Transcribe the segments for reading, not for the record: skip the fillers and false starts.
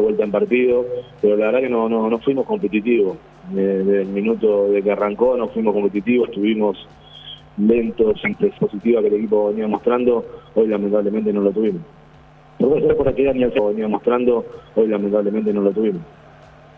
vuelta en partido, pero la verdad que no fuimos competitivos. Desde el minuto de que arrancó no fuimos competitivos, estuvimos lentos, sin positiva que el equipo venía mostrando, hoy lamentablemente no lo tuvimos. Puede ser por aquella ni al venía mostrando, hoy lamentablemente no lo tuvimos.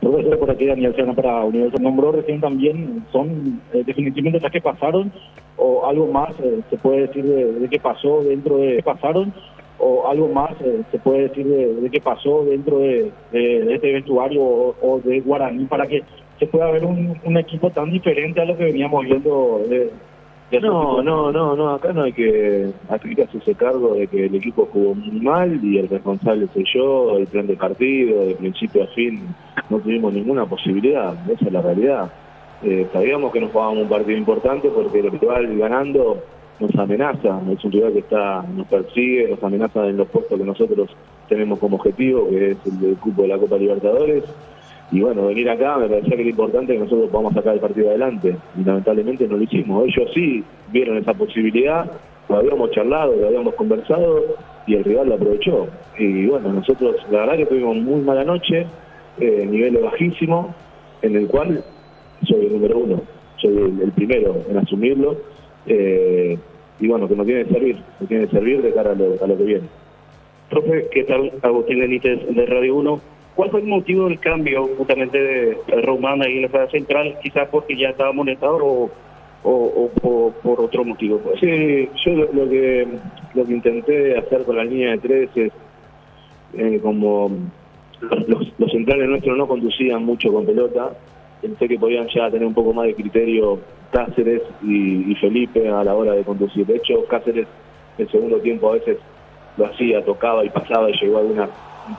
Puede ser por aquella ni al para Universo. Nombró recién también, son definitivamente las que pasaron, o algo más se puede decir de qué pasó dentro de pasaron, o algo más se puede decir de qué pasó dentro de este vestuario o de Guaraní para que se pueda ver un equipo tan diferente a lo que veníamos viendo No, acá no hay que hacerse cargo de que el equipo jugó muy mal y el responsable soy yo, el plan de partido, de principio a fin, no tuvimos ninguna posibilidad, esa es la realidad. Sabíamos que nos jugábamos un partido importante porque el rival ganando nos amenaza, es un rival que nos persigue, nos amenaza en los puestos que nosotros tenemos como objetivo, que es el del cupo de la Copa Libertadores. Y bueno, venir acá me parecía que era importante que nosotros podamos sacar el partido adelante. Y lamentablemente no lo hicimos. Ellos sí vieron esa posibilidad, lo habíamos charlado, lo habíamos conversado y el rival lo aprovechó. Y bueno, nosotros la verdad que tuvimos muy mala noche, nivel bajísimo, en el cual soy el número uno, soy el primero en asumirlo. Y bueno, que nos tiene que servir de cara a lo que viene. Profe, ¿qué tal? Agustín Benítez de Radio 1. ¿Cuál fue el motivo del cambio justamente de Román ahí en la fase central? Quizás porque ya estaba amonestado o por otro motivo. Pues. Sí, yo lo que intenté hacer con la línea de tres es como los centrales nuestros no conducían mucho con pelota, pensé que podían ya tener un poco más de criterio Cáceres y Felipe a la hora de conducir. De hecho, Cáceres el segundo tiempo a veces lo hacía, tocaba y pasaba y llegó a alguna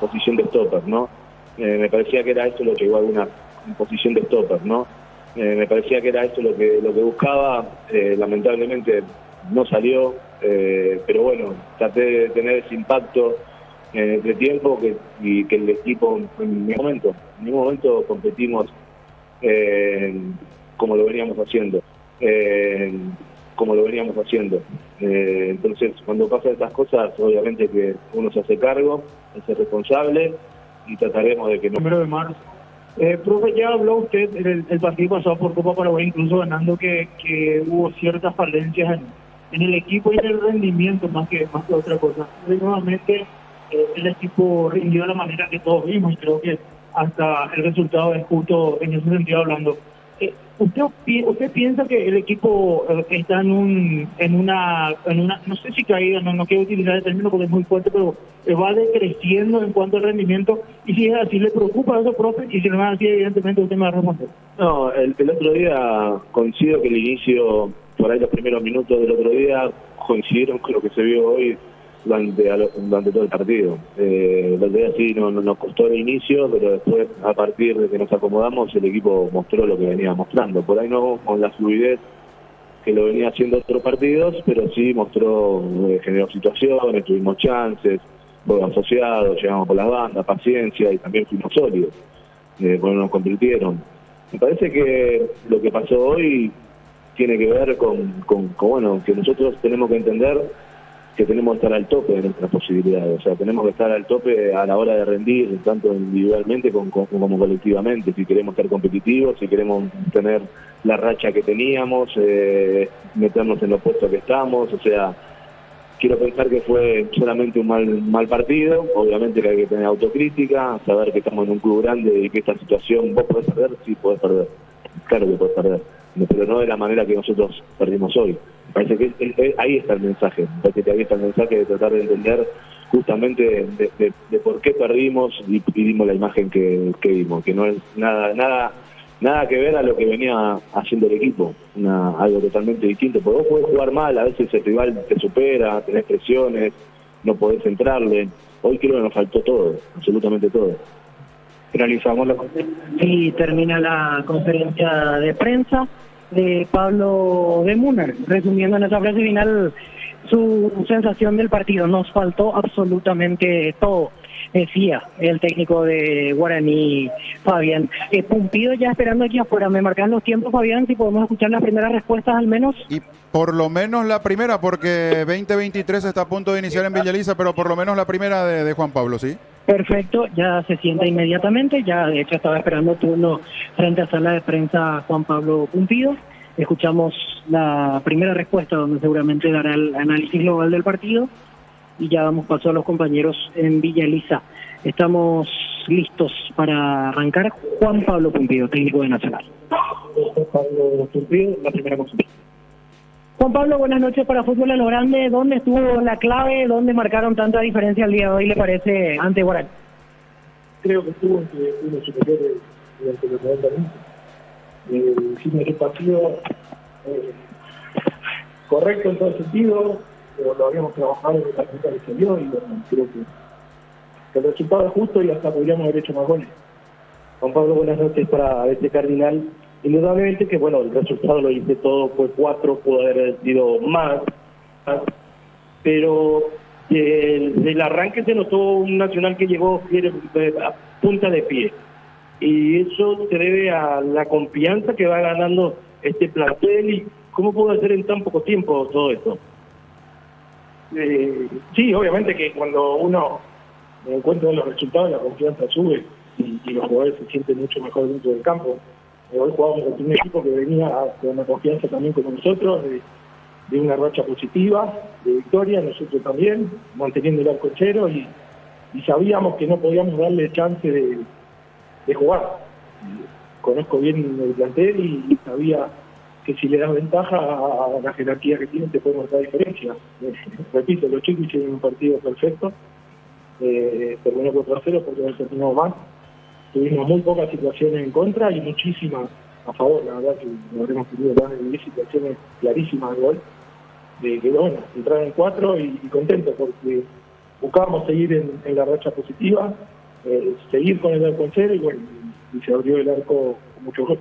posición de stopper, ¿no? Me parecía que era eso lo que llegó a alguna posición de stopper, ¿no? Me parecía que era eso lo que buscaba, lamentablemente no salió, pero bueno, traté de tener ese impacto en el tiempo y que el equipo en ningún momento competimos como lo veníamos haciendo. Entonces, cuando pasan estas cosas, obviamente que uno se hace cargo, es responsable y trataremos de que no. Primero de marzo. Profe, ya habló usted el partido pasado por Copa Paraguay, incluso ganando que hubo ciertas falencias en el equipo y en el rendimiento más que otra cosa. Nuevamente el equipo rindió de la manera que todos vimos y creo que hasta el resultado es justo en ese sentido hablando. ¿Usted piensa que el equipo está en una no sé si caída, no quiero utilizar el término porque es muy fuerte, pero va decreciendo en cuanto al rendimiento? Y si es así, ¿le preocupa eso, profe? Y si no es así, evidentemente usted me va a responder. No, el otro día coincido que el inicio, por ahí los primeros minutos del otro día, coincidieron con lo que se vio hoy durante todo el partido. El otro día sí nos costó el inicio, pero después, a partir de que nos acomodamos, el equipo mostró lo que venía mostrando. Por ahí no con la fluidez que lo venía haciendo otros partidos, pero sí mostró, generó situaciones, tuvimos chances, juegos asociados, llegamos por las bandas, paciencia y también fuimos sólidos, porque nos convirtieron. Me parece que lo que pasó hoy tiene que ver con bueno, que nosotros tenemos que entender que tenemos que estar al tope de nuestras posibilidades, o sea, tenemos que estar al tope a la hora de rendir, tanto individualmente como colectivamente, si queremos ser competitivos, si queremos tener la racha que teníamos, meternos en los puestos que estamos, o sea, quiero pensar que fue solamente un mal partido, obviamente que hay que tener autocrítica, saber que estamos en un club grande y que esta situación, vos podés perder, sí podés perder, claro que podés perder, pero no de la manera que nosotros perdimos hoy. Me parece que ahí está el mensaje, me parece que ahí está el mensaje de tratar de entender justamente de por qué perdimos y dimos la imagen que dimos, que no es nada que ver a lo que venía haciendo el equipo, algo totalmente distinto, porque vos podés jugar mal, a veces el rival te supera, tenés presiones, no podés entrarle. Hoy creo que nos faltó todo, absolutamente todo. Finalizamos la y termina la conferencia de prensa de Pablo de Muner, resumiendo en esa frase final su sensación del partido. Nos faltó absolutamente todo, decía el técnico de Guaraní, Fabián. Pumpido ya esperando aquí afuera. ¿Me marcan los tiempos, Fabián, si podemos escuchar las primeras respuestas al menos? Y por lo menos la primera, porque 2023 está a punto de iniciar en Villa Elisa, pero por lo menos la primera de Juan Pablo, ¿sí? Perfecto, ya se sienta inmediatamente, ya de hecho estaba esperando turno frente a sala de prensa Juan Pablo Pumpido. Escuchamos la primera respuesta donde seguramente dará el análisis global del partido y ya damos paso a los compañeros en Villa Elisa. Estamos listos para arrancar. Juan Pablo Pumpido, técnico de Nacional. Juan Pablo Pumpido, la primera consulta. Juan Pablo, buenas noches para Fútbol a lo Grande. ¿Dónde estuvo la clave? ¿Dónde marcaron tanta diferencia el día de hoy, le parece, ante Guaraní? Creo que estuvo entre unos superiores durante los 90 minutos. Hicimos el partido correcto en todo sentido, pero lo habíamos trabajado en la ruta que se dio y bueno, creo que el resultado es justo y hasta podríamos haber hecho más goles. Juan Pablo, buenas noches para este Cardinal. Indudablemente que, bueno, el resultado lo dice todo, fue 4, pudo haber sido más, pero del arranque se notó un Nacional que llegó a punta de pie, y eso se debe a la confianza que va ganando este plantel. ¿Y cómo pudo hacer en tan poco tiempo todo esto? Sí, obviamente que cuando uno encuentra los resultados, la confianza sube y los jugadores se sienten mucho mejor dentro del campo. Hoy jugamos contra un equipo que venía con una confianza también como nosotros, de una racha positiva, de victoria, nosotros también, manteniendo el arco en cero y sabíamos que no podíamos darle chance de jugar. Conozco bien el plantel y sabía que si le das ventaja a la jerarquía que tiene te puede marcar diferencia. Repito, los chicos hicieron un partido perfecto, terminó 4-0 porque no terminó mal. Tuvimos muy pocas situaciones en contra y muchísimas a favor. La verdad que no habremos tenido más de 10 situaciones clarísimas de gol. Que bueno, entrar en 4 y contento porque buscábamos seguir en la racha positiva, seguir con el arco en cero y bueno, y se abrió el arco con mucho gol.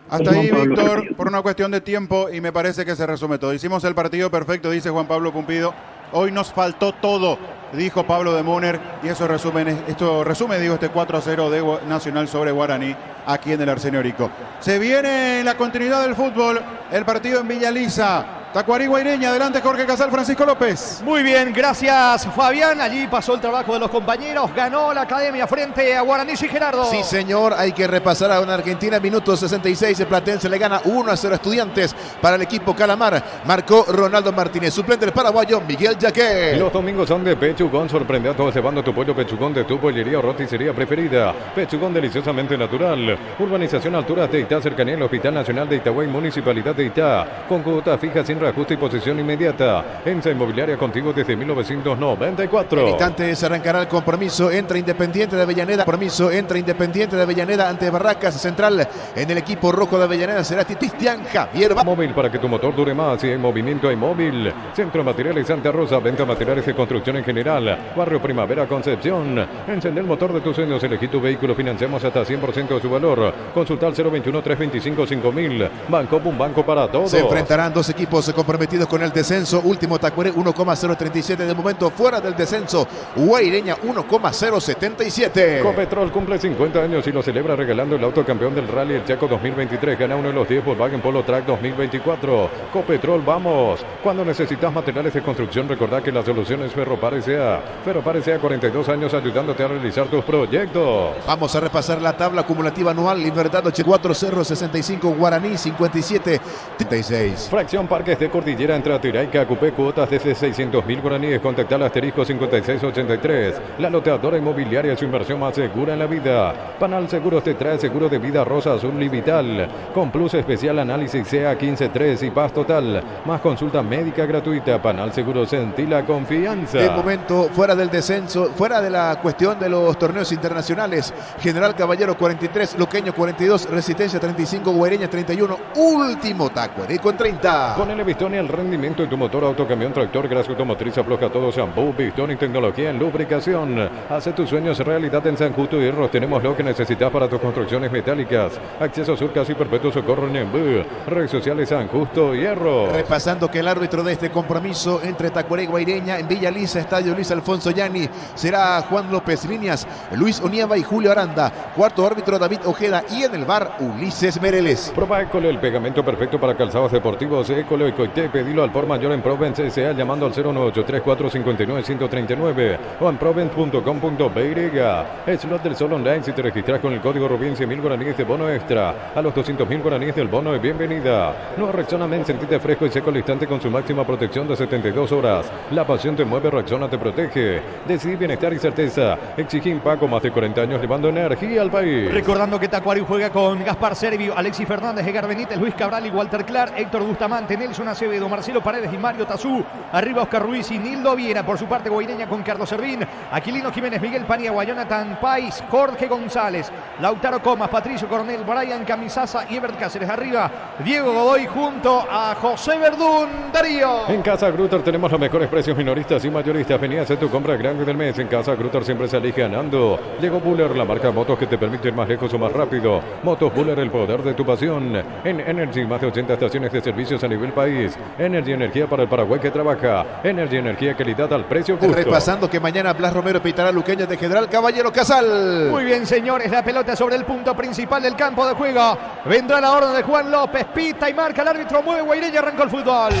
Hasta ahí, Víctor, por una cuestión de tiempo, y me parece que se resume todo. Hicimos el partido perfecto, dice Juan Pablo Pumpido. Hoy nos faltó todo, dijo Pablo de Munner, y esto resume este 4-0 de Nacional sobre Guaraní, aquí en el Arsenio Orico. Se viene la continuidad del fútbol, el partido en Villa Elisa. Tacuarí Guaireña, adelante Jorge Casal, Francisco López. Muy bien, gracias Fabián. Allí pasó el trabajo de los compañeros, ganó la Academia frente a Guaraní y Gerardo. Sí señor, hay que repasar a una Argentina, minuto 66, el Platense le gana 1-0 a Estudiantes para el equipo Calamar. Marcó Ronaldo Martínez, suplente del paraguayo Miguel Yaqué. Los domingos son de Pechugón, sorprende a todos llevando tu pollo Pechugón de tu pollería o roticería preferida. Pechugón deliciosamente natural. Urbanización Alturas de Itá, cercanía al Hospital Nacional de Itagüey, Municipalidad de Itá. Con cuota fija sin reajuste y posición inmediata. ENSA Inmobiliaria contigo desde 1994. En instantes arrancará el compromiso entre Independiente de Avellaneda. Ante Barracas Central. En el equipo rojo de Avellaneda será Cristian Javier. Móvil para que tu motor dure más y en movimiento hay móvil. Centro Materiales Santa Rosa, venta materiales de construcción en general. Barrio Primavera Concepción. Encender el motor de tus sueños, elegí tu vehículo, financiamos hasta 100% de su valor. Consulta al 021-325-5000. Banco, un banco para todos. Se enfrentarán dos equipos comprometidos con el descenso. Último Tacuaré 1,037 de momento fuera del descenso. Guaireña 1,077. Copetrol cumple 50 años y lo celebra regalando el auto campeón del Rally El Chaco 2023. Gana uno de los 10 Volkswagen Polo Track 2024. Copetrol, vamos. Cuando necesitas materiales de construcción, recordá que la solución es Ferropar S.A. Ferropar S.A. 42 años ayudándote a realizar tus proyectos. Vamos a repasar la tabla acumulativa anual. Libertad 84, Cerro 65, Guaraní 57, 36. Fracción Parques de Cordillera entre Atiraica, Cupé, cuotas desde 600.000 guaraníes. Contactar al asterisco 5683. La loteadora inmobiliaria es su inversión más segura en la vida. Panal Seguros te trae seguro de vida rosa, azul y vital. Con plus especial análisis CA 15.3 y paz total. Más consulta médica gratuita. Panal Seguros, sentí la confianza. De momento, fuera del descenso, fuera de la cuestión de los torneos internacionales. General Caballero 43, Luqueño 42, Resistencia 35, Guaireña 31. Último Tacuaré con 30. Ponele Bistoni al rendimiento de tu motor, auto, camión, tractor, grasa automotriz, afloja todo, shampoo, Bistoni, tecnología en lubricación. Hace tus sueños realidad en San Justo y Hierros. Tenemos lo que necesitas para tus construcciones metálicas. Acceso Sur, casi perpetuo socorro en Embú. Redes sociales San Justo y Hierros. Repasando que el árbitro de este compromiso entre Tacuaré y Guaireña en Villa Elisa, Estadio Luis Alfonso Yani, será Juan López Líneas, Luis Onieva y Julio Aranda. Cuarto árbitro David Ojeda y en el bar Ulises Mereles. Prueba École, el pegamento perfecto para calzados deportivos. École Coité. Pedilo al por mayor en Provence S.A. llamando al 0983459-139 o en provence.com.py. Slot del Sol Online. Si te registras con el código Rubín, 100.000 guaraníes de bono extra. A los 200.000 guaraníes del bono de bienvenida. Nueva Rexona Men, sentite fresco y seco al instante con su máxima protección de 72 horas. La pasión te mueve, Rexona te protege. Decidí bienestar y certeza. Exigí Paco, más de 40 años llevando energía al país. Recordando que Tacuary juega con Gaspar Servio, Alexis Fernández, Edgar Benítez, Luis Cabral y Walter Clark, Héctor Bustamante, Nelson Acevedo, Marcelo Paredes y Mario Tazú. Arriba Oscar Ruiz y Nildo Viera. Por su parte Guaireña con Carlos Servín, Aquilino Jiménez, Miguel Paniagua, Jonathan Pais, Jorge González, Lautaro Comas, Patricio Coronel, Brian Camisaza y Ebert Cáceres. Arriba Diego Godoy junto a José Verdún. Darío. En Casa Grutter tenemos los mejores precios minoristas y mayoristas. Vení a hacer tu compra grande del mes. En Casa Grutter siempre salís ganando. Llegó Buller, la marca de motos que te permite ir más lejos o más rápido. Motos Buller, el poder de tu pasión. En Energy, más de 80 estaciones de servicios a nivel país. Energy, energía para el Paraguay que trabaja. Energy, energía, calidad al precio justo. Repasando que mañana Blas Romero pitará Luqueña de General Caballero Casal. Muy bien, señores, la pelota sobre el punto principal del campo de juego. Vendrá la orden de Juan López, pita y marca el árbitro, mueve Guaireña, arrancó el fútbol.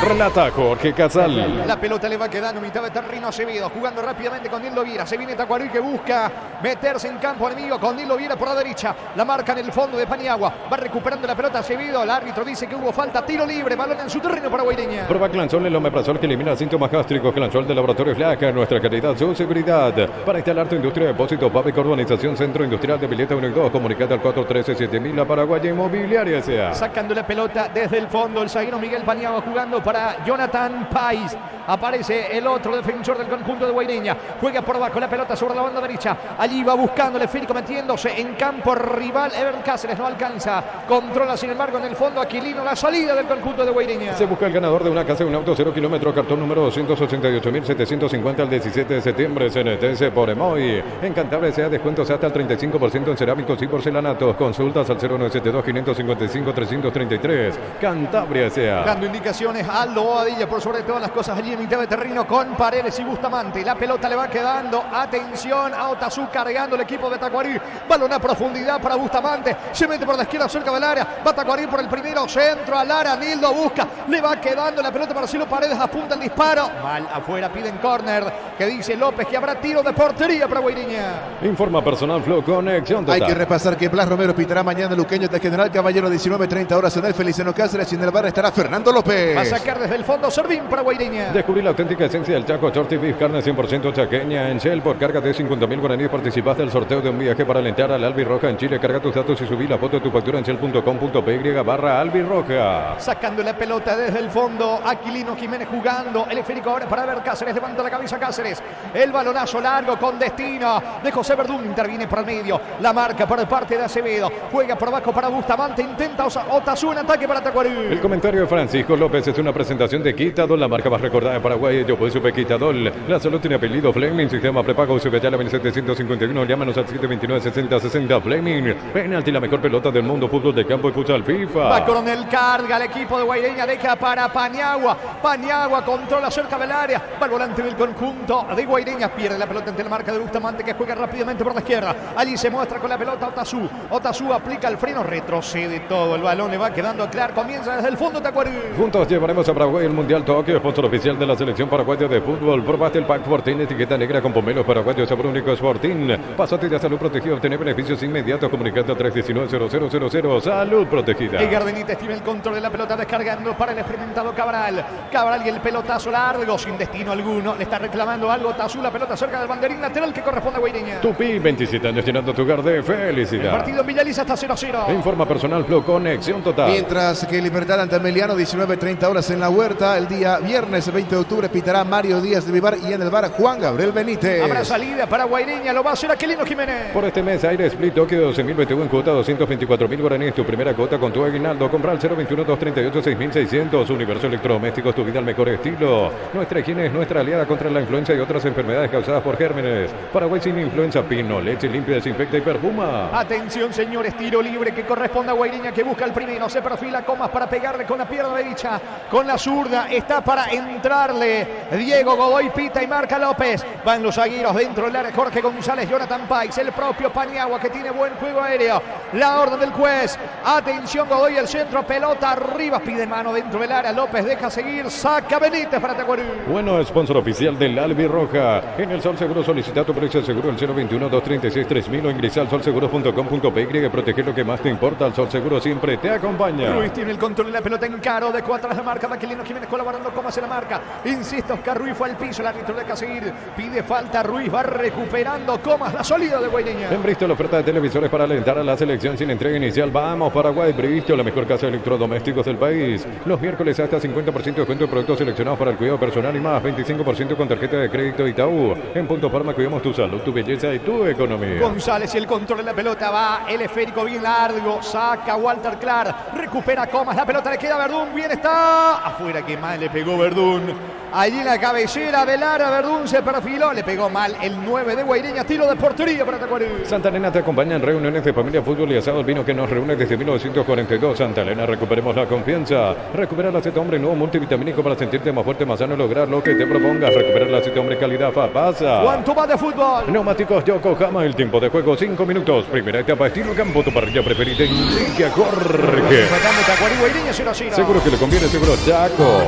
Relata Jorge Casal. La pelota le va quedando mitad de terreno Acevedo, jugando rápidamente con Nildo Viera. Se viene Tacuary que busca meterse en campo enemigo con Nildo Viera por la derecha. La marca en el fondo de Paniagua. Va recuperando la pelota Acevedo. El árbitro dice que hubo falta, tiro libre, balón en su terreno para Guaireña. Prueba Clanzol, el omeprazol que elimina síntomas gástricos. Clanzol de Laboratorio Flaca, nuestra calidad, su seguridad. Para instalar tu industria de depósitos, Pabeco, Urbanización Centro Industrial de Pileta 1 y 2. Comunicate al 413-7000, la Paraguaya Inmobiliaria S.A. Sacando la pelota desde el fondo, el zaguero Miguel Paniagua jugando para Jonathan Pais. Aparece el otro defensor del conjunto de Guaireña. Juega por abajo la pelota sobre la banda derecha. Allí va buscando el esférico metiéndose en campo rival. Ebert Cáceres no alcanza. Controla sin embargo en el fondo Aquilino la salida del conjunto de Guaireña. Se busca el ganador de una casa de un auto 0 kilómetros. Cartón número 288.750 al 17 de septiembre. CNTS por Emoy. En Cantabria sea descuentos hasta el 35% en cerámicos y porcelanatos. Consultas al 0972-555-333. Cantabria sea. Dando indicaciones a Aldo Boadilla por sobre todas las cosas allí en mitad de terreno con Paredes y Bustamante. La pelota le va quedando. Atención a Otazú cargando el equipo de Tacuary. Balón a profundidad para Bustamante. Se mete por la izquierda cerca del área. Va Tacuary por el primero. Centro al área. Nildo busca. Le va quedando la pelota para Marcelo Paredes. Apunta el disparo. Mal afuera. Piden córner. Que dice López que habrá tiro de portería para Guaireña. Informa Personal Flow Conexión Total. Hay que repasar que Blas Romero pitará mañana Luqueño de General Caballero 19:30 horas en el Feliciano Cáceres y en el bar estará Fernando López. Va a sacar desde el fondo Servín para Guaireña. Descubrí la auténtica esencia del Chaco Shorty Beef, carne 100% chaqueña en Shell. Por carga de 50.000 guaraníes participaste del sorteo de un viaje para alentar al Albirroja en Chile. Carga tus datos y subí la foto de tu factura en shell.com.py/Albirroja. Sacando la pelota desde el fondo, Aquilino Jiménez jugando el esférico ahora para ver Cáceres, levanta la cabeza Cáceres. El balonazo largo con destino de José Verdún, interviene por el medio. La marca por parte de Acevedo, juega por abajo para Bustamante, intenta Otazú en ataque para Tacuary. El comentario de Francisco López es una presentación de Quitadol, la marca más recordada en Paraguay. Yo puedo supe Quitadol. La salud tiene apellido Fleming, sistema prepago Subetala 1751. Llámanos al 729-6060 Fleming. Penalti, la mejor pelota del mundo, fútbol de campo y futsal FIFA. Va Coronel, carga el equipo de Guaireña, deja para Paniagua. Paniagua controla cerca del área. Va el volante del conjunto de Guaireña, pierde la pelota ante la marca de Bustamante que juega rápidamente por la izquierda. Allí se muestra con la pelota Otazú. Otazú aplica el freno, retrocede todo. El balón le va quedando a Clark. Comienza desde el fondo Tacuary. Juntos llevaremos a Paraguay el Mundial Tokio, sponsor oficial de la selección paraguaya de fútbol. Probaste el Pack Fortín, etiqueta negra con pomelos paraguayos, sabor único Sporting. Pasate de salud protegida, obtener beneficios inmediatos. Comunicate al 319-0000. Salud protegida. Edgar Benítez tiene el control de la pelota descargando para el experimentado Cabral. Cabral y el pelotazo largo sin destino alguno. Le está reclamando algo Otazú, la pelota cerca del banderín lateral que corresponde a Guaireña. Tupi, 27 años llenando tu hogar de felicidad. El partido en Villaliza está 0-0. Informa Personal Flow Conexión Total. Mientras que Libertad ante Meliano 19:30 horas en la Huerta. El día viernes 20 de octubre pitará Mario Díaz de Vivar y en el bar Juan Gabriel Benítez. Habrá salida para Guaireña, lo va a hacer Aquilino Jiménez. Por este mes, Aire Split Tokio 12.021 en cuota, 224.000 guaraníes. Tu primera cuota con tu aguinaldo. Compra al 021-238-6600. Universo Electrodomésticos, tu vida al mejor estilo. Nuestra higiene es nuestra aliada contra la influenza y otras enfermedades causadas por gérmenes. Paraguay sin influenza, Pino, leche limpia, desinfecta y perfuma. Atención, señores, tiro libre que corresponde a Guaireña que busca el primero. Se perfila Comas para pegarle con la pierna derecha. con la zurda, está para entrarle Diego Godoy, pita y marca López. Van los zagueros dentro del área, Jorge González, Jonathan Pais, el propio Paniagua que tiene buen juego aéreo. La orden del juez, atención Godoy, el centro, pelota arriba, pide mano dentro del área, López deja seguir, saca Benítez para Tacuarí. Bueno, sponsor oficial del Albirroja. En el Sol Seguro solicita tu precio seguro el 021-236-3000 o ingresa al solseguros.com.py. Protege lo que más te importa. El Sol Seguro siempre te acompaña. Ruiz tiene el control de la pelota en caro, de cuatro la marca, Maquilino Jiménez colaborando, Comas en la marca. Insiste, Oscar Ruiz fue al piso, el árbitro deja seguir, pide falta Ruiz, va recuperando Comas, la salida de Guaireña. En Bristol, oferta de televisores para alentar a la selección sin entrega inicial. Vamos, Paraguay, Bristol, la mejor casa de electrodomésticos del país. Los miércoles hasta 50% de descuento en productos seleccionados para el cuidado personal y más 25% con tarjeta de crédito Itaú. En Punto Farma cuidamos tu salud, tu belleza y tu economía. González y el control de la pelota, va el esférico bien largo, saca Walter Clark, recupera Comas, la pelota le queda a Verdún, bien está, afuera, que mal le pegó Verdún. Allí en la cabellera del área, Verdún se perfiló, le pegó mal el 9 de Guaireña, tiro de portería para Tacuarí. Santa Elena te acompaña en reuniones de familia, fútbol y asado, el vino que nos reúne desde 1942. Santa Elena, recuperemos la confianza. Recupera el aceite hombre nuevo multivitamínico para sentirte más fuerte, más sano y lograr lo que te propongas. Recuperar el aceite hombre calidad Fapasa. ¿Cuánto va de fútbol? Neumáticos Yokohama, el tiempo de juego 5 minutos. Primera etapa estilo campo, tu parrilla preferida, Enrique Jorge. Tacuarí, Guaireña 0-0. Seguro que le conviene, seguro Chaco.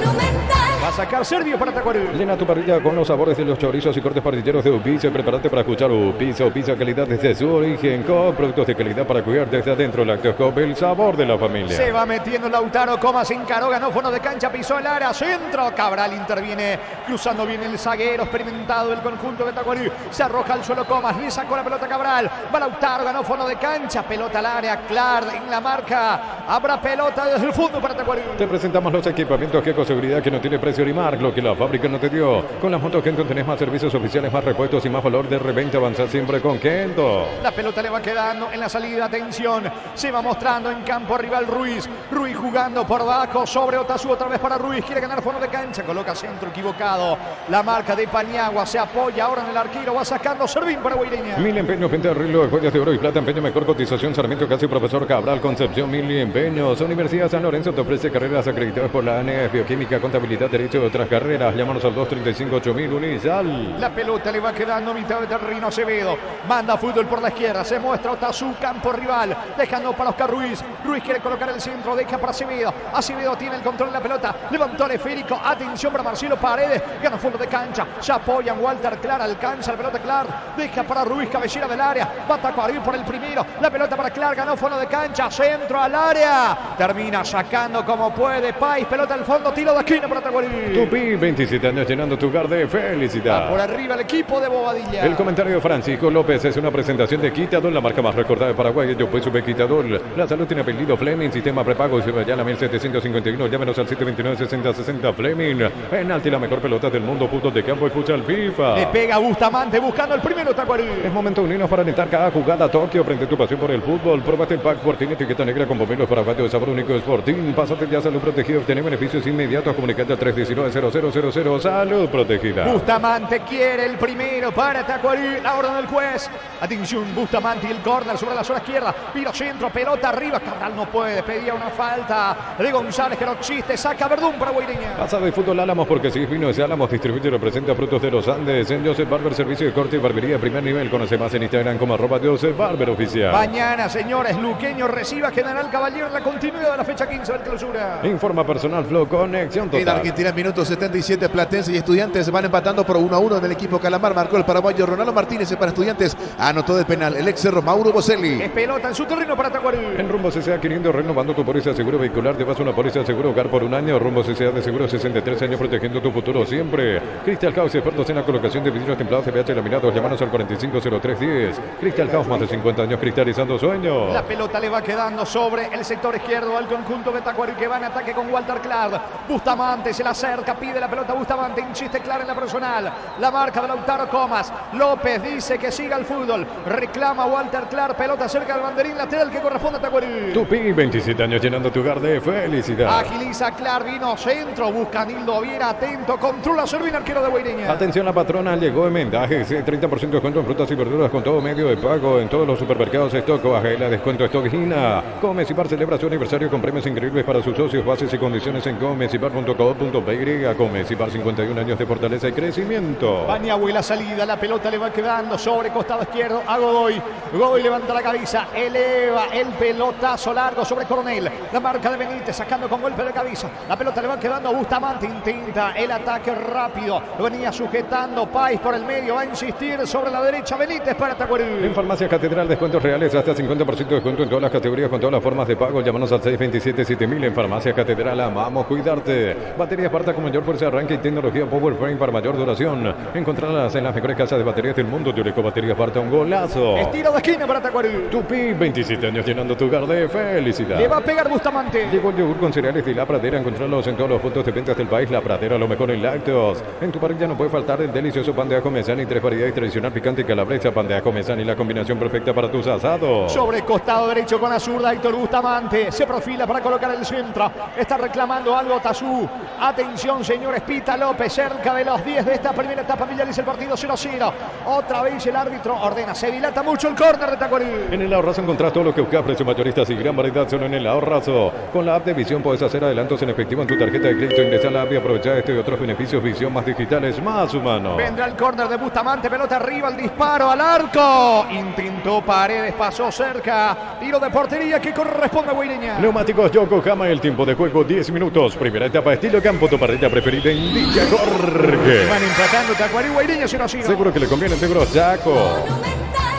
Va a sacar Servio para Tacuarí. Llena tu parrilla con los sabores de los chorizos y cortes parrilleros de Upiza. Prepárate para escuchar Upiza. Upiza, calidad desde su origen, con productos de calidad para cuidar desde adentro. Lactoscop, el sabor de la familia. Se va metiendo Lautaro, Comas encaró, ganó fondo de cancha, pisó el área, centro. Cabral interviene, cruzando bien el zaguero, experimentado el conjunto de Tacuarí. Se arroja al suelo Comas, le sacó la pelota Cabral. Va Lautaro, ganó fondo de cancha, pelota al área, Clark en la marca. Habrá pelota desde el fondo para Tacuarí. Te presentamos los equipamientos que con seguridad que no tiene precio ni marca, lo que la fábrica no te dio. Con las motos Kenton tenés más servicios oficiales, más repuestos y más valor de reventa. Avanzar siempre con Kenton. La pelota le va quedando en la salida, atención, se va mostrando en campo rival Ruiz. Ruiz jugando por abajo sobre Otazú, otra vez para Ruiz, quiere ganar fondo de cancha, coloca centro equivocado. La marca de Paniagua se apoya ahora en el arquero, va sacando Servín para Guaireña. Mil empeños, venta de arreglo de joyas de oro y plata, empeño mejor cotización, Sarmiento Casi, Profesor Cabral, Concepción, Mil empeños. Universidad San Lorenzo te ofrece carreras acreditadas por la ANEF, bioquímica, contabilidad, derecho y otras carreras. Llámanos al 235-8000 Unizal. La pelota le va quedando mitad de terreno Acevedo, manda fútbol por la izquierda, se muestra Otazú, campo rival, dejando para Oscar Ruiz. Ruiz quiere colocar el centro, deja para Acevedo. Acevedo tiene el control de la pelota, levantó el esférico, atención para Marcelo Paredes, gana fondo de cancha, se apoyan Walter Clark, alcanza la pelota Clark, deja para Ruiz, cabellera del área, va a Tacuarí por el primero, la pelota para Clark, ganó fondo de cancha, centro al área, termina sacando como puede Pais, pelota al fondo, tiro de esquina para Tacuarí. Tupi, 27 años llenando tu hogar de felicidad. Va por arriba el equipo de Bobadilla. El comentario de Francisco López es una presentación de Quitador, la marca más recordada de Paraguay. Yo pues sube Quitador. La salud tiene apellido Fleming, sistema prepago y se vaya a la 1751. Llámenos al 729-6060 Fleming. Penalti, la mejor pelota del mundo, fútbol de campo y futsal FIFA. Le pega Bustamante buscando el primero Tacuarí. Es momento de unirnos para alentar cada jugada. Tokio, prende tu pasión por el fútbol. Pruébate el pack Sporting, etiqueta negra con pomelos para patio de sabor único Sporting. Pásate ya a Salud Protegido, obtener beneficios inmediatos. Comunicate al 319-0000. Salud Protegida. Bustamante quiere el primero para Tacuarí, la orden del juez. Atención, Bustamante y el córner sobre la zona izquierda. Viro centro, pelota arriba. Cabral no puede, pedía una falta de González que no existe. Saca Verdún para Guaireña. Pasa de fútbol Álamos porque si es vino ese Álamos, distribuye y representa frutos de los Andes. En Joseph Barber, servicio de corte y barbería de primer nivel. Conoce más en Instagram como @Joseph Barber Oficial. Mañana, señores, Luqueño reciba General Caballero en la continuidad de la fecha 15 del clausura. Informa Personal Flow, conexión total. En Argentina, minuto 77, Platense y Estudiantes van empatando por 1-1 del equipo Calamar. Marcó el paraguayo Ronaldo Martínez para Estudiantes. Anotó de penal el ex cerro Mauro Boselli. Es pelota en su terreno para Tacuarí. En Rumbo CCA 500, renovando tu póliza de seguro vehicular. Te vas a una póliza de seguro hogar por un año. Rumbo CCA de seguro 63 años protegiendo tu futuro siempre. Crystal House, expertos en la colocación de vidrios templados CBH laminados. Llámanos al 450310. Crystal House, más de 50 años cristalizando sueños. La pelota le va quedando sobre el sector izquierdo al conjunto de Tacuarí que va en ataque con Walter Clark. Bustamante se la Cerca, pide la pelota Bustamante, insiste Clark en la personal. La marca de Lautaro Comas. López dice que siga el fútbol. Reclama Walter Clark, pelota cerca del banderín lateral que corresponde a Tacuarí. Tupi, 27 años llenando tu hogar de felicidad. Agiliza Clark, vino centro, busca Nildo Viera, atento, controla Servina, arquero de Guaireña. Atención, la patrona llegó en vendajes, 30% de descuento en frutas y verduras con todo medio de pago en todos los supermercados Stock, Coagela, descuento Stock Gina. Comecipar celebra su aniversario con premios increíbles para sus socios, bases y condiciones en comecipar.co.py. Comecipar, 51 años de fortaleza y crecimiento. Paniagua y la salida, la pelota le va quedando sobre costado izquierdo a Godoy. Godoy levanta la cabeza, eleva el pelotazo largo sobre Coronel. La marca de Benítez sacando con golpe de cabeza. La pelota le va quedando a Bustamante, intenta el ataque rápido. Lo venía sujetando Páez por el medio, va a insistir sobre la derecha Benítez para Tacuarí. En Farmacia Catedral, descuentos reales hasta 50% de descuento en todas las categorías con todas las formas de pago. Llámanos al 627-7000. En Farmacia Catedral amamos cuidarte. Baterías Parta con mayor fuerza de arranque y tecnología Power Frame para mayor duración. Encontrarlas en las mejores casas de baterías del mundo. Teórico Baterías Parta, un golazo. Estiro de esquina para Tacuarí. Tupi, 27 años llenando tu hogar de felicidad. Le va a pegar Bustamante. Llegó el yogur con cereales de La Pradera. Encontrarlos en todos los puntos de ventas del país. La Pradera, lo mejor en lácteos. En tu parrilla no puede faltar el delicioso pan de ajo mesán y 3 variedades tradicional picante y calabresa. Pan de ajo mesán y la combinación perfecta para tus asados. Sobre costado derecho con la zurda Héctor Bustamante. Se profila para colocar el centro. Está reclamando algo Tazú. Atención, señores. Pita López cerca de los 10 de esta primera etapa. Villaliza el partido 0-0. Otra vez el árbitro ordena. Se dilata mucho el córner de Tacuarí. En el Ahorrazo encontrás todo lo que buscas. Precios mayoristas y gran variedad solo en el Ahorrazo. Con la app de Visión puedes hacer adelantos en efectivo en tu tarjeta de crédito. Ingresar a la app y aprovechar este y otros beneficios. Visión, más digitales, más humanos. Vendrá el córner de Bustamante. Pelota arriba, el disparo al arco. Intentó Paredes, pasó cerca. Tiro de portería que corresponde a Guaireña. Neumáticos Yokohama, el tiempo de juego 10 minutos. Primera etapa estilo campo, tu parrilla preferida en Villa Jorge. Van empatando Tacuarí, Guaireña 0-0. Seguro que le conviene el Tegros Jaco.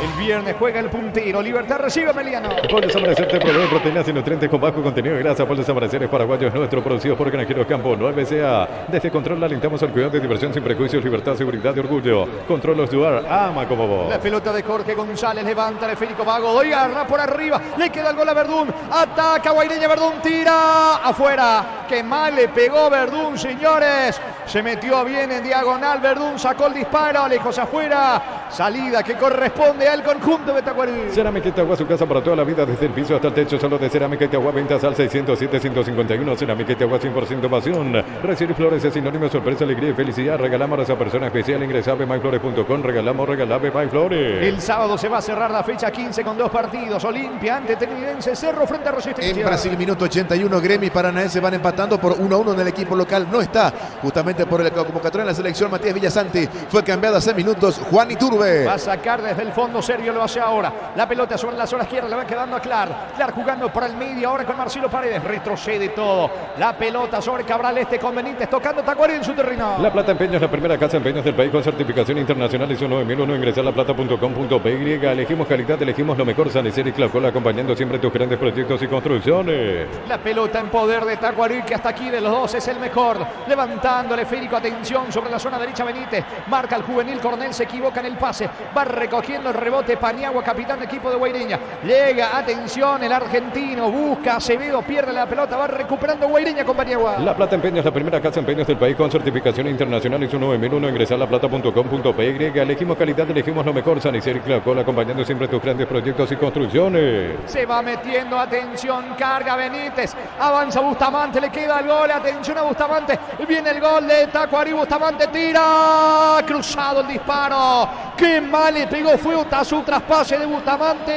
El viernes juega el puntero. Libertad recibe a Meliano. Pollos Amanecer te provee proteínas y nutrientes con bajo contenido de grasa. Pollos Amaneceres paraguayos nuestro, producidos por Granjeros Campo 9CA. Desde Control alentamos al cuidado de diversión sin prejuicios, libertad, seguridad y orgullo. Control Osduar, ama como vos. La pelota de Jorge González, levanta el esférico para Godoy, agarra por arriba, le queda el gol a Verdún, ataca Guaireña, Verdún tira afuera. Qué mal le pegó Verdún, señores. Se metió bien en diagonal, Verdún sacó el disparo, lejos afuera. Salida que corresponde al conjunto de Tacuarí. Cerámica Itagua, su casa para toda la vida, desde el piso hasta el techo, solo de Cerámica Itagua, ventas al 607-151. Cerámica Itagua, 100% pasión. Recibir flores es sinónimo de sorpresa, alegría y felicidad. Regalamos a esa persona especial. Ingresa a myflores.com. Regalamos MyFlores. El sábado se va a cerrar la fecha 15 con 2 partidos. Olimpia ante Tenidense, Cerro frente a Resistencia. En Brasil, minuto 81, Gremio y Paranaense van empatando por 1-1 en el equipo local. No está justamente por el convocatoria en la selección Matías Villasanti. Fue cambiado hace minutos Juan Iturbe. Va a sacar desde el fondo, Sergio lo hace ahora. La pelota sobre la zona izquierda le va quedando a Clark. Clark jugando por el medio ahora con Marcelo Paredes. Retrocede todo. La pelota sobre Cabral con Benítez tocando Tacuarí en su terreno. La Plata Empeños, la primera casa de empeños del país con certificación internacional ISO 9001. Ingresar a laplata.com.py. Elegimos calidad, elegimos lo mejor. Sanecer y Claucola acompañando siempre tus grandes proyectos y construcciones. La pelota en poder de Tacuarí, que hasta aquí de los dos es el mejor. Levantando el esférico, atención sobre la zona derecha Benítez. Marca el juvenil, Cornell se equivoca en el pase. Va recogiendo el rebote Paniagua, capitán de equipo de Guaireña. Llega, atención, el argentino. Busca Acevedo, pierde la pelota. Va recuperando Guaireña con Paniagua. La Plata Empeños, la primera casa de empeños del país con certificación internacional ISO 9001. Ingresar a laplata.com.py. Elegimos calidad, elegimos lo mejor. Sanecer y Claucola acompañando siempre tus grandes proyectos y construcciones. Se va metiendo, atención, carga Benítez. Avanza Bustamante, le queda el gol. Atención a Bustamante. Viene el gol de Tacuarí. Bustamante tira. Cruzado el disparo. Qué mal le pegó, fue su traspase de Bustamante.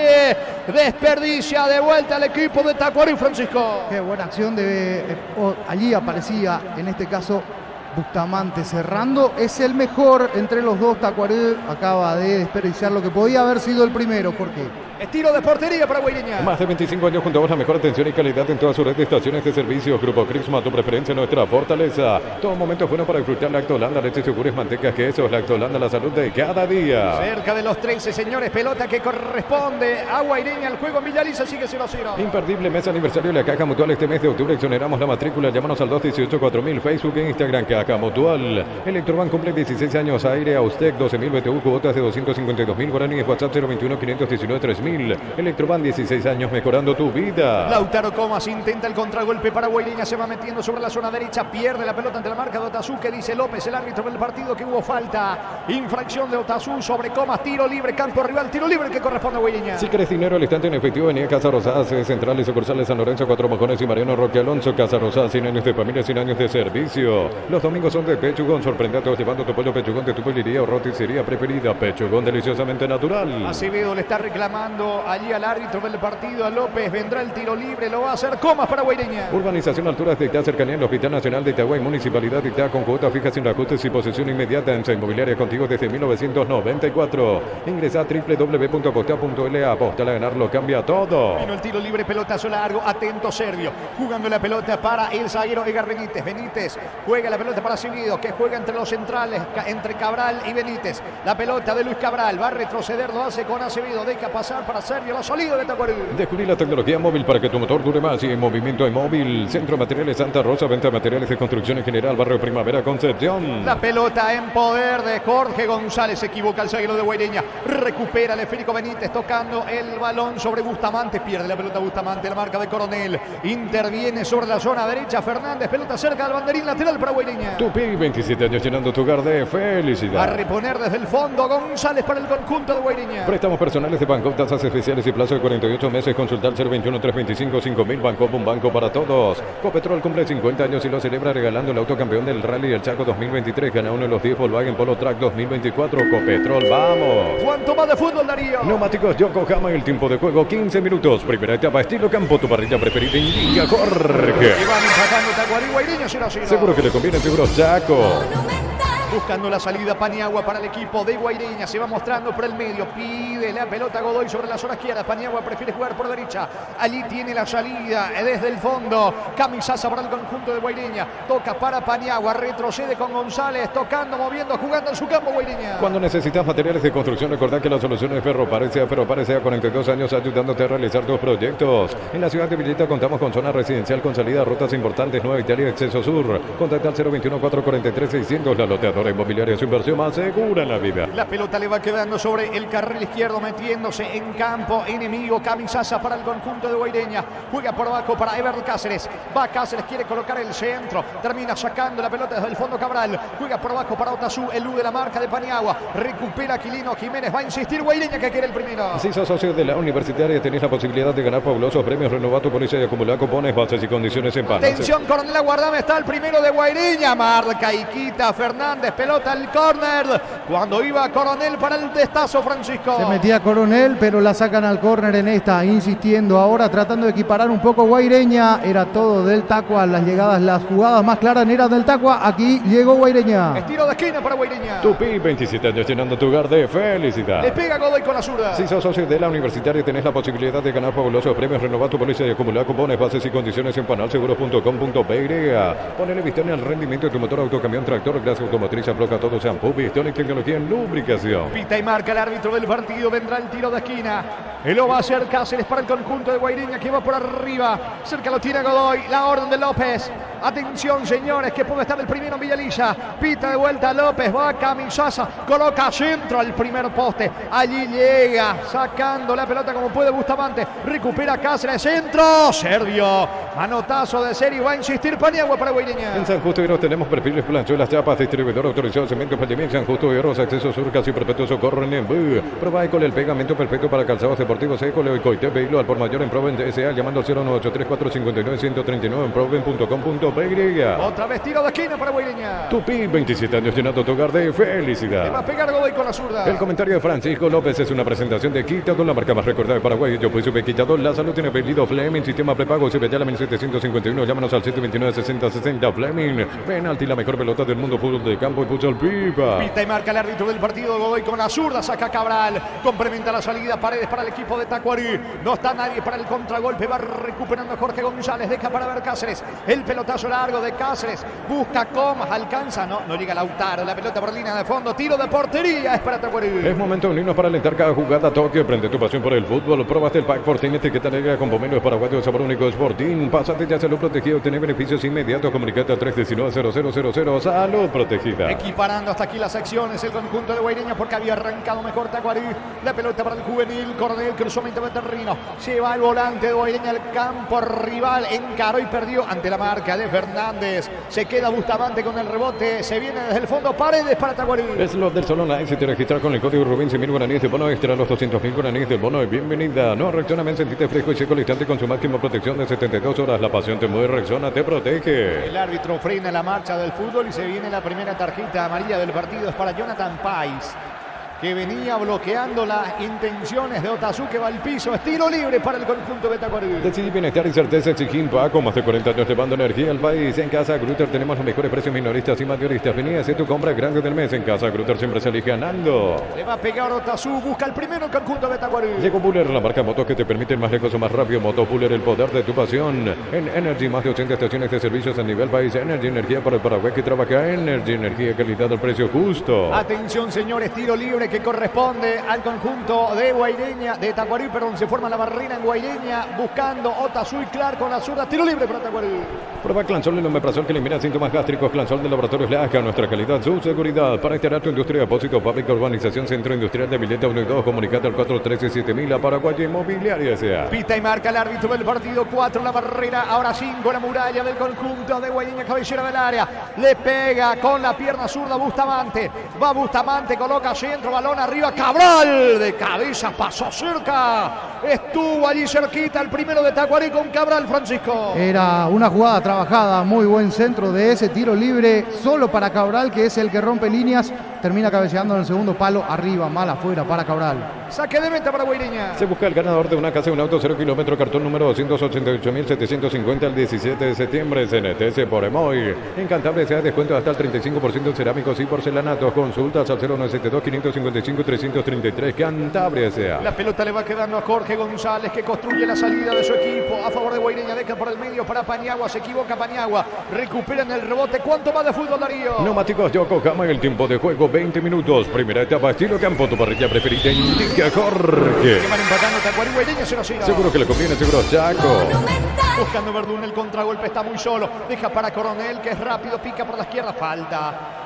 Desperdicia de vuelta al equipo de Tacuarí, Francisco. Qué buena acción allí aparecía, en este caso, Bustamante cerrando. Es el mejor entre los dos. Tacuarí acaba de desperdiciar lo que podía haber sido el primero. ¿Por qué? Estilo de portería para Guaireña. Más de 25 años junto a vos, la mejor atención y calidad en toda su red de estaciones de servicio. Grupo Crisma, tu preferencia, nuestra fortaleza. Todo momento es bueno para disfrutar Lactolanda, leche, yogures, mantecas, quesos. Lactolanda, la salud de cada día. Cerca de los 13, señores, pelota que corresponde a Guaireña. El juego en Villaliza sigue 0-0. Imperdible mes aniversario de la Caja Mutual este mes de octubre. Exoneramos la matrícula. Llámanos al 218-4000, Facebook e Instagram. Caja Mutual. Electrobank cumple 16 años. Aire Austec 12.000 BTU, cuotas de 252.000 guaraníes. WhatsApp 021-519-3000. 2000. Electroban, 16 años mejorando tu vida. Lautaro Comas intenta el contragolpe para Guaireña, se va metiendo sobre la zona derecha, pierde la pelota ante la marca de Otazú, que dice López, el árbitro del partido, que hubo falta. Infracción de Otazú sobre Comas, tiro libre, campo rival, tiro libre que corresponde a Guaireña. Si querés dinero al instante en efectivo, venía Casa Rosada, sede central y sucursales San Lorenzo, Cuatro Mojones y Mariano Roque Alonso. Casa Rosada, 100 años de familia, 100 años de servicio. Los domingos son de Pechugón, sorprende a todos llevando tu pollo Pechugón de tu pollería o roticería preferida. Pechugón, deliciosamente natural. Acevedo le está reclamando allí al árbitro del partido, a López. Vendrá el tiro libre, lo va a hacer Comas para Guaireña. Urbanización Alturas de Itá, cercanía al Hospital Nacional de Itagüí, Municipalidad de Itá, con cuotas fijas sin ajustes y posesión inmediata en Sa Inmobiliaria contigo desde 1994. Ingresa a www.aposta.la. Aposta a ganar lo cambia todo. Vino el tiro libre, pelotazo largo, atento Servio, jugando la pelota para el zaguero Edgar Benítez. Benítez juega la pelota para Acevedo, que juega entre los centrales, entre Cabral y Benítez. La pelota de Luis Cabral, va a retroceder, lo hace con Acevedo, deja pasar para Servio, la salida de Tacuarí. Descubrí la tecnología móvil para que tu motor dure más y en movimiento móvil. Centro de Materiales Santa Rosa, venta de materiales de construcción en general, barrio Primavera, Concepción. La pelota en poder de Jorge González, se equivoca el zaguero de Guaireña, recupera el esférico Benítez tocando el balón sobre Bustamante, pierde la pelota Bustamante, la marca de Coronel, interviene sobre la zona derecha Fernández, pelota cerca del banderín lateral para Guaireña. Tupi, 27 años llenando tu hogar de felicidad. A reponer desde el fondo González para el conjunto de Guaireña. Préstamos personales de Banco, tasas especiales y plazo de 48 meses. Consultar 021-325-5000. Banco, un banco para todos. Copetrol cumple 50 años y lo celebra regalando el autocampeón del Rally del Chaco 2023. Gana uno de los 10 Volkswagen Polo Track 2024. Copetrol, vamos. ¿Cuánto más de fútbol, Darío? Neumáticos Yokohama, el tiempo de juego 15 minutos. Primera etapa, estilo campo, tu parrilla preferida indica Jorge. Y van empatando Tacuarí, Guaireña 0-0. Seguro que le conviene Seguros Chaco. Buscando la salida Paniagua para el equipo de Guaireña. Se va mostrando por el medio. Pide la pelota Godoy sobre la zona izquierda. Paniagua prefiere jugar por derecha. Allí tiene la salida desde el fondo. Camisaza para el conjunto de Guaireña. Toca para Paniagua. Retrocede con González. Tocando, moviendo, jugando en su campo Guaireña. Cuando necesitas materiales de construcción, recordá que la solución es Ferropare. Ferropare sea 42 años ayudándote a realizar tus proyectos. En la ciudad de Villeta contamos con zona residencial con salida a rutas importantes. Nueva Italia, Acceso Sur. Contacta al 021-443-600. La loteadora inmobiliaria, su inversión más segura en la vida. La pelota le va quedando sobre el carril izquierdo, metiéndose en campo enemigo. Camisaza para el conjunto de Guaireña. Juega por abajo para Ever Cáceres. Va Cáceres, quiere colocar el centro. Termina sacando la pelota desde el fondo Cabral. Juega por abajo para Otazú. Elude la marca de Paniagua. Recupera Aquilino Jiménez. Va a insistir Guaireña que quiere el primero. Si sos socio de la Universitaria, tenés la posibilidad de ganar fabulosos premios. Renová tu póliza y acumular cupones, bases y condiciones en Panamá. Atención, Coronel Aguardame. Está el primero de Guaireña. Marca y quita Fernández. Pelota al córner. Cuando iba Coronel para el testazo, Francisco. Se metía Coronel, pero la sacan al córner en esta. Insistiendo ahora, tratando de equiparar un poco Guaireña. Era todo del Tacua. Las llegadas, las jugadas más claras eran del Tacua. Aquí llegó Guaireña. Estiro de esquina para Guaireña. Tupi, 27 años llenando tu hogar de felicidad. Le pega Godoy con la zurda. Si sos socio de la Universitaria, tenés la posibilidad de ganar fabulosos premios. Renovar tu póliza y acumular cupones, bases y condiciones en panalseguros.com.py. Ponele Vistone al rendimiento de tu motor, autocamión, tractor, grasa automotriz, afloja todo, shampoo, Vistone, tecnología en lubricación. Pita y marca el árbitro del partido. Vendrá el tiro de esquina. Y lo va a hacer Cáceres para el conjunto de Guaireña, que va por arriba. Cerca lo tiene Godoy. La orden de López. Atención, señores, que puede estar el primero en Villalilla. Pita de vuelta López. Va a Camisaza. Coloca centro al primer poste. Allí llega. Sacando la pelota como puede Bustamante. Recupera Cáceres. Centro. Servio. Manotazo de serie. Va a insistir Paniagua para Guaireña. En San Justo de Hierros tenemos perfiles, planchuelas, chapas, distribuidor autorizado, cemento, Pandemia, San Justo de Hierros, acceso sur, casi perpetuo socorro en Embu. Prueba Ecole, el pegamento perfecto para calzados deportivos Ecole, Coite, Veilo al por mayor en Proven S.A. llamando al 0983459-139 en proven.com.py. Otra vez tiro de esquina para Guaireña. Tupi, 27 años llenando tu hogar de felicidad. Le va a pegar Godoy con la zurda. El comentario de Francisco López es una presentación de Quitador, la marca más recordada de Paraguay. Yo pues supe Quitador, la salud tiene apellido Fleming, sistema prepago, se vete a la 1751, llámanos al 729-6060 Fleming. Penalti, la mejor pelota del mundo, fútbol de campo y futsal pipa. Pita y marca el árbitro del partido, Godoy con la zurda, saca Cabral, complementa la salida, Paredes para el equipo de Tacuarí. No está nadie para el contragolpe, va recuperando Jorge González, deja para ver Cáceres. El pelotazo paso largo de Cáceres, busca Comas, alcanza, no llega Lautaro, la pelota por línea de fondo, tiro de portería, es para Tacuarí. Es momento de unirnos para alentar cada jugada. Toque, prende tu pasión por el fútbol. Probaste el Pack Fortín, etiqueta negra con pomelo paraguayo de sabor único Sporting. Pásate ya Salud Protegido, tener beneficios inmediatos. Comunicate al 319-0000. Salud Protegida. Equiparando hasta aquí las acciones el conjunto de Guaireña porque había arrancado mejor Tacuarí. La pelota para el juvenil, Coronel cruzó mente de terreno. Se va el volante de Guaireña al campo rival, encaró y perdió ante la marca de Fernández. Se queda Bustamante con el rebote, se viene desde el fondo, Paredes para Tacuarí. Es lo del Salón Online. Si te registras con el código Rubén 100.000 guaraníes de bono extra, los 200.000 guaraníes del bono de bienvenida. No reaccioname, sentite fresco y seco al instante con su máxima protección de 72 horas. La pasión te mueve, reacciona, te protege. El árbitro frena la marcha del fútbol y se viene la primera tarjeta amarilla del partido. Es para Jonathan Pais, que venía bloqueando las intenciones de Otazu, que va al piso. Estilo libre para el conjunto de Tacuarí. Decidí bienestar y certeza exigir Paco, más de 40 años llevando energía al país. En Casa Grutter tenemos los mejores precios minoristas y mayoristas. Vení a hacer tu compra grande del mes. En Casa Grutter siempre se elige ganando. Le va a pegar Otazu, busca el primero el conjunto de Tacuarí. Llegó Buller, la marca motos que te permite ir más lejos o más rápido. Moto Buller, el poder de tu pasión. En Energy, más de 80 estaciones de servicios a nivel país. Energy, energía para el Paraguay que trabaja. Energy, energía, calidad al precio justo. Atención, señores, tiro libre que corresponde al conjunto de Guaireña, de Tacuarí, perdón, se forma la barrera en Guaireña, buscando Otazu y Clark con la zurda, tiro libre para Tacuarí. Prueba Clansol, el omeprazol que elimina síntomas gástricos. Clansol de Laboratorios Laca, nuestra calidad, su seguridad. Para instalar tu industria, depósito, fábrica, urbanización, centro industrial de Vileta 1 y 2, comunicate al 413-7000 a Paraguay Inmobiliaria S.A. Pita y marca el árbitro del partido, 4 la barrera, ahora 5 la muralla del conjunto de Guaireña, cabellera del área, le pega con la pierna zurda Bustamante, va Bustamante, coloca centro, balón arriba, Cabral de cabeza, pasó cerca, estuvo allí cerquita el primero de Tacuarí con Cabral, Francisco. Era una jugada trabajada, muy buen centro de ese tiro libre, solo para Cabral, que es el que rompe líneas, termina cabeceando en el segundo palo, arriba, mal afuera para Cabral. Saque de meta para Guaireña. Se busca el ganador de una casa y un auto 0 kilómetro, cartón número 288.750 el 17 de septiembre, CNTS por Emoy. En Cantabria se da descuento hasta el 35% en cerámicos y porcelanatos. Consultas al 0972-555-333, Cantabria S.A. La pelota le va quedando a Jorge González, que construye la salida de su equipo a favor de Guaireña, deja por el medio para Paniagua, se equivoca Paniagua, recuperan el rebote. ¿Cuánto más de fútbol, Darío? Neumáticos Yokohama en el tiempo de juego, 20 minutos. Primera etapa, estilo campo, tu parrilla preferida, indica Jorge. Que van empatando Tacuarí, Guaireña 0-0. Seguro que le conviene, seguro Chaco. Buscando Verdún, el contragolpe está muy solo. Deja para Coronel, que es rápido, pica por la izquierda.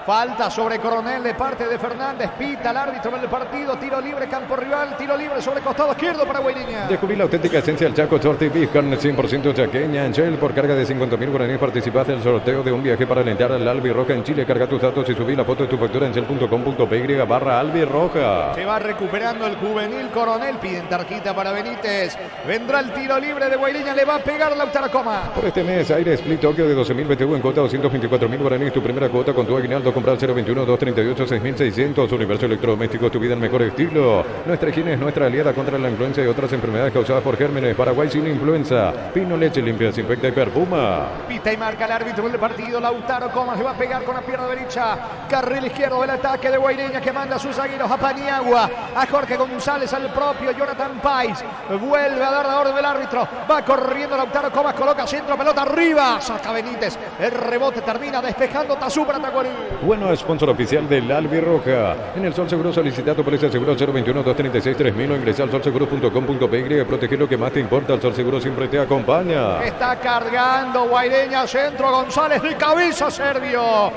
Falta sobre Coronel de parte de Fernández. Pita el árbitro del partido. Tiro libre, campo rival. Tiro libre sobre costado izquierdo para Guaireña. Descubrí la auténtica esencia del Chaco, torta y beef, carne 100% chaqueña. En Shell, por carga de 50.000 guaraníes, participaste en el sorteo de un viaje para alentar al Albirroja en Chile. Carga tus datos y subí la foto de tu factura en shell.com.py/Albirroja. Se va recuperando el juvenil Coronel. Piden tarjeta para Benítez. Vendrá el tiro libre de Guaireña. Le va a pegar Lautaro Coma. Por este mes, Aire Split Tokio de 12.000 BTU en cuota 224.000 guaraníes. Tu primera cuota con tu aguinaldo. Comprar 021-238-6.600. Universo Electrodoméstico, tu vida en mejor estilo. Nuestra higiene es nuestra aliada contra la influenza y otras enfermedades causadas por gérmenes. Paraguay sin influenza. Pino, leche limpia, desinfecta y perfuma. Pita y marca el árbitro del partido. Lautaro Coma se va a pegar con la pierna derecha. Carril izquierdo del ataque de Guaireña, que manda a sus zagueros a Paniagua, a Jorge González, al propio Jonathan Pais. Vuelve a dar la orden del árbitro. Va corriendo Lautaro Coma, coloca centro, pelota arriba. Saca Benítez. El rebote termina despejando Otazu para Tacuarí. Bueno, sponsor oficial del Albirroja. En el Sol Seguro solicita tu póliza de seguro 021-236-3000 o ingresa al solseguro.com.py. Protege lo que más te importa. El Sol Seguro siempre te acompaña. Está cargando Guaireña, centro González de cabeza, Servio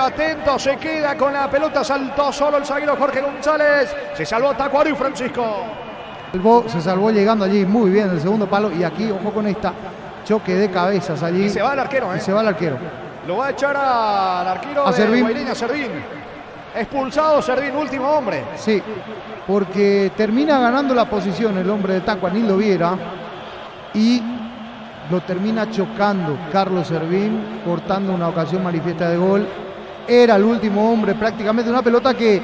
atento, se queda con la pelota, saltó solo el zaguero Jorge González. Se salvó Tacuarí, Francisco. Se salvó llegando allí muy bien el segundo palo, y aquí, ojo con esta, choque de cabezas allí. Y se va el arquero, Y se va el arquero. Lo va a echar al arquero de Guaireña, Servín. Expulsado Servín, último hombre. Sí, porque termina ganando la posición el hombre de Tacuarí, Nildo Viera, y lo termina chocando Carlos Servín, cortando una ocasión manifiesta de gol. Era el último hombre, prácticamente una pelota que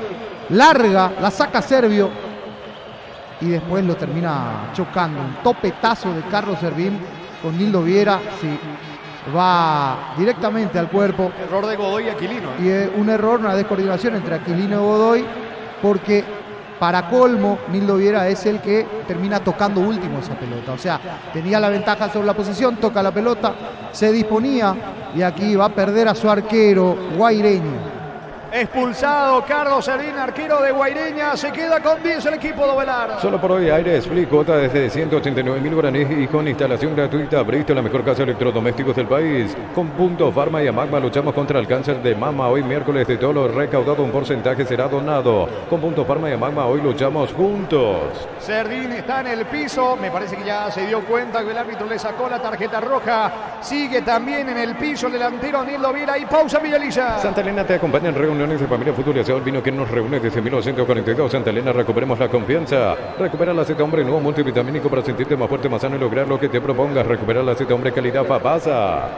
larga, la saca Servio y después lo termina chocando. Un topetazo de Carlos Servín con Nildo Viera, sí, va directamente al cuerpo. Error de Godoy y Aquilino. Y un error, una descoordinación entre Aquilino y Godoy, porque Para colmo, Nildo Viera es el que termina tocando último esa pelota. O sea, tenía la ventaja sobre la posición, toca la pelota, se disponía y aquí va a perder a su arquero Guaireña. Expulsado Carlos Servín, arquero de Guaireña. Se queda con 10 el equipo de Ovelar. Solo por hoy, Aire Split, cuota desde 189.000 guaraníes y con instalación gratuita. Bristol, la mejor casa de electrodomésticos del país. Con Punto Pharma y Amagma luchamos contra el cáncer de mama. Hoy miércoles, de todo lo recaudado, un porcentaje será donado. Con Punto Pharma y Amagma hoy luchamos juntos. Servín está en el piso. Me parece que ya se dio cuenta que el árbitro le sacó la tarjeta roja. Sigue también en el piso el delantero Nildo Viera. Y pausa, Villalilla. Santa Elena te acompaña en reuniones de familia, fútbol y aseo. El vino que nos reúne desde 1942. Santa Elena, recuperemos la confianza. Recupera la Z Hombre, nuevo multivitamínico para sentirte más fuerte, más sano y lograr lo que te propongas. Recupera la Z Hombre, calidad Papasa.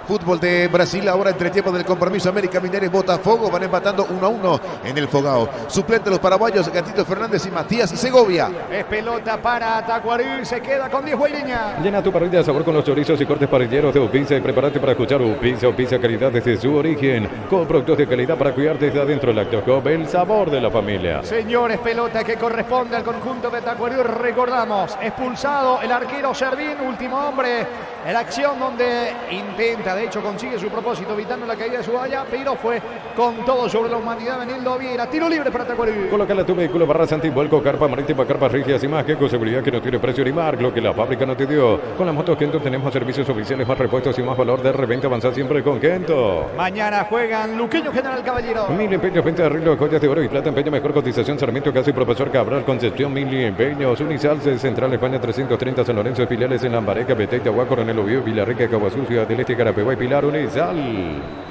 Fútbol de Brasil, ahora entre tiempo del compromiso. América Mineiro y Botafogo van empatando 1-1 en el Fogao. Suplente los paraguayos Gatito Fernández y Matías Segovia. Es pelota para Tacuarí, se queda con 10 Guaireña. Llena tu parrilla de sabor con los chorizos y cortes parrilleros de Upinza y prepárate para escuchar Upinza calidad desde su origen. Con productos de calidad para cuidar desde adentro. Lactocop, el sabor de la familia. Señores, pelota que corresponde al conjunto de Tacuarí. Recordamos, expulsado el arquero Servín, último hombre. En la acción donde intenta, de hecho consigue su propósito evitando la caída de su valla, pero fue con todo sobre la humanidad de Nildo Viera. Tiro libre para Tacuarí. Colócala tu vehículo, barras antivuelco, carpa marítima, carpas rígidas y más, que con seguridad que no tiene precio ni marca, lo que la fábrica no te dio. Con las motos Kento tenemos servicios oficiales, más repuestos y más valor de reventa. Avanzar siempre con Kento. Mañana juegan Luqueño General Caballero. Mil empeños, venta de arreglo de joyas de oro y plata, empeño, mejor cotización, Sarmiento, Casi, Profesor Cabral, Concepción, Mil empeños, Unisalce, Central España 330, San Lorenzo de Filiales en Lambareca, Petén, Agua, Coronel Oviedo, Villarrica, Caguazú, Ciudad del Este, Carapeguá y Pilar, Unisal.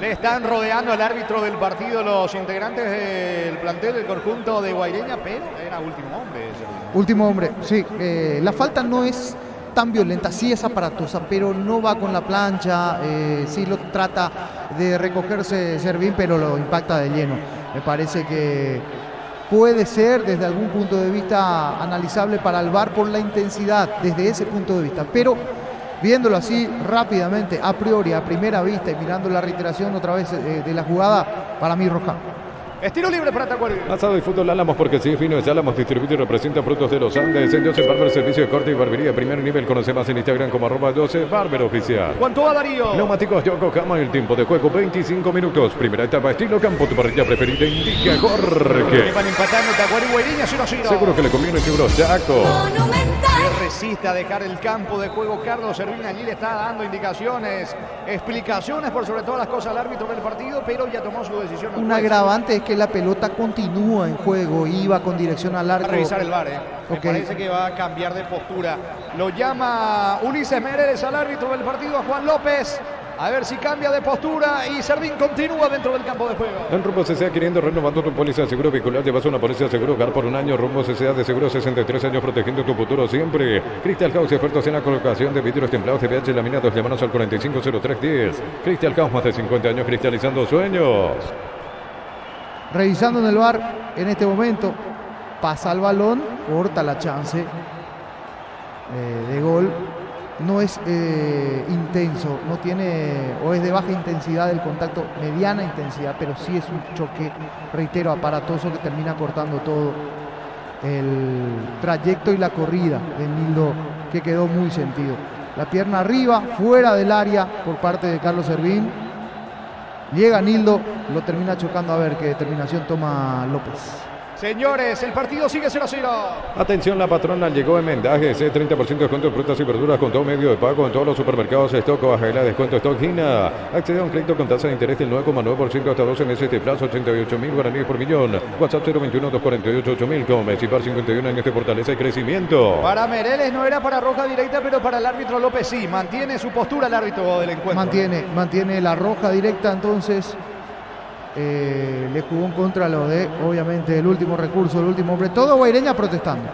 Le están rodeando al árbitro del partido los integrantes del plantel del conjunto de Guaireña, pero era último hombre. Último hombre, sí. La falta no es tan violenta, sí es aparatosa, pero no va con la plancha, sí lo trata de recogerse Servín, pero lo impacta de lleno. Me parece que puede ser desde algún punto de vista analizable para el VAR por la intensidad, desde ese punto de vista, pero viéndolo así rápidamente, a priori, a primera vista y mirando la reiteración otra vez de la jugada, para mí roja. Estilo libre para Tacuarí. Asado y fútbol Álamos, porque sí, fino es Álamos, distribuye y representa productos de los Andes. En Joseph Barber, servicio de corte y barbería primer nivel. Conoce más en Instagram como @Joseph Barber Oficial. ¿Cuánto va, Darío? Neumáticos Yokohama, el tiempo de juego 25 minutos. Primera etapa, estilo campo, tu parrilla preferida indica Jorge. Van empatando Tacuarí y Guaireña 0-0. Seguro que le conviene, seguro Chaco. Se resiste a dejar el campo de juego Carlos Servín. Allí le está dando indicaciones, explicaciones por sobre todas las cosas al árbitro del partido, pero ya tomó su decisión. Un agravante es que la pelota continúa en juego, iba con dirección al arco. Va a revisar el VAR, Me parece que va a cambiar de postura. Lo llama Ulises Meredes al árbitro del partido, a Juan López. A ver si cambia de postura y Servín continúa dentro del campo de juego. En Rumbo CCA, queriendo renovando tu póliza de seguro vehicular, llevas una póliza de seguro hogar por un año. Rumbo CCA de seguro 63 años, protegiendo tu futuro siempre. Crystal House, expertos en la colocación de vidrios templados, TVH laminados. Llámanos al 450310. Crystal House, más de 50 años cristalizando sueños. Revisando en el VAR, en este momento, pasa el balón, corta la chance de gol. No es intenso, no tiene, o es de baja intensidad el contacto, mediana intensidad, pero sí es un choque, reitero, aparatoso que termina cortando todo el trayecto y la corrida de Nildo, que quedó muy sentido. La pierna arriba, fuera del área por parte de Carlos Servín. Llega Nildo, lo termina chocando, a ver qué determinación toma López. Señores, el partido sigue 0-0. Atención, la patrona llegó en Mendajes, 30% de descuento en frutas y verduras con todo medio de pago en todos los supermercados. Stock Bajela, descuento Stock Gina. Accede a un crédito con tasa de interés del 9,9% hasta 12 meses de plazo, 88.000 guaraníes por millón. WhatsApp 021-248-8000. Comes y par 51 años de fortaleza y crecimiento. Para Mereles no era para roja directa, pero para el árbitro López sí. Mantiene su postura el árbitro del encuentro. Mantiene la roja directa, entonces le jugó en contra lo de, obviamente, el último recurso, el último hombre. Todo Guaireña protestando.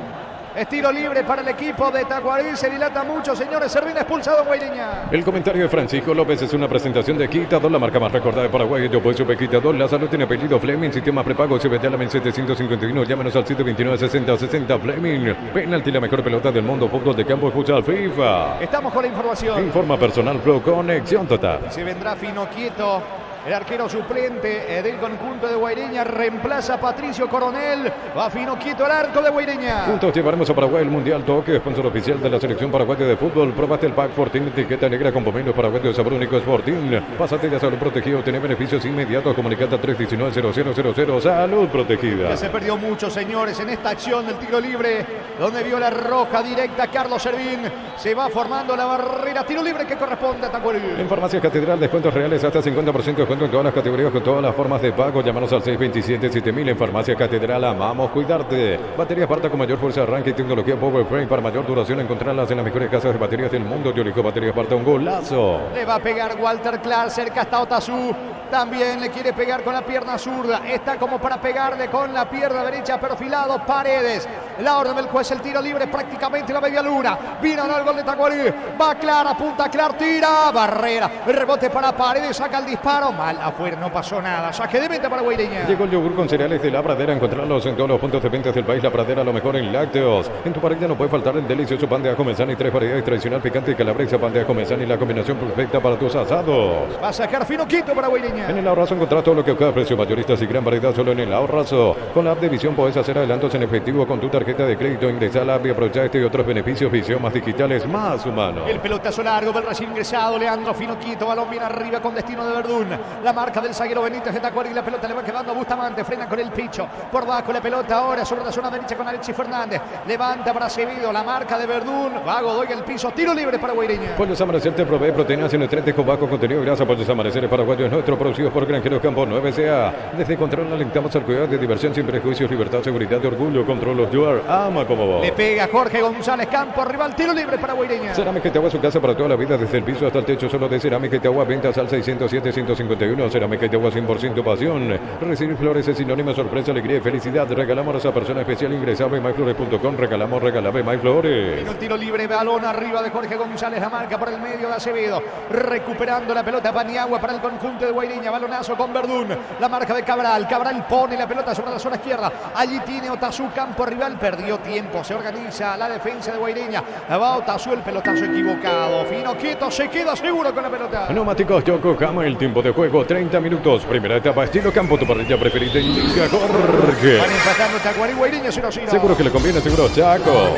Estilo libre para el equipo de Tacuarí. Se dilata mucho, señores. Servín expulsado Guaireña. El comentario de Francisco López es una presentación de Quitador, la marca más recordada de Paraguay. Yo puedo super Quitador. La salud tiene apellido Fleming. Sistema prepago CBT a la 751. Llámenos al 729-6060 Fleming. Penalti, la mejor pelota del mundo. Fútbol de campo, futsal, FIFA. Estamos con la información. Informa Personal Pro, conexión total. Se vendrá Fino Quieto El arquero suplente del conjunto de Guaireña reemplaza a Patricio Coronel. Va Finoquito al arco de Guaireña. Juntos llevaremos a Paraguay el Mundial Toque, sponsor oficial de la selección paraguaya de fútbol. Probate el pack Fortín, etiqueta negra con pomelos paraguayos de sabor único Fortín. Pásate de salud protegido, tiene beneficios inmediatos. Comunicate a 319-0000. Salud protegida. Ya se perdió mucho, señores, en esta acción del tiro libre, donde vio la roja directa Carlos Servín. Se va formando la barrera. Tiro libre que corresponde a Tacuarí. En Farmacia Catedral, descuentos reales hasta 50% de descuento en todas las categorías con todas las formas de pago. Llámanos al 627-7000. En Farmacia Catedral amamos cuidarte. Baterías Parta con mayor fuerza de arranque y tecnología Power Frame para mayor duración. Encontrarlas en las mejores casas de baterías del mundo. Yo elijo Baterías Parta, un golazo. Le va a pegar Walter Clark, cerca está Otazú. También le quiere pegar con la pierna zurda. Está como para pegarle con la pierna derecha, perfilado Paredes. La orden del juez, el tiro libre prácticamente la media luna. Vino al gol de Tacuarí. Va Clark, apunta Clark, tira. Barrera. El rebote para Paredes, saca el disparo. Mal afuera, no pasó nada. Saque de meta para Guaireña. Llegó el yogur con cereales de La Pradera. Encontrarlos en todos los puntos de venta del país. La Pradera, lo mejor en lácteos. En tu parrilla no puede faltar el delicioso pan de ajo mezani. 3 variedades tradicional, picante y calabresa. Pan de ajo mezani, la combinación perfecta para tus asados. Va a sacar Finoquito para Guaireña. En el Ahorrazo encontrás todo lo que cada precio, mayoristas y gran variedad solo en el Ahorrazo. Con la app de Visión podés hacer adelantos en efectivo con tu tarjeta de crédito. Ingresá a la app y aprovecha este y otros beneficios. Visión, más digitales, más humanos. El pelotazo largo del recién ingresado Leandro Finoquito. Balón bien arriba con destino de Verdún. La marca del zaguero Benítez de Tacuarí. La pelota le va quedando a Bustamante. Frena con el Picho. Por bajo la pelota ahora sobre la zona derecha con Alexis Fernández. Levanta para Acevedo. La marca de Verdún. Va Godoy el piso. Tiro libre para Guaireña. Pollos Amanecer te provee proteínas y nutrientes con bajo contenido de grasa. Pollos Amanecer paraguayos nuestro, producidos por Granjeros Campo 9CA. Desde Control alentamos al cuidado de diversión sin prejuicios, libertad, seguridad y orgullo. Control of Your ama como vos. Le pega Jorge González Campo, rival, tiro libre para Guaireña. Cerámica y Teagua, su casa para toda la vida, desde el piso hasta el techo, solo de Cerámica y Teagua. Ventas al 607-151. Cerámica y Teagua, 100% pasión. Recibir flores es sinónimo de sorpresa, alegría y felicidad. Regalamos a esa persona especial. Ingresar a myflores.com. Regalamos MyFlores. En un tiro libre, balón arriba de Jorge González, la marca por el medio de Acevedo. Recuperando la pelota Paniagua para el conjunto de Guaireña. Balonazo con Verdún. La marca de Cabral. Cabral pone la pelota sobre la zona izquierda. Allí tiene Otazú, campo rival. Perdió tiempo. Se organiza la defensa de Guaireña. Va Otazú, el pelotazo equivocado. Finoquito se queda seguro con la pelota. Neumáticos Yokohama, el tiempo de juego 30 minutos. Primera etapa, estilo campo, tu parrilla preferida. Indica Jorge. Van empatando Tacuarí, Guaireña 0-0. Seguro que le conviene, seguro Chaco.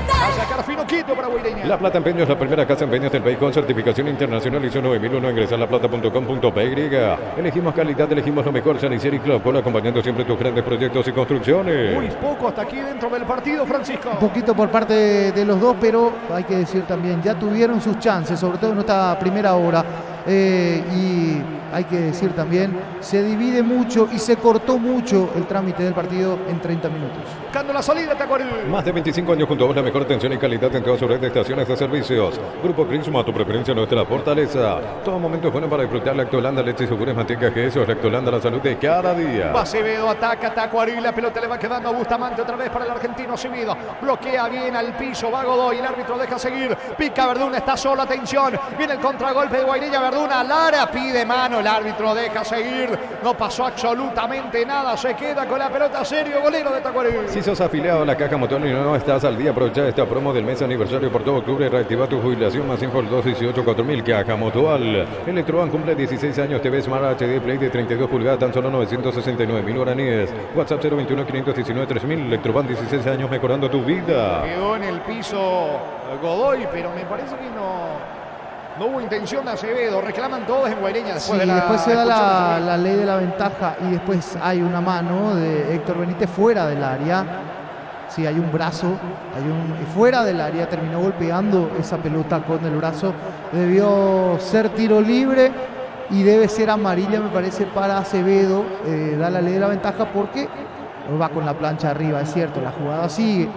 A sacar Finoquito para Guaireña. La Plata Empeños, la primera casa en empeños del país con certificación internacional ISO 9001. Ingresa a laplata.com.py. Elegimos calidad, elegimos lo mejor. San Isidro y Club Col, acompañando siempre tus grandes proyectos y construcciones. Muy poco hasta aquí dentro del partido, Francisco. Un poquito por parte de los dos, pero hay que decir también, ya tuvieron sus chances, sobre todo en esta primera hora. Y hay que decir también, se divide mucho y se cortó mucho el trámite del partido en 30 minutos. Buscando la salida, Tacuarí. Más de 25 años junto a vos, la mejor atención y calidad en toda su red de estaciones de servicios. Grupo Crismo, a tu preferencia, nuestra fortaleza. Todo momento es bueno para disfrutar Lactolanda, leche y segura, manteca, quesos. Lactolanda, la salud de cada día. Acevedo ataca Tacuarí, la pelota le va quedando a Bustamante otra vez para el argentino Acevedo. Bloquea bien al piso, va Godoy, el árbitro deja seguir. Pica Verdún, está solo, atención. Viene el contragolpe de Guaireña, Verdún a Lara, pide mano, el árbitro deja seguir. No pasó absolutamente nada, se queda con la pelota, serio golero de Tacuarí. Si sos afiliado a la Caja Mutual y no estás al día, aprovecha esta promo del mes aniversario por todo octubre. Reactiva tu jubilación, más info al 218-4000. Caja Mutual. Electroban cumple 16 años. TV Smart HD Play de 32 pulgadas, tan solo 969.000 guaraníes. WhatsApp 021-519-3000. Electroban, 16 años mejorando tu vida. Quedó en el piso Godoy, pero me parece que no hubo intención de Acevedo. Reclaman todos en Guaireña después de la después se da la ley de la ventaja y después hay una mano de Héctor Benítez fuera del área. Sí, hay un brazo, fuera del área, terminó golpeando esa pelota con el brazo. Debió ser tiro libre y debe ser amarilla, me parece, para Acevedo. Da la ley de la ventaja porque va con la plancha arriba, es cierto, la jugada sigue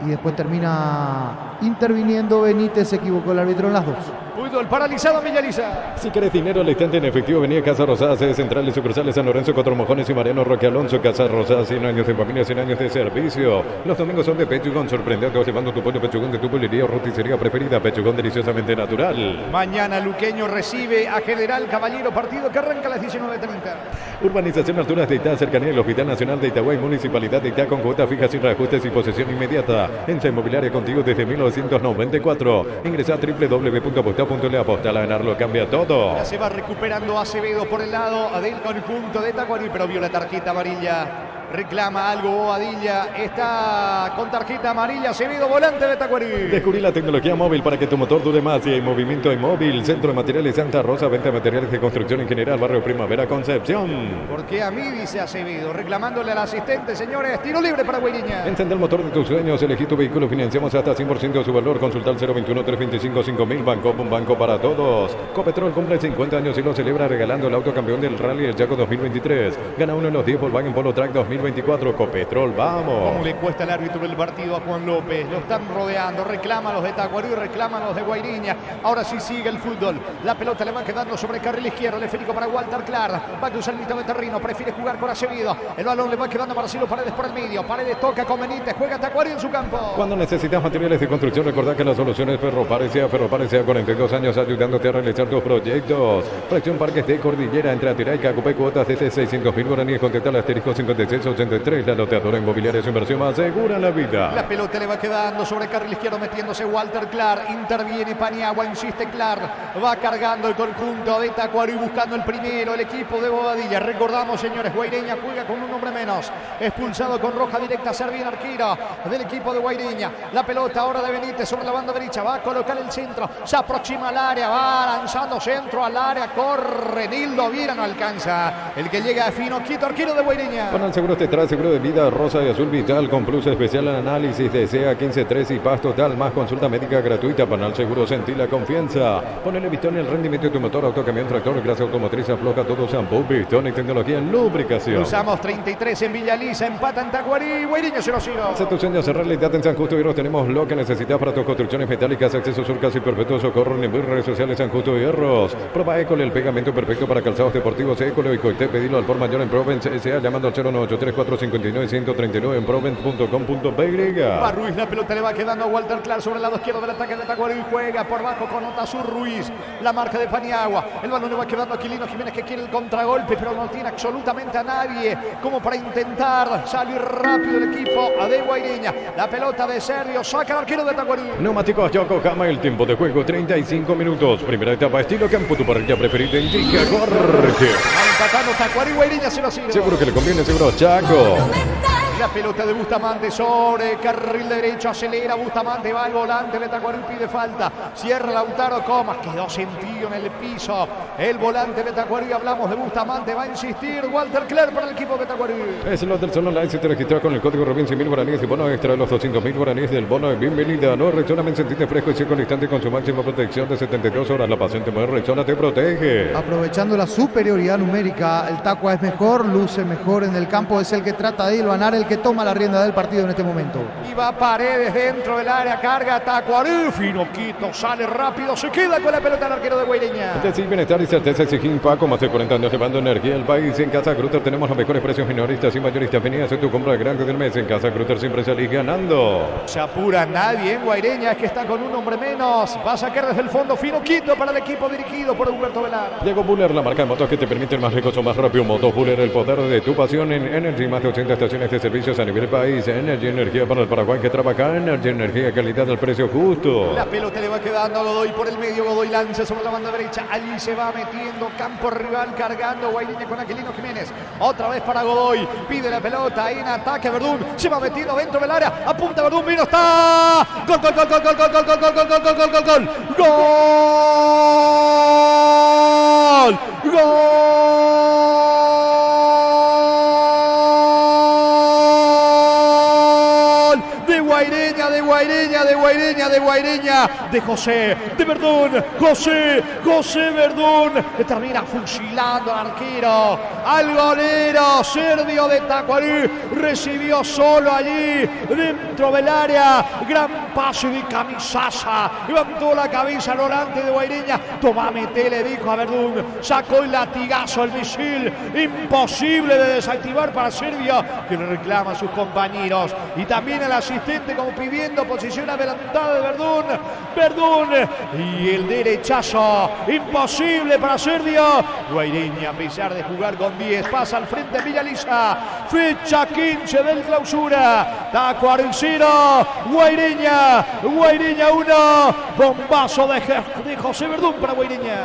y después termina interviniendo Benítez. Se equivocó el árbitro en las dos. El paralizado Millariza. Si querés dinero al instante en efectivo, venía a Casa Rosada, sede central y sucursales San Lorenzo, Cuatro Mojones y Mariano Roque Alonso. Casa Rosada, 100 años de familia, 100 años de servicio. Los domingos son de Pechugón, sorprendente, llevando tu pollo Pechugón de tu pollería o roticería preferida. Pechugón, deliciosamente natural. Mañana Luqueño recibe a General Caballero, partido que arranca a las 19:30. Urbanización Alturas de Itá, cercanía del Hospital Nacional de Itagüí, Municipalidad de Itá, con cuotas fijas sin reajustes y posesión inmediata. En Inmobiliaria, contigo desde 1994. Ingresa a www.postal Apuesta.le, aposta a ganar, lo cambia todo. Ya se va recuperando Acevedo por el lado del conjunto de Tacuarí, pero vio la tarjeta amarilla. Reclama algo Bobadilla. Está con tarjeta amarilla Acevedo, volante de Tacuarí. Descubrí la tecnología móvil para que tu motor dure más. Y hay movimiento en móvil. Centro de Materiales Santa Rosa. Venta de materiales de construcción en general. Barrio Primavera, Concepción. Porque a mí, dice Acevedo, reclamándole al asistente, señores, tiro libre para Guairiña. Encende el motor de tus sueños. Elegí tu vehículo. Financiamos hasta 100% de su valor. Consulta al 021-325-5000. Banco, un banco para todos. Copetrol cumple 50 años y lo celebra regalando el auto campeón del Rally El Chaco 2023. Gana uno en los 10 Volkswagen Polo Track 2024. Copetrol, vamos. ¿Cómo le cuesta el árbitro del partido a Juan López? Lo están rodeando, reclaman los de Tacuarí, reclaman los de Guairiña. Ahora sí sigue el fútbol. La pelota le va quedando sobre el carril izquierdo. El esférico para Walter Clark. Va a cruzar el mitad de terreno, prefiere jugar con Acevedo. El balón le va quedando para Marcelo Paredes por el medio. Paredes toca con Benítez, juega Tacuarí en su campo. Cuando necesitas materiales de construcción, recordá que la solución es Ferropar S.A. Ferropar S.A. 42 años ayudándote a realizar tus proyectos. Fracción Parques de Cordillera entre Atirá y Cacupé, cuotas desde 600.000 guaraníes. Contacta al asterisco 5683. La loteadora inmobiliaria, su inversión más segura en la vida. La pelota le va quedando sobre el carril izquierdo, metiéndose Walter Clark. Interviene Paniagua, insiste Clark. Va cargando el conjunto de Tacuarí, buscando el primero, el equipo de Bobadilla. Recordamos, señores, Guaireña juega con un hombre menos. Expulsado con roja directa, Servien, arquero del equipo de Guaireña. La pelota ahora de Benítez sobre la banda derecha. Va a colocar el centro. Se aproxima al área. Va lanzando centro al área. Corre Nildo Viera, no alcanza. El que llega a Fino Quito, arquero de Guaireña. Panal Seguros te trae seguro de vida rosa y azul vital con plus especial en análisis de SEA 15-3 y paz total, más consulta médica gratuita. Panal Seguros, sentí la confianza. Ponele Pistón en el rendimiento de tu motor, auto, camión, tractor, grasa automotriz, afloja todo, shampoo, Pistón y tecnología en lubricación. Usamos 33 en Villa Lisa, empata en Tacuarí, Guaireña 0-0. Hace tu sueño hacer realidad en San Justo Hierros. Tenemos lo que necesitas para tus construcciones metálicas, acceso surcas y perpetuo socorro en redes sociales San Justo Hierros. Prueba École, el pegamento perfecto para calzados deportivos École y Coité. Pedilo al por mayor en Provence S.A. llamando al 0983459-139 en provence.com.py. Va Ruiz, la pelota le va quedando a Walter Clark sobre el lado izquierdo del ataque de Tacuarí. Juega por bajo con Otasur Ruiz. La marca de Paniagua. El balón le va quedando a Aquilino Jiménez, que quiere el contragolpe, pero no tiene absolutamente a nadie como para intentar salir rápido el equipo de Guaireña. La pelota de Sergio saca al arquero de Tacuarí. Neumáticos Yokohama, el tiempo de juego 35 minutos. Primera etapa estilo campo, tu parrilla preferida indica Jorge. Empatando Tacuarí, Guaireña 0-0. Seguro que le conviene, seguro Chaco. La pelota de Bustamante sobre carril derecho, acelera Bustamante, va al volante, de Tacuarí, pide falta, cierra Lautaro Comas, quedó sentido en el piso, el volante de Tacuarí, hablamos de Bustamante, va a insistir Walter Clark para el equipo de Tacuarí. Es el Anderson Online, si te registras con el código Robin 100.000 guaraníes y bono extra de los 200.000 guaraníes del bono de bienvenida. No, Rexona me sentiste fresco y seco al instante con su máxima protección de 72 horas, la paciente mujer Rexona te protege. Aprovechando la superioridad numérica, el Tacua es mejor, luce mejor en el campo, es el que trata de hilvanar, el que toma la rienda del partido en este momento. Y va Paredes dentro del área, carga Tacuarí, Finoquito sale rápido, se queda con la pelota el arquero de Guaireña. Decir bienestar y certeza exigir Paco, más de 40 años llevando energía al país. En Casa Grutter tenemos los mejores precios minoristas y mayoristas. Vení a hacer tu compra grande del mes. En Casa Grutter siempre salís ganando. Se apura nadie en Guaireña, es que está con un hombre menos. Va a sacar desde el fondo Finoquito para el equipo dirigido por Humberto Velar. Diego Buller, la marca de motos que te permite el más lejos o más rápido. Motos Buller, el poder de tu pasión en Energy. Más de 80 estaciones de servicios a nivel país. Energy, energía para el Paraguay que trabaja. Energy, energía, calidad al precio justo. La pelota le va quedando a Godoy por el medio. Godoy lanza sobre la banda derecha. Allí se va metiendo campo rival, cargando Guaireña con Aquilino Jiménez. Otra vez para Godoy. Pide la pelota en ataque Verdún. Se va metiendo dentro del área. Apunta Verdún. Vino, está. Gol, gol, gol, gol, gol, gol, gol, gol, gol, gol, gol, gol, gol, gol. Gol. De Guaireña, de José, de Verdún, José Verdún, que termina fusilando al arquero, al golero Sergio de Tacuarí, recibió solo allí, dentro del área, gran pase de camisaza, levantó la cabeza al volante de Guaireña, toma, mete, le dijo a Verdún, sacó el latigazo, el misil, imposible de desactivar para Sergio, que le reclama a sus compañeros, y también al asistente como pidiendo posición a adelantada de Verdún. Verdún y el derechazo imposible para Serbia. Guaireña, a pesar de jugar con 10, pasa al frente Villalisa. Fecha 15 del clausura. Tacuary 0, Guaireña 1. Bombazo de José Verdún para Guaireña.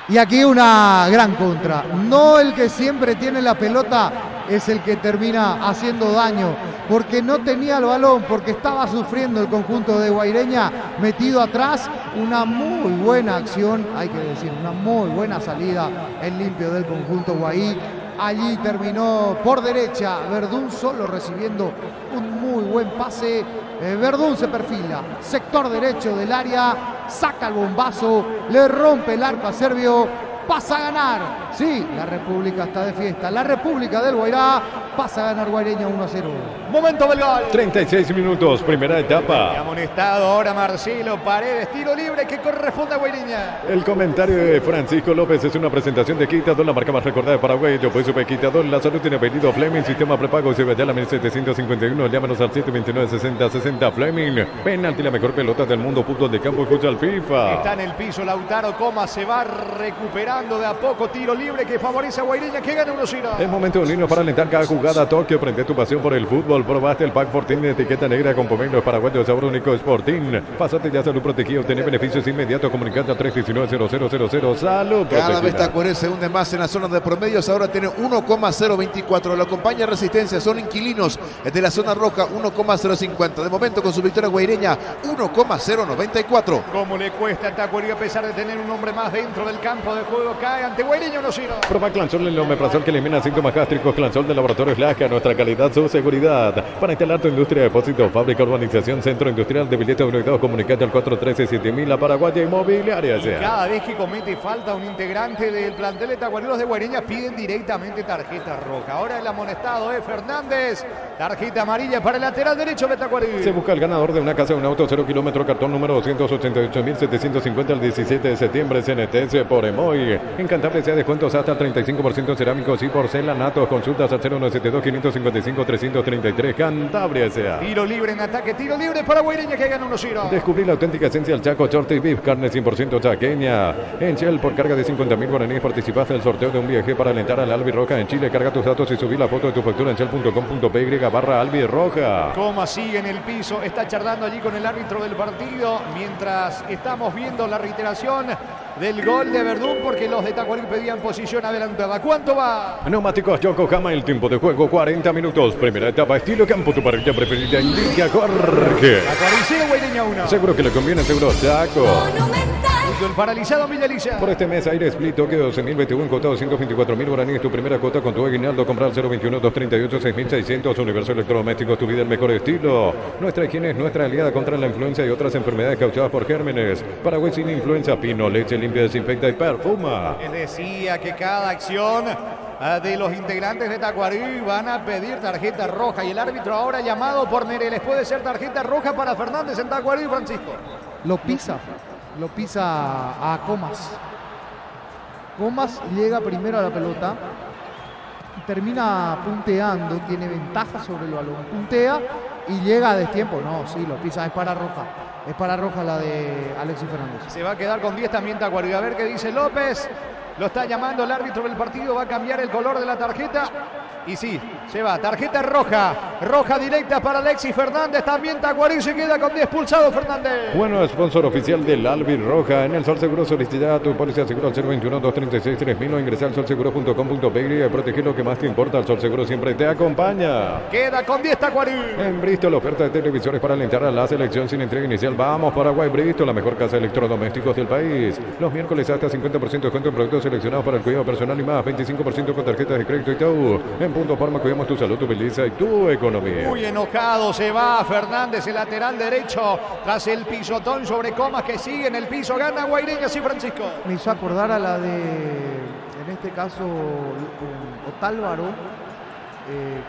Y aquí una gran contra. No el que siempre tiene la pelota es el que termina haciendo daño, porque no tenía el balón, porque estaba sufriendo el conjunto de Guaireña metido atrás. Una muy buena acción, hay que decir, una muy buena salida en limpio del conjunto guaí. Allí terminó por derecha Verdún solo recibiendo un muy buen pase. Verdún se perfila, sector derecho del área, saca el bombazo, le rompe el arco a Serbio, pasa a ganar. Sí, la República está de fiesta, la República del Guairá pasa a ganar Guaireña 1-0. Momento del gol. 36 minutos, primera etapa. Amonestado ahora Marcelo Paredes, tiro libre que corresponde a Guaireña. El comentario de Francisco López es una presentación de Quitador, la marca más recordada de Paraguay. Yo pues supe Quitador, la salud tiene apellido Fleming, sistema prepago se vaya a la 1751, llámanos al 729-6060 Fleming. Penalti, la mejor pelota del mundo, fútbol de campo, escucha al FIFA. Está en el piso Lautaro Comas, se va recuperando de a poco, tiro libre que favorece a Guaireña, que gana 1-0. Es momento de unirnos para alentar cada jugada. Tokio, prende tu pasión por el fútbol. Probaste el Pack Fortín de etiqueta negra con pomelos paraguayos, sabor único Sportín. Pásate ya Salud Protegida, obtener beneficios inmediatos comunicando a 319-0000. Salud Protegida. Cada vez Tacuary se hunde más en la zona de promedios, ahora tiene 1,024. Lo acompaña Resistencia, son inquilinos de la zona roja, 1,050. De momento con su victoria Guaireña, 1,094. Como le cuesta a Tacuary a pesar de tener un hombre más dentro del campo de juego, cae ante Guaireña 1-0. Proba Clansol, el omeprazol que elimina síntomas gástricos. Clansol de Laboratorios Laja, nuestra calidad, su seguridad. Para instalar tu industria, depósito, fábrica, urbanización, centro industrial, de billetes unidades, comunicate al 413-7000, la Paraguaya Inmobiliaria. Cada vez que comete falta un integrante del plantel de Tacuareros de Guaireña, piden directamente tarjeta roja. Ahora el amonestado es Fernández. Tarjeta amarilla para el lateral derecho de Tacuary. Se busca el ganador de una casa, un auto, 0 kilómetro, cartón número 288.750 el 17 de septiembre, CNTS por Emoy. Encantable sea descuentos hasta el 35% cerámicos y porcelanatos. Consultas al 0172-555-333. Cantabria S.A. Tiro libre en ataque, tiro libre para Guaireña que gana 1-0. Descubrí la auténtica esencia del Chaco Short y Beef, carne 100% chaqueña. En Shell, por carga de 50.000 guaraníes, participaste en el sorteo de un viaje para alentar al Albirroja en Chile. Carga tus datos y subí la foto de tu factura en shell.com.py/Albirroja. Coma sigue en el piso, está charlando allí con el árbitro del partido mientras estamos viendo la reiteración del gol de Verdún, porque los de Tacuary pedían posición adelantada. ¿Cuánto va? Neumáticos Yokohama, el tiempo de juego 40 minutos. Primera etapa, estilo campo, tu parrilla preferida indica Jorge. Tacuary 0, Guaireña 1. Seguro que le conviene, seguro Chaco. El paralizado Villalisa. Por este mes, Aire Split Tokio 12.021, cotado 124.000 guaraníes. Tu primera cuota con tu aguinaldo. Comprar 021-238-6.600. Universo Electrodomésticos, tu vida el mejor estilo. Nuestra higiene es nuestra aliada contra la influenza y otras enfermedades causadas por gérmenes. Paraguay sin influenza, Pino, leche limpia, desinfecta y perfuma. Les decía que cada acción de los integrantes de Tacuary van a pedir tarjeta roja, y el árbitro ahora llamado por Mereles. Puede ser tarjeta roja para Fernández en Tacuary, Francisco. Lo pisa a Comas. Comas llega primero a la pelota, termina punteando, tiene ventaja sobre el balón, puntea y llega a destiempo. No, sí, lo pisa, es para roja la de Alexis Fernández. Se va a quedar con 10 también Tacuary. A ver qué dice López. Lo está llamando el árbitro del partido, va a cambiar el color de la tarjeta. Y sí, se va, tarjeta roja directa para Alexis Fernández. También Tacuary se queda con 10 pulsados Fernández. Bueno, sponsor oficial del Albirroja. En el Sol Seguro solicita tu póliza seguro al 021-236-3000 o ingresa al solseguro.com.py y proteger lo que más te importa. El Sol Seguro siempre te acompaña. Queda con 10 Tacuary. En Bristol, oferta de televisores para alentar a la selección sin entrega inicial. Vamos Paraguay, Bristol, la mejor casa de electrodomésticos del país. Los miércoles hasta 50% de descuento en productos seleccionados para el cuidado personal y más 25% con tarjetas de crédito y Itaú. En Punto Farma cuidamos tu salud, tu belleza y tu economía. Muy enojado se va Fernández, el lateral derecho, tras el pisotón sobre Comas que sigue en el piso. Gana Guaireña, sí, Francisco. Me hizo acordar a la de, en este caso, Otálvaro,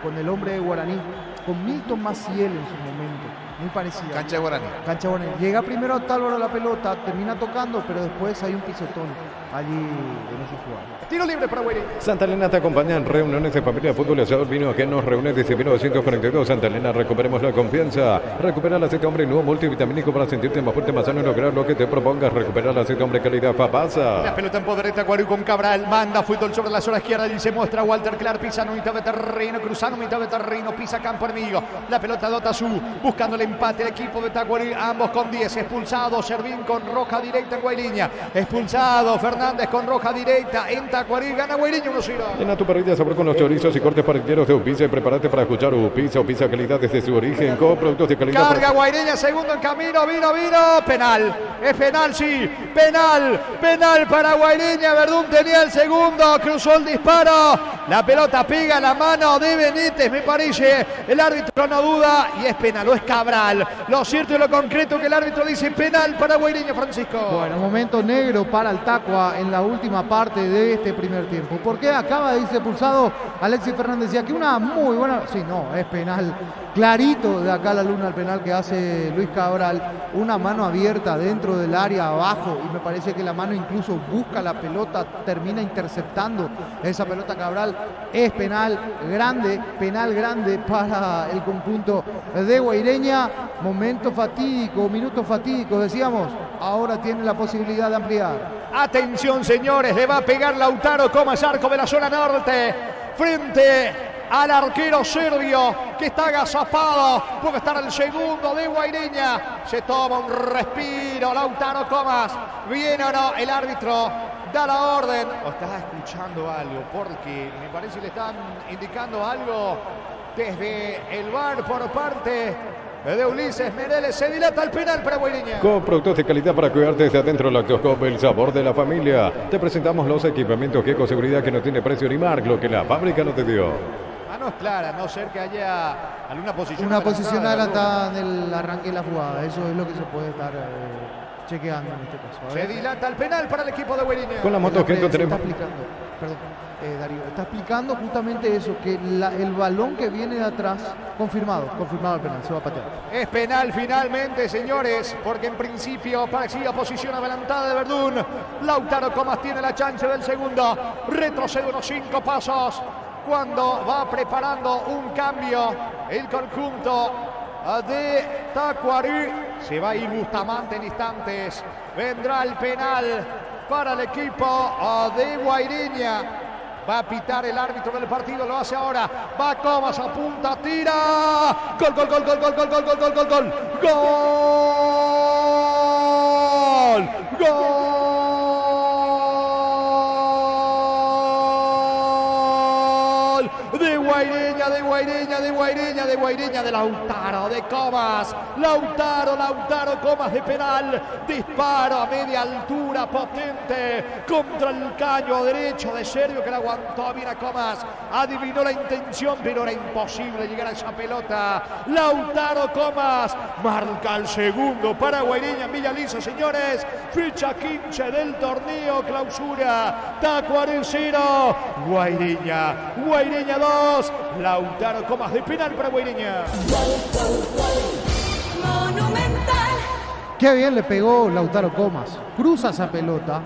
con el hombre de Guaraní, con Milton Maciel en su momento, muy parecido. Cancha de Guaraní. Cancha de Guaraní. Llega primero Tálvaro a la pelota, termina tocando, pero después hay un pisotón allí en esa jugada. Tiro libre para Guaireña. Santa Elena te acompaña en reuniones de familia, fútbol y asador vino que nos reúne desde 1942. Santa Elena, recuperemos la confianza. Recupera el aceite hombre nuevo multivitamínico para sentirte más fuerte, más sano y lograr lo que te propongas. Recupera el aceite hombre calidad Fapasa. La pelota en poder de Tacuarí con Cabral. Manda fútbol sobre la zona izquierda y se muestra Walter Clark. Pisa en mitad de terreno, cruzando mitad de terreno, pisa campo enemigo. La pelota de Otazú buscando el empate. El equipo de Tacuarí, ambos con 10. Expulsado Servín con roja directa en Guairiña. Expulsado Fernández con roja directa en Tacuarí. Gana Guairiña 1-0. Llena tu parrilla sabor con los chorizos y cortes parrilleros de Upisa y prepárate para escuchar Upisa. Upisa calidad desde su origen con productos de calidad. Carga Guaireña, segundo en camino, vino. Penal. Es penal, sí. Penal para Guaireña. Verdún tenía el segundo. Cruzó el disparo. La pelota pega la mano de Benítez, me parece. El árbitro no duda y es penal. O es Cabral. Lo cierto y lo concreto que el árbitro dice penal para Guaireña, Francisco. Bueno, momento negro para el Tacua en la última parte de este primer tiempo. Porque acaba de irse expulsado Alexis Fernández. Y aquí una muy buena... Sí, no, es penal. Clarito de acá la luna al penal que hace Luis Cabral. Una mano abierta dentro del área abajo. Y me parece que la mano incluso busca la pelota. Termina interceptando esa pelota Cabral. Es penal grande para el conjunto de Guaireña. Momento fatídico, minutos fatídicos, decíamos. Ahora tiene la posibilidad de ampliar. Atención, señores, le va a pegar Lautaro Comas, arco de la zona norte, frente al arquero serbio que está agazapado. Puede estar el segundo de Guaireña. Se toma un respiro Lautaro Comas. ¿Viene o no? El árbitro da la orden. ¿O estás escuchando algo? Porque me parece que le están indicando algo desde el VAR por parte de Ulises Mereles. Se dilata el penal para Guaireña. Con productos de calidad para cuidarte desde adentro, Lactoscop, el sabor de la familia. Te presentamos los equipamientos que con seguridad que no tiene precio ni marca, lo que la fábrica no te dio. No es clara, a no ser que haya alguna posición. Una posición adelantada en el arranque de la jugada. Eso es lo que se puede estar chequeando en este caso. Se dilata el penal para el equipo de Guaireña. Con la moto que tenemos. Darío, está explicando justamente eso, que el balón que viene de atrás, confirmado el penal, se va a patear. Es penal finalmente, señores, porque en principio parecía posición adelantada de Verdún. Lautaro Comas tiene la chance del segundo, retrocede unos 5 pasos cuando va preparando un cambio el conjunto de Tacuarí. Se va a ir Bustamante en instantes, vendrá el penal para el equipo de Guaireña. Va a pitar el árbitro del partido, lo hace ahora. Va Comas, apunta, tira. Gol. De Guaireña, de Lautaro, de Comas. Lautaro Comas de penal. Disparo a media altura, potente, contra el caño derecho de Sergio, que la aguantó bien a Comas. Adivinó la intención, pero era imposible llegar a esa pelota. Lautaro Comas marca el segundo para Guaireña en Villaliza, señores. Fecha 15 del torneo clausura. Tacuarí 0, Guaireña 2. Lautaro Comas de penal para Guaireña. Qué bien le pegó Lautaro Comas. Cruza esa pelota,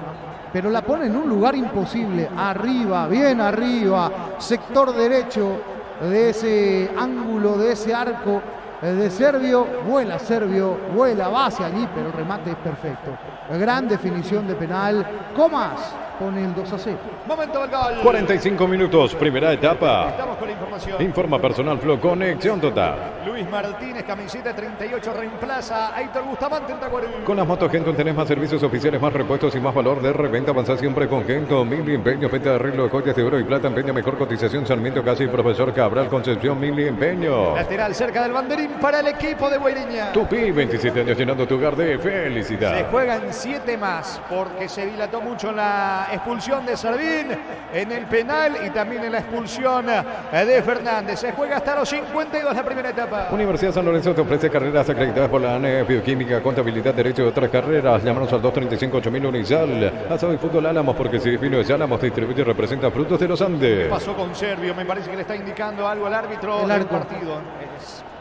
pero la pone en un lugar imposible. Arriba, bien arriba. Sector derecho de ese ángulo, de ese arco de Servio. Vuela, va hacia allí, pero el remate es perfecto. Gran definición de penal. Comas pone el 2-0. Momento del gol. 45 minutos, primera etapa. Estamos con la información. Informa Personal Flow, conexión total. Luis Martínez, camiseta 38, reemplaza a Héctor Bustamante en Tacuarí. Con las motos Genton tenés más servicios oficiales, más repuestos y más valor de reventa. Avanzá siempre con Genton. Mili Empeño, venta de arreglo de joyas de oro y plata. Empeña mejor cotización. Sarmiento Casi, Profesor Cabral, Concepción, Mili Empeño. Lateral cerca del banderín para el equipo de Guaireña. Tupi, 27 años llenando tu hogar de felicidad. Se juegan 7 más porque se dilató mucho en la la expulsión de Servín en el penal y también en la expulsión de Fernández. Se juega hasta los 52 la primera etapa. Universidad San Lorenzo te ofrece carreras acreditadas por la ANE, bioquímica, contabilidad, derecho y otras carreras. Llámanos al 235-8000 Unizal. Asado y fútbol Álamos, porque si vino es Álamos, distribuye y representa Frutos de los Andes. ¿Qué pasó con Servio? Me parece que le está indicando algo al árbitro del partido.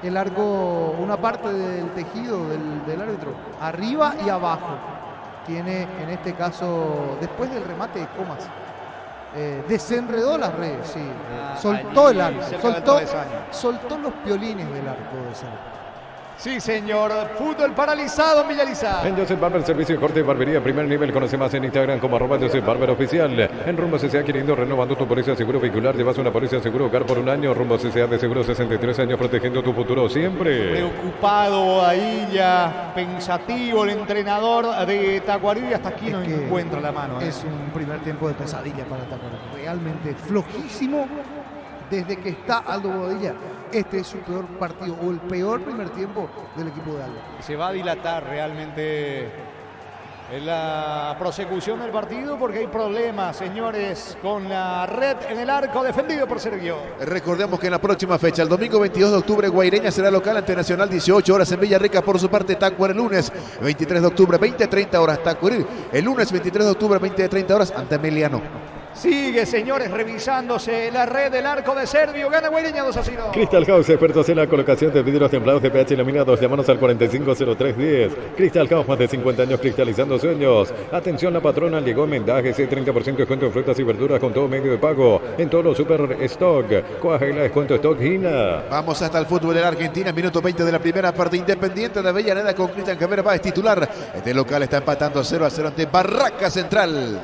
El arco, una parte del tejido del árbitro, arriba y abajo. Tiene, en este caso, después del remate de Comas, desenredó las redes, sí. Soltó el arco, soltó los piolines del arco de Servín. Sí, señor. Fútbol paralizado en Villa Lizá. En Joseph Barber, servicio de corte y barbería primer nivel. Conoce más en Instagram como @JosephBarber_oficial. En Rumbo CCA, queriendo renovando tu póliza de seguro vehicular. Llevas una póliza de seguro hogar por un año. Rumbo CCA de seguro 63 años, protegiendo tu futuro siempre. Preocupado ahí ya, pensativo el entrenador de Tacuarí. Hasta aquí no encuentra la mano. Es un primer tiempo de pesadilla para Tacuarí. Realmente flojísimo. Desde que está Aldo Bobadilla, este es su peor partido o el peor primer tiempo del equipo de Aldo. Se va a dilatar realmente en la prosecución del partido porque hay problemas, señores, con la red en el arco defendido por Servio. Recordemos que en la próxima fecha, el domingo 22 de octubre, Guaireña será local ante Nacional, 18 horas en Villarrica. Por su parte, Tacuary el lunes 23 de octubre, 20-30 horas. Tacuary el lunes 23 de octubre, 20-30 horas ante Emiliano. Sigue, señores, revisándose la red del arco de Servio. Gana Guaireña 2-0. Crystal House, expertos en la colocación de vidrios templados de pH iluminados. Llámanos al 450310. Crystal House, más de 50 años cristalizando sueños. Atención, la patrona llegó en mendajes, 30% descuento en frutas y verduras con todo medio de pago. En todos los super stock. Coahuila, descuento stock Gina. Vamos hasta el fútbol de la Argentina. Minuto 20 de la primera parte. Independiente de Avellaneda con Cristian Cabrera va, es titular. Este local está empatando 0-0 ante Barraca Central.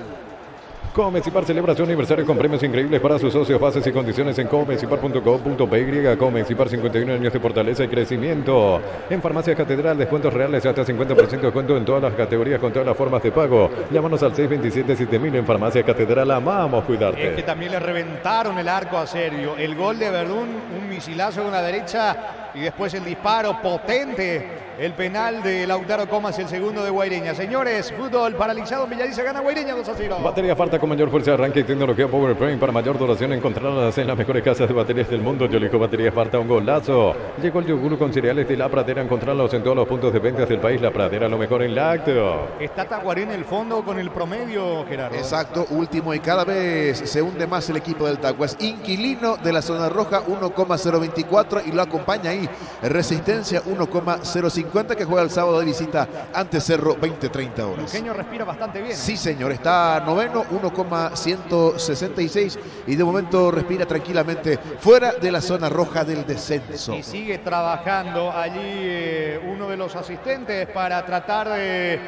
Comecipar celebra su aniversario con premios increíbles para sus socios. Bases y condiciones en comecipar.com.py. Comecipar, 51 años de fortaleza y crecimiento. En Farmacia Catedral, descuentos reales hasta 50% de descuento en todas las categorías con todas las formas de pago. Llámanos al 627-7000 en Farmacia Catedral. Amamos cuidarte. Es que también le reventaron el arco a Servio. El gol de Verdún, un misilazo con la derecha y después el disparo potente. El penal de Lautaro Comas, el segundo de Guaireña. Señores, fútbol paralizado en Villaliza, gana Guaireña 2-0. Batería Farta con mayor fuerza de arranque y tecnología Power Frame para mayor duración. Encontrarlas en las mejores casas de baterías del mundo. Yo elijo Batería Farta, un golazo. Llegó el yogur con cereales de La Pradera. Encontrarlos en todos los puntos de ventas del país. La Pradera, lo mejor en lácteo. Está Tacuarí en el fondo con el promedio, Gerardo. Exacto, último y cada vez se hunde más el equipo del Tacua. Es inquilino de la zona roja, 1,024 y lo acompaña ahí Resistencia 1,050 que juega el sábado de visita ante Cerro 20-30 horas. Luqueño respira bastante bien. Sí, señor, está noveno, 1,166 y de momento respira tranquilamente fuera de la zona roja del descenso. Y sigue trabajando allí uno de los asistentes para tratar de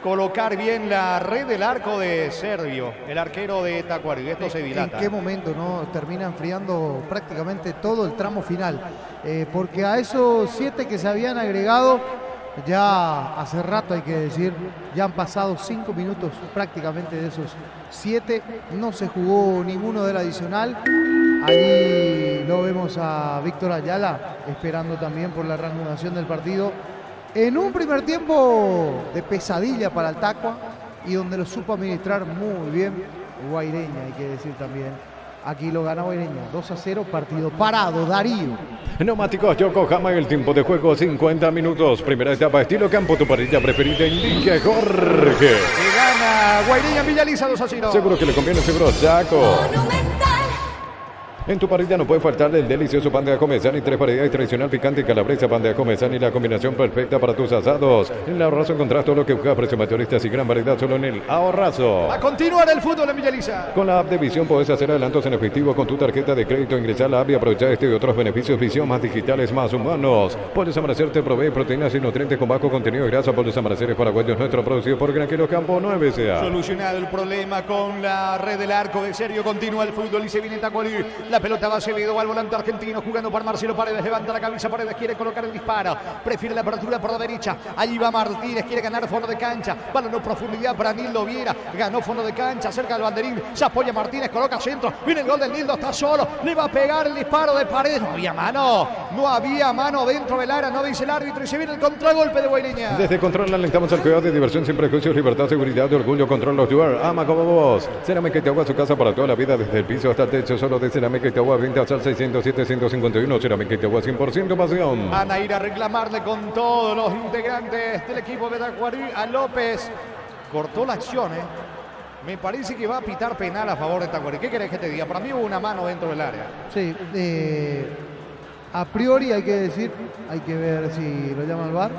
colocar bien la red del arco de Servio, el arquero de Tacuarí. Esto se dilata. ¿En qué momento no termina enfriando prácticamente todo el tramo final? Porque a esos 7 que se habían agregado, ya hace rato hay que decir, ya han pasado 5 minutos prácticamente de esos 7. No se jugó ninguno del adicional. Ahí lo vemos a Víctor Ayala esperando también por la reanudación del partido. En un primer tiempo de pesadilla para el Tacua y donde lo supo administrar muy bien Guaireña, hay que decir también. Aquí lo gana Guaireña, 2-0, partido parado, Darío. Neumáticos Yokohama, el tiempo de juego 50 minutos. Primera etapa, estilo campo, tu parrilla preferida, indique Jorge. Que gana Guaireña en Villaliza 2-0. Seguro que le conviene, seguro Chaco. En tu parrilla no puede faltar el delicioso pan de ajo Mesani, 3 variedades tradicional, picante y calabresa. Pan de ajo Mesani, la combinación perfecta para tus asados. En el Ahorrazo encontrás todo lo que buscas, precios mayoristas y gran variedad solo en el Ahorrazo. A continuar el fútbol en Villaliza. Con la app de Visión podés hacer adelantos en efectivo con tu tarjeta de crédito. Ingresar a la app y aprovechar este y otros beneficios. Visión, más digitales, más humanos. Pollos Amanecer te provee proteínas y nutrientes con bajo contenido de grasa. Pollos Amanecer paraguayos, nuestro producido por Granjeros Campo 9 SA. Solucionado el problema con la red del arco de Servio. Continúa el fútbol y se viene Tacuarí. La La pelota va Acevedo, al volante argentino, jugando para Marcelo Paredes. Levanta la cabeza, Paredes quiere colocar el disparo. Prefiere la apertura por la derecha. Allí va Martínez, quiere ganar fondo de cancha. Balón en profundidad para Nildo Viera. Ganó fondo de cancha, cerca del banderín. Se apoya Martínez, coloca centro. Viene el gol del Nildo, está solo. Le va a pegar el disparo de Paredes. No había mano dentro del área, no dice el árbitro. Y se viene el contragolpe de Guaireña. Desde Control alentamos al cuidado de diversión sin prejuicios, libertad, seguridad y orgullo. Control los Duar, ama como vos. Cerámica Itagua, su casa para toda la vida, desde el piso hasta el techo. Solo de Cerámica Itagua, ventas al 607-151. Cerámica Itagua, 100% pasión. Van a ir a reclamarle con todos los integrantes del equipo de Tacuarí a López. Cortó la acción, Me parece que va a pitar penal a favor de Tacuarí. ¿Qué querés que te diga? Para mí hubo una mano dentro del área. Sí, a priori hay que decir, hay que ver si lo llama el VAR.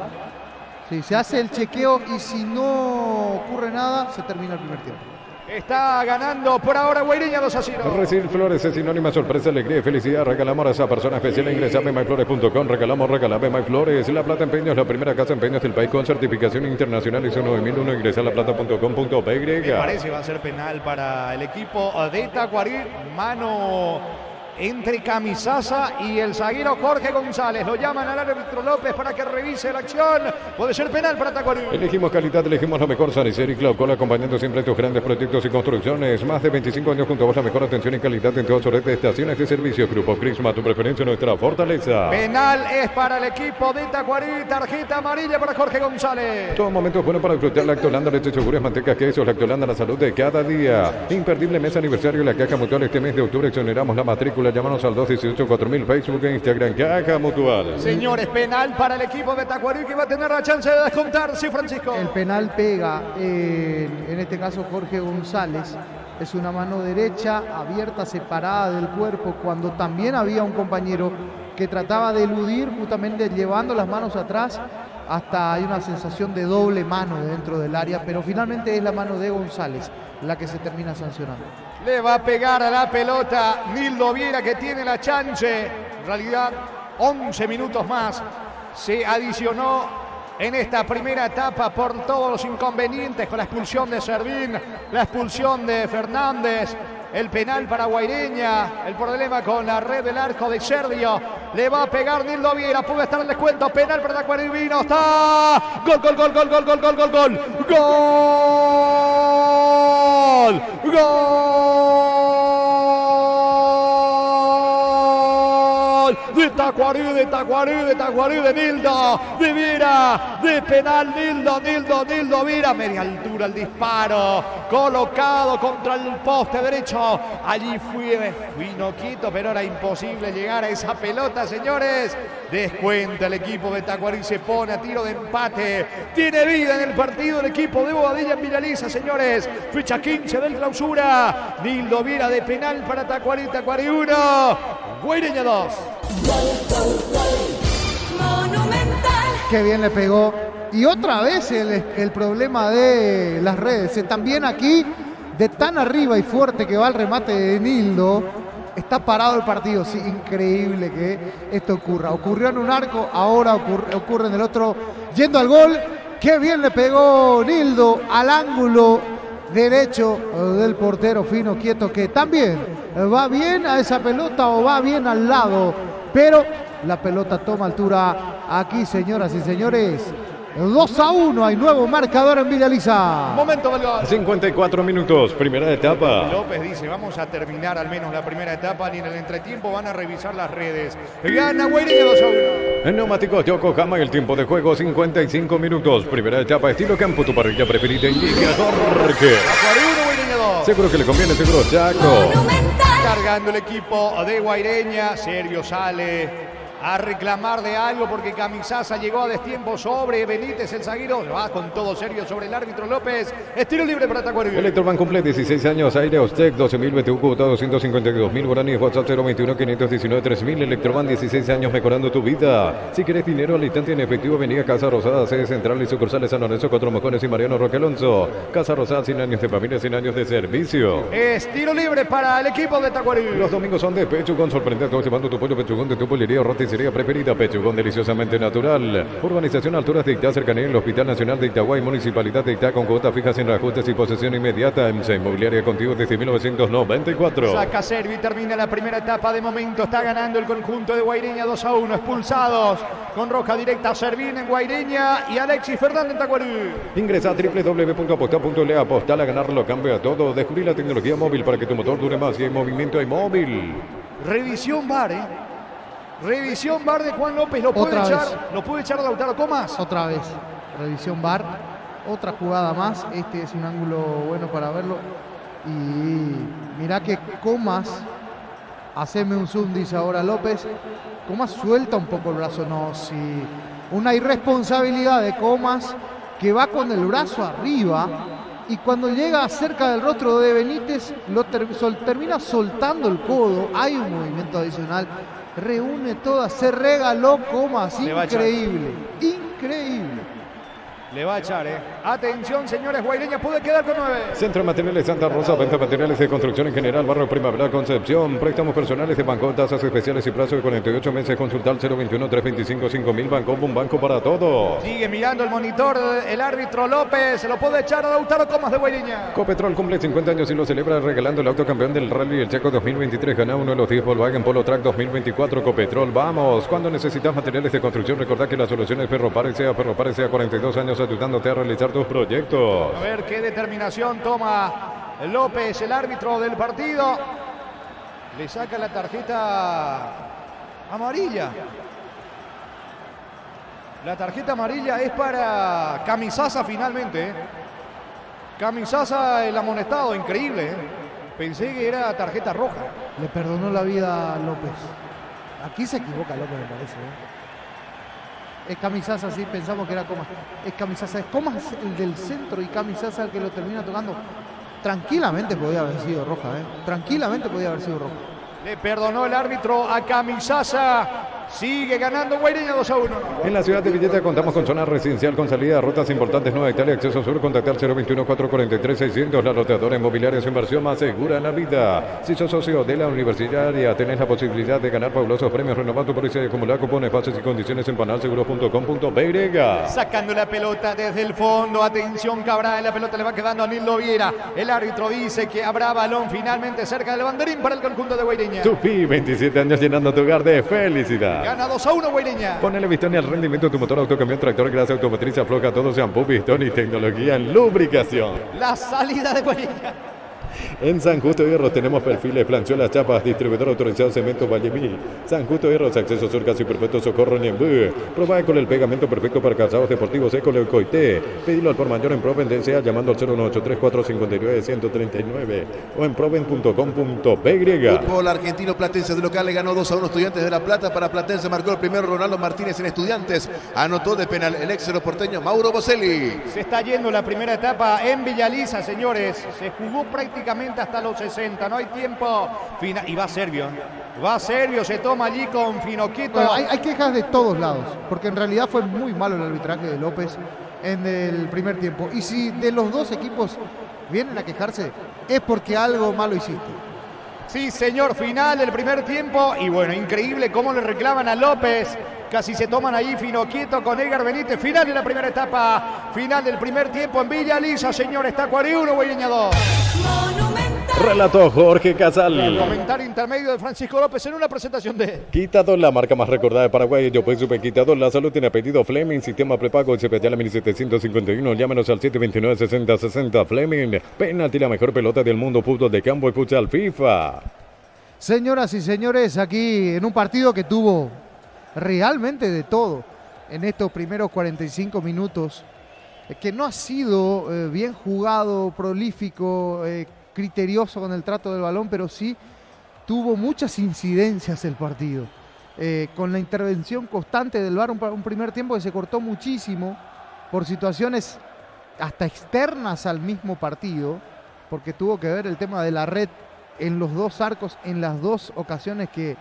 Sí, se hace el chequeo y si no ocurre nada, se termina el primer tiempo. Está ganando por ahora Guaireña 2-0. Recibir flores es sinónima, sorpresa, alegría y felicidad. Regalamos a esa persona especial. Ingresa a myflores.com. Regalamos MyFlores. La Plata Empeños, la primera casa de empeños del país con certificación internacional ISO 9001. Ingresa a laplata.com.py. Me parece que va a ser penal para el equipo de Tacuarí. Mano entre Camisaza y el zaguero Jorge González. Lo llaman al árbitro López para que revise la acción. Puede ser penal para Tacuarí. Elegimos calidad, elegimos lo mejor. Sanicer y Claucola, acompañando siempre tus grandes proyectos y construcciones. Más de 25 años junto a vos, la mejor atención y calidad en toda su red de estaciones de servicio. Grupo Crisma, tu preferencia, nuestra fortaleza. Penal es para el equipo de Tacuarí. Tarjeta amarilla para Jorge González. Todo momento es bueno para disfrutar Lactolanda, leche, yogures, mantecas, quesos. Lactolanda, la salud de cada día. Imperdible mes aniversario, la Caja Mutual. Este mes de octubre exoneramos la matrícula. Llámanos al 218-4000, Facebook e Instagram. Caja Mutual. Señores, penal para el equipo de Tacuarí, que va a tener la chance de descontar. Sí, Francisco. El penal pega, en este caso Jorge González. Es una mano derecha abierta, separada del cuerpo, cuando también había un compañero que trataba de eludir, justamente llevando las manos atrás. Hasta hay una sensación de doble mano dentro del área, pero finalmente es la mano de González la que se termina sancionando. Le va a pegar a la pelota Nildo Viera, que tiene la chance. En realidad, 11 minutos más se adicionó en esta primera etapa por todos los inconvenientes, con la expulsión de Servín, la expulsión de Fernández, el penal para Guaireña, el problema con la red del arco de Sergio. Le va a pegar Nildo Viera, puede estar el descuento, penal para Tacuarí, vino, está. Gol, gol, gol, gol, gol, gol, gol, gol, gol. Gol. Gol. De Tacuarí, de Tacuarí, de Tacuarí, de Nildo, de Viera, de penal Nildo Viera, media altura el disparo, colocado contra el poste derecho. Allí vino quieto, pero era imposible llegar a esa pelota, señores. Descuenta el equipo de Tacuarí, se pone a tiro de empate. Tiene vida en el partido el equipo de Bobadilla en Villaliza, señores. Fecha 15 del clausura. Nildo Viera de penal para Tacuarí, Tacuarí 1, Guaireña 2. Qué bien le pegó. Y otra vez el problema de las redes. También aquí, de tan arriba y fuerte que va el remate de Nildo, está parado el partido. Sí, increíble que esto ocurra. Ocurrió en un arco, ahora ocurre en el otro. Yendo al gol, qué bien le pegó Nildo al ángulo derecho del portero Fino Quieto, que también va bien a esa pelota o va bien al lado. Pero la pelota toma altura aquí, señoras y señores. 2-1, hay nuevo marcador en Villaliza. Momento del gol. 54 minutos, primera etapa. López dice, vamos a terminar al menos la primera etapa, ni en el entretiempo van a revisar las redes. Gana Guaireña 2-1. En Neumáticos Yokohama, el tiempo de juego 55 minutos. Primera etapa, estilo campo, tu parrilla preferida, indicador que Guaireña 2. seguro que le conviene, seguro Chaco. Cargando el equipo de Guaireña, Sergio sale a reclamar de algo porque Camisaza llegó a destiempo sobre Benítez, el zaguero. Va con todo serio sobre el árbitro López. Estilo libre para Tacuarí. Electroban cumple 16 años. Aire Ostec 12.000 BTU, Cubota 252.000 guaraníes. WhatsApp 021-519-3000. Electroban 16 años mejorando tu vida. Si querés dinero al instante en efectivo, vení a Casa Rosada, sede central y sucursales San Lorenzo, 4 Mojones y Mariano Roque Alonso. Casa Rosada, 100 años de familia, 100 años de servicio. Estilo libre para el equipo de Tacuarí. Los domingos son de Pechugón. Sorprendente, llevando tu pollo Pechugón de tu pollería Ortiz carnicería preferida, pechugón deliciosamente natural. Urbanización Alturas de Itá, cercanía del Hospital Nacional de Itaguay, Municipalidad de Itá, con cuotas fijas sin reajustes y posesión inmediata. EMSA Inmobiliaria contigo desde 1994. Saca Servi, termina la primera etapa. De momento está ganando el conjunto de Guaireña 2-1. Expulsados con roja directa Servín en Guaireña y Alexis Fernández en Tacuarí. Ingresa a www.apostar.le. Apostar a ganarlo cambia todo. Descubrí la tecnología móvil para que tu motor dure más. Y hay movimiento, hay móvil. Revisión VAR, Revisión VAR de Juan López. Lo puede echar a Lautaro Comas. Otra vez. Revisión VAR. Otra jugada más. Este es un ángulo bueno para verlo. Y mirá que Comas, haceme un zoom, dice ahora López. Comas suelta un poco el brazo. No, sí. Una irresponsabilidad de Comas, que va con el brazo arriba. Y cuando llega cerca del rostro de Benítez, termina soltando el codo. Hay un movimiento adicional. Reúne todas. Se regaló Comas. Increíble. Increíble. Le va a echar, Atención, señores, Guaireña puede quedar con 9. Centro de Materiales Santa Rosa, venta de materiales de construcción en general, barrio Primavera, Concepción. Préstamos personales de banco, tasas especiales y plazo de 48 meses. Consultar 021-325-5000. Banco, un banco para todos. Sigue mirando el monitor el árbitro López. Se lo puede echar a Lautaro Comas de Guaireña. Copetrol cumple 50 años y lo celebra regalando el auto campeón del Rally El Chaco 2023. Gana uno de los 10 Volkswagen Polo Track 2024. Copetrol, vamos. Cuando necesitas materiales de construcción, recordá que la solución es Ferropare, sea 42 años ayudándote a realizar tus proyectos. A ver qué determinación toma López, el árbitro del partido. Le saca la tarjeta amarilla. La tarjeta amarilla es para Camisasa finalmente. Camisasa el amonestado, increíble. Pensé que era tarjeta roja. Le perdonó la vida a López. Aquí se equivoca López, me parece. Es Camisasa, sí, pensamos que era Comas. Es Camisasa, es Comas el del centro y Camisasa el que lo termina tocando. Tranquilamente podía haber sido roja, Tranquilamente podía haber sido roja. Le perdonó el árbitro a Camisasa. Sigue ganando Guaireña 2-1. En la ciudad de Villeta contamos con zona residencial con salida a rutas importantes. Nueva Italia, acceso sur. Contactar 021-443-600. La roteadora inmobiliaria, su inversión más segura en la vida. Si sos socio de la universitaria, tenés la posibilidad de ganar fabulosos premios. Renovar tu póliza y acumular cupones, bases y condiciones en panalseguros.com.py. Sacando la pelota desde el fondo. Atención, Cabral. La pelota le va quedando a Nildo Viera. El árbitro dice que habrá balón finalmente cerca del banderín para el conjunto de Guaireña. Tupi, 27 años llenando tu hogar de felicidad. Gana 2-1 Guaireña. Ponele pistón al rendimiento de tu motor, autocamión, tractor, grasa automotriz, afloja todo, shampoo, pistón y tecnología en lubricación. La salida de Guaireña. En San Justo Hierros tenemos perfiles, planchuelas, chapas, distribuidor autorizado Cemento Vallemil. San Justo Hierros, acceso sur casi perfecto, Socorro Niembú. Probá con el pegamento perfecto para calzados deportivos Ecoleucoité. Pedilo al por mayor en Proven DSA llamando al 0183459-139 o en proven.com.py. Fútbol argentino, Platense de local le ganó 2-1 Estudiantes de La Plata. Para Platense marcó el primero Ronaldo Martínez en Estudiantes. Anotó de penal el ex porteño Mauro Boselli. Se está yendo la primera etapa en Villaliza, señores. Se jugó prácticamente hasta los 60, no hay tiempo. Y va Servio, se toma allí con Finocchito. Bueno, hay quejas de todos lados, porque en realidad fue muy malo el arbitraje de López en el primer tiempo. Y si de los dos equipos vienen a quejarse, es porque algo malo hiciste. Sí, señor, final del primer tiempo. Y bueno, increíble cómo le reclaman a López. Casi se toman ahí Finocchito con Edgar Benítez. Final de la primera etapa. Final del primer tiempo en Villa Lisa, señores. Tacuarí 1, Guaireña 2. Relató Jorge Casal. El comentario intermedio de Francisco López en una presentación de Quitador, la marca más recordada de Paraguay. Yo pues supe Quitador. La salud tiene apellido Fleming. Sistema prepago especial 1751. Llámenos al 729-6060. Fleming. Penalti, la mejor pelota del mundo. Fútbol de campo y futsal FIFA. Señoras y señores, aquí en un partido que tuvo realmente de todo en estos primeros 45 minutos, que no ha sido bien jugado, prolífico, criterioso con el trato del balón, pero sí tuvo muchas incidencias el partido, con la intervención constante del VAR, un primer tiempo que se cortó muchísimo por situaciones hasta externas al mismo partido, porque tuvo que ver el tema de la red en los dos arcos, en las dos ocasiones que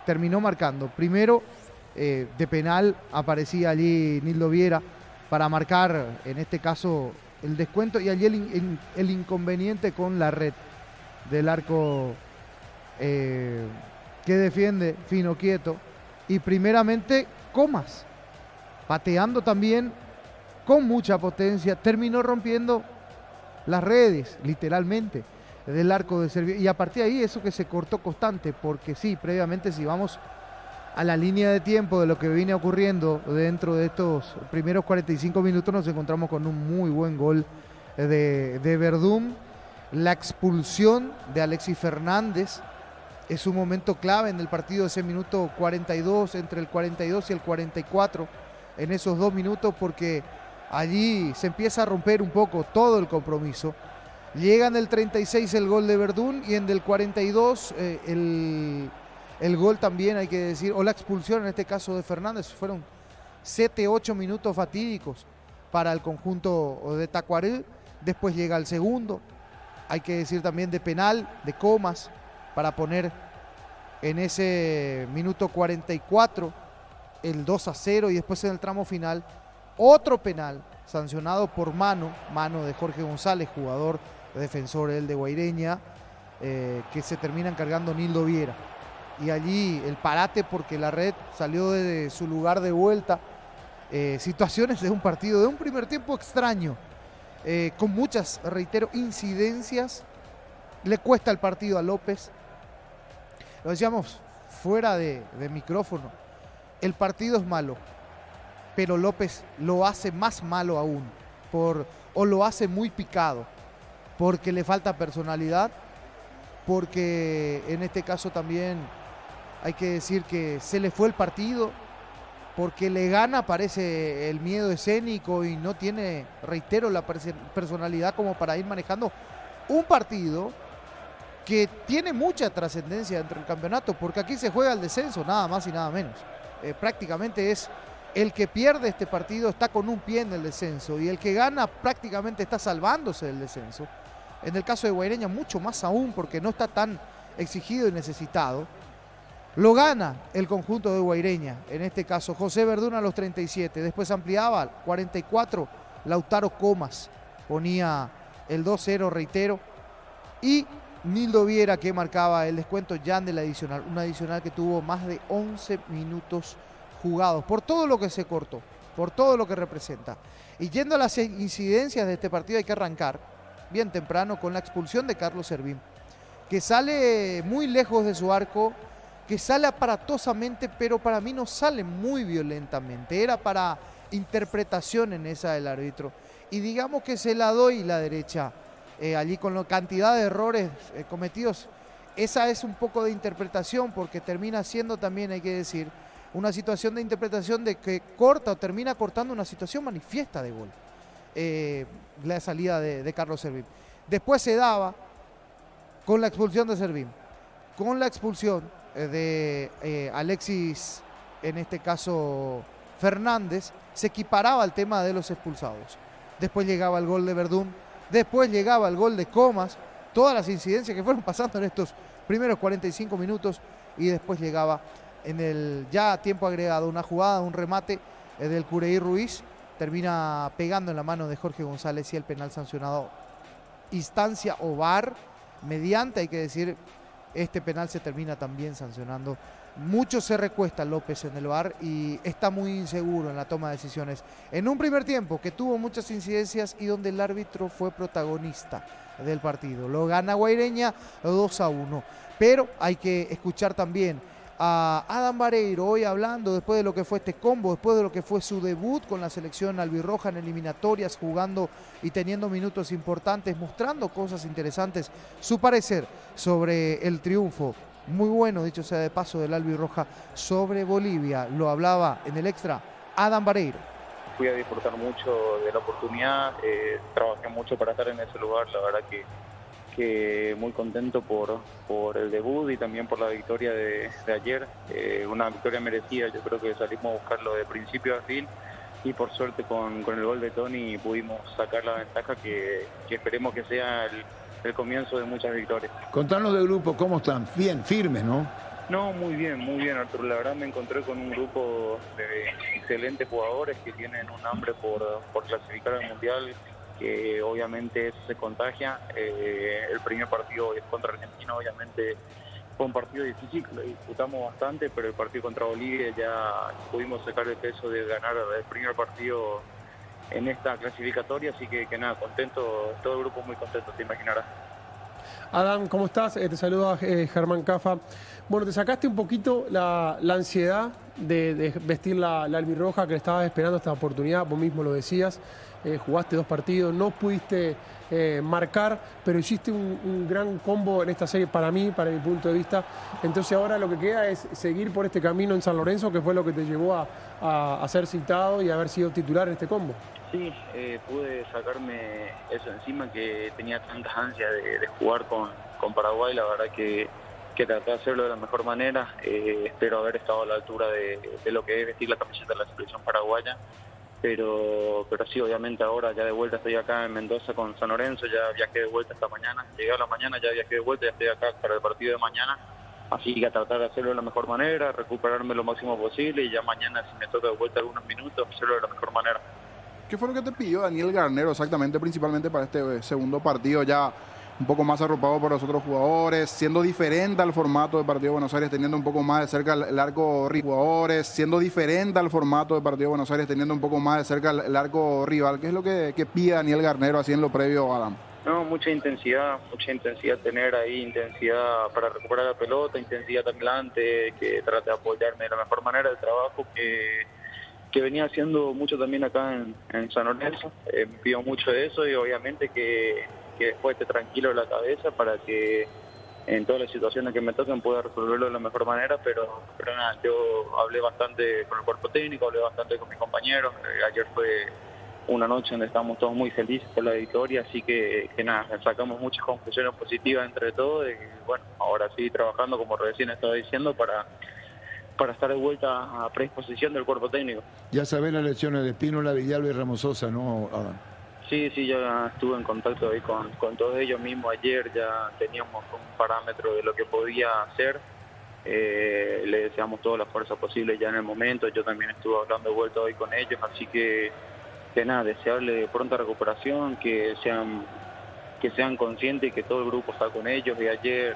terminó marcando. Primero, de penal aparecía allí Nildo Viera para marcar, en este caso, el descuento, y allí el inconveniente con la red del arco que defiende Finocchito. y primeramente Comas, pateando también con mucha potencia, terminó rompiendo las redes, literalmente, del arco de Servio. Y a partir de ahí, eso que se cortó constante, porque sí, previamente, si vamos a la línea de tiempo de lo que viene ocurriendo dentro de estos primeros 45 minutos, nos encontramos con un muy buen gol de Verdún. La expulsión de Alexis Fernández es un momento clave en el partido, ese minuto 42, entre el 42 y el 44, en esos 2 minutos, porque allí se empieza a romper un poco todo el compromiso. Llega en el 36 el gol de Verdún y en el 42 el gol también, hay que decir, o la expulsión en este caso de Fernández. Fueron 7-8 minutos fatídicos para el conjunto de Tacuarí. Después llega el segundo, hay que decir también de penal, de Comas, para poner en ese minuto 44 el 2-0, y después en el tramo final otro penal sancionado por mano de Jorge González, jugador defensor el de Guaireña, que se termina encargando Nildo Viera. Y allí el parate, porque la red salió de su lugar de vuelta. Situaciones de un partido, de un primer tiempo extraño, con muchas, reitero, incidencias. Le cuesta el partido a López. Lo decíamos fuera de micrófono. El partido es malo, pero López lo hace más malo aún, o lo hace muy picado, porque le falta personalidad, porque en este caso también hay que decir que se le fue el partido, porque le gana, parece, el miedo escénico y no tiene, reitero, la personalidad como para ir manejando un partido que tiene mucha trascendencia dentro del campeonato, porque aquí se juega el descenso, nada más y nada menos. Prácticamente es el que pierde este partido está con un pie en el descenso, y el que gana prácticamente está salvándose del descenso. En el caso de Guaireña mucho más aún, porque no está tan exigido y necesitado. Lo gana el conjunto de Guaireña, en este caso José Verdún a los 37, después ampliaba 44, Lautaro Comas ponía el 2-0, reitero, y Nildo Viera que marcaba el descuento ya en el adicional, un adicional que tuvo más de 11 minutos jugados, por todo lo que se cortó, por todo lo que representa. Y yendo a las incidencias de este partido, hay que arrancar bien temprano con la expulsión de Carlos Servín, que sale muy lejos de su arco, que sale aparatosamente, pero para mí no sale muy violentamente, era para interpretación en esa del árbitro, y digamos que se la doy la derecha, allí con la cantidad de errores cometidos. Esa es un poco de interpretación, porque termina siendo también, hay que decir, una situación de interpretación de que corta o termina cortando una situación manifiesta de gol, la salida de Carlos Servín. Después se daba con la expulsión de Servín, con la expulsión de Alexis, en este caso Fernández, se equiparaba al tema de los expulsados. Después llegaba el gol de Verdún, después llegaba el gol de Comas, todas las incidencias que fueron pasando en estos primeros 45 minutos, y después llegaba en el ya tiempo agregado una jugada, un remate del Cureí Ruiz, termina pegando en la mano de Jorge González, y el penal sancionado instancia o VAR, mediante, hay que decir, este penal se termina también sancionando. Mucho se recuesta López en el VAR y está muy inseguro en la toma de decisiones. En un primer tiempo que tuvo muchas incidencias y donde el árbitro fue protagonista del partido. Lo gana Guaireña 2-1. Pero hay que escuchar también a Adam Vareiro hoy hablando después de lo que fue este combo, después de lo que fue su debut con la selección albirroja en eliminatorias, jugando y teniendo minutos importantes, mostrando cosas interesantes. Su parecer sobre el triunfo, muy bueno, dicho sea de paso, del albirroja sobre Bolivia. Lo hablaba en el extra Adam Vareiro. Fui a disfrutar mucho de la oportunidad, trabajé mucho para estar en ese lugar, la verdad que muy contento por el debut y también por la victoria de ayer, una victoria merecida. Yo creo que salimos a buscarlo de principio a fin y por suerte con el gol de Tony pudimos sacar la ventaja que esperemos que sea el comienzo de muchas victorias. Contanos del grupo, ¿cómo están? Bien, firmes, ¿no? No, muy bien, Arturo. La verdad me encontré con un grupo de excelentes jugadores que tienen un hambre por clasificar al Mundial, que obviamente eso se contagia. El primer partido es contra Argentina, obviamente fue un partido difícil, lo disputamos bastante, pero el partido contra Bolivia ya pudimos sacar el peso de ganar el primer partido en esta clasificatoria, así que nada, contento, todo el grupo muy contento, te imaginarás. Adam, ¿cómo estás? Te saluda Germán Cafa. Bueno, te sacaste un poquito la ansiedad de vestir la albirroja que estabas esperando esta oportunidad, vos mismo lo decías, jugaste 2 partidos, no pudiste marcar, pero hiciste un gran combo en esta serie para mí, para mi punto de vista. Entonces ahora lo que queda es seguir por este camino en San Lorenzo, que fue lo que te llevó a ser citado y a haber sido titular en este combo. Sí, pude sacarme eso encima, que tenía tantas ansias de jugar con Paraguay. La verdad que traté de hacerlo de la mejor manera. Espero haber estado a la altura de lo que es vestir la camiseta de la selección paraguaya. Pero sí, obviamente ahora ya de vuelta estoy acá en Mendoza con San Lorenzo, ya viajé de vuelta esta mañana. Llegué a la mañana, ya viajé de vuelta, ya estoy acá para el partido de mañana. Así que a tratar de hacerlo de la mejor manera, recuperarme lo máximo posible y ya mañana, si me toca de vuelta algunos minutos, hacerlo de la mejor manera. ¿Qué fue lo que te pidió Daniel Garnero exactamente, principalmente para este segundo partido, ya un poco más arropado por los otros jugadores, siendo diferente al formato de Partido de Buenos Aires, teniendo un poco más de cerca el arco rival, jugadores, siendo diferente al formato de Partido de Buenos Aires, teniendo un poco más de cerca el arco rival? ¿Qué es lo que pide Daniel Garnero así en lo previo, Adam? No, mucha intensidad, tener ahí intensidad para recuperar la pelota, intensidad adelante, que trate de apoyarme de la mejor manera, el trabajo que venía haciendo mucho también acá en San Lorenzo. Me pido mucho de eso y obviamente que después esté tranquilo en la cabeza para que en todas las situaciones que me toquen pueda resolverlo de la mejor manera, pero nada, yo hablé bastante con el cuerpo técnico, hablé bastante con mis compañeros. Ayer fue una noche donde estábamos todos muy felices por la victoria, así que nada, sacamos muchas conclusiones positivas entre todos y bueno, ahora sí trabajando como recién estaba diciendo para estar de vuelta a predisposición del cuerpo técnico. Ya sabés las lesiones de Espínola, Villalba y Ramos Sosa, ¿no, Adam? Sí, ya estuve en contacto ahí con todos ellos mismos. Ayer ya teníamos un parámetro de lo que podía hacer. Le deseamos toda la fuerza posible ya en el momento. Yo también estuve hablando de vuelta hoy con ellos, así que nada, desearle pronta recuperación, que sean conscientes y que todo el grupo está con ellos. Y ayer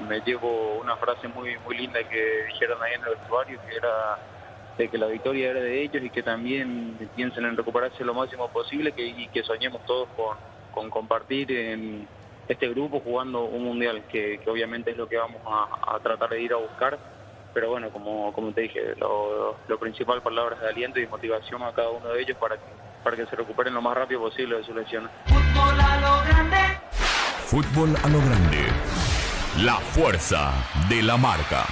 me llevo una frase muy linda que dijeron ahí en el vestuario, que era de que la victoria era de ellos y que también piensen en recuperarse lo máximo posible y que soñemos todos con compartir en este grupo jugando un mundial, que obviamente es lo que vamos a tratar de ir a buscar. Pero bueno, como te dije, lo principal, palabras de aliento y motivación a cada uno de ellos para que se recuperen lo más rápido posible de sus lesiones. Fútbol a lo grande. Fútbol a lo grande. La fuerza de la marca.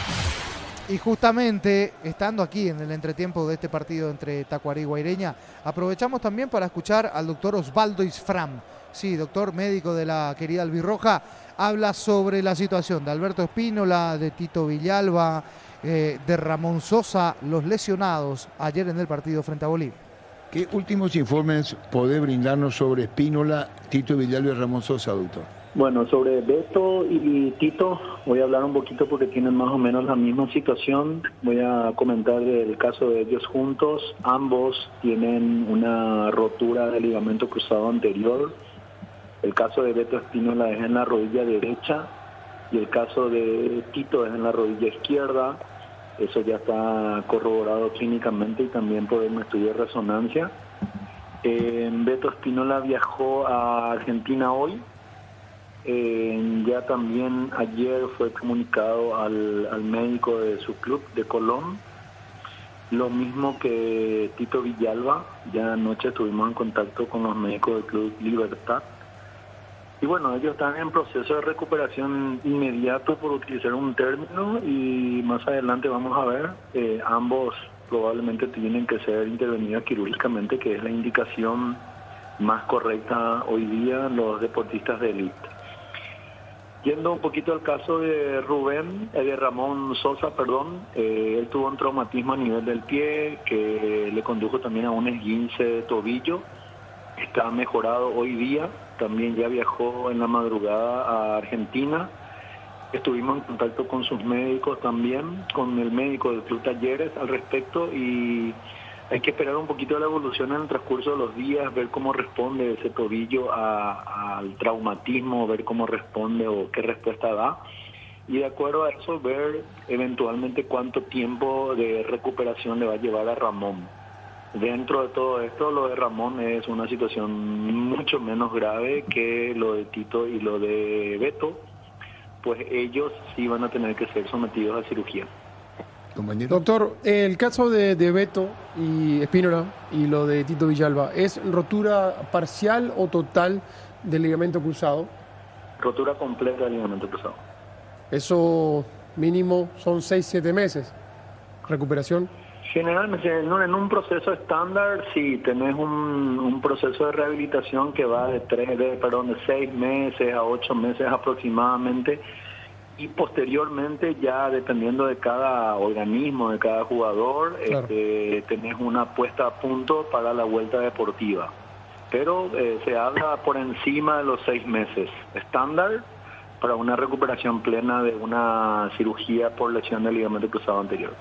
Y justamente, estando aquí en el entretiempo de este partido entre Tacuarí y Guaireña, aprovechamos también para escuchar al doctor Osvaldo Isfram. Sí, doctor médico de la querida albirroja, habla sobre la situación de Alberto Espínola, de Tito Villalba, de Ramón Sosa, los lesionados ayer en el partido frente a Bolivia. ¿Qué últimos informes podés brindarnos sobre Espínola, Tito Villalba y Ramón Sosa, doctor? Bueno, sobre Beto y Tito voy a hablar un poquito porque tienen más o menos la misma situación. Voy a comentar el caso de ellos juntos. Ambos tienen una rotura del ligamento cruzado anterior. El caso de Beto Espínola es en la rodilla derecha y el caso de Tito es en la rodilla izquierda. Eso ya está corroborado clínicamente y también por un estudio de resonancia. Beto Espínola viajó a Argentina hoy. Ya también ayer fue comunicado al médico de su club de Colón, lo mismo que Tito Villalba. Ya anoche estuvimos en contacto con los médicos del club Libertad y bueno, ellos están en proceso de recuperación inmediato, por utilizar un término, y más adelante vamos a ver, ambos probablemente tienen que ser intervenidos quirúrgicamente, que es la indicación más correcta hoy día en los deportistas de élite. Yendo un poquito al caso de Ramón Sosa, él tuvo un traumatismo a nivel del pie que le condujo también a un esguince de tobillo. Está mejorado hoy día, también ya viajó en la madrugada a Argentina. Estuvimos en contacto con sus médicos también, con el médico del Club Talleres al respecto, y hay que esperar un poquito de la evolución en el transcurso de los días, ver cómo responde ese tobillo al traumatismo, ver cómo responde o qué respuesta da. y de acuerdo a eso ver eventualmente cuánto tiempo de recuperación le va a llevar a Ramón. Dentro de todo esto, lo de Ramón es una situación mucho menos grave que lo de Tito y lo de Beto, pues ellos sí van a tener que ser sometidos a cirugía. Doctor, el caso de Beto y Espínola y lo de Tito Villalba, ¿es rotura parcial o total del ligamento cruzado? Rotura completa del ligamento cruzado. Eso mínimo son 6-7 meses. ¿Recuperación? Generalmente en un proceso estándar sí tenés un proceso de rehabilitación que va de 6 meses a 8 meses aproximadamente, y posteriormente ya dependiendo de cada organismo, de cada jugador, claro, tenés una puesta a punto para la vuelta deportiva. Pero se habla por encima de los 6 meses estándar para una recuperación plena de una cirugía por lesión del ligamento cruzado anterior.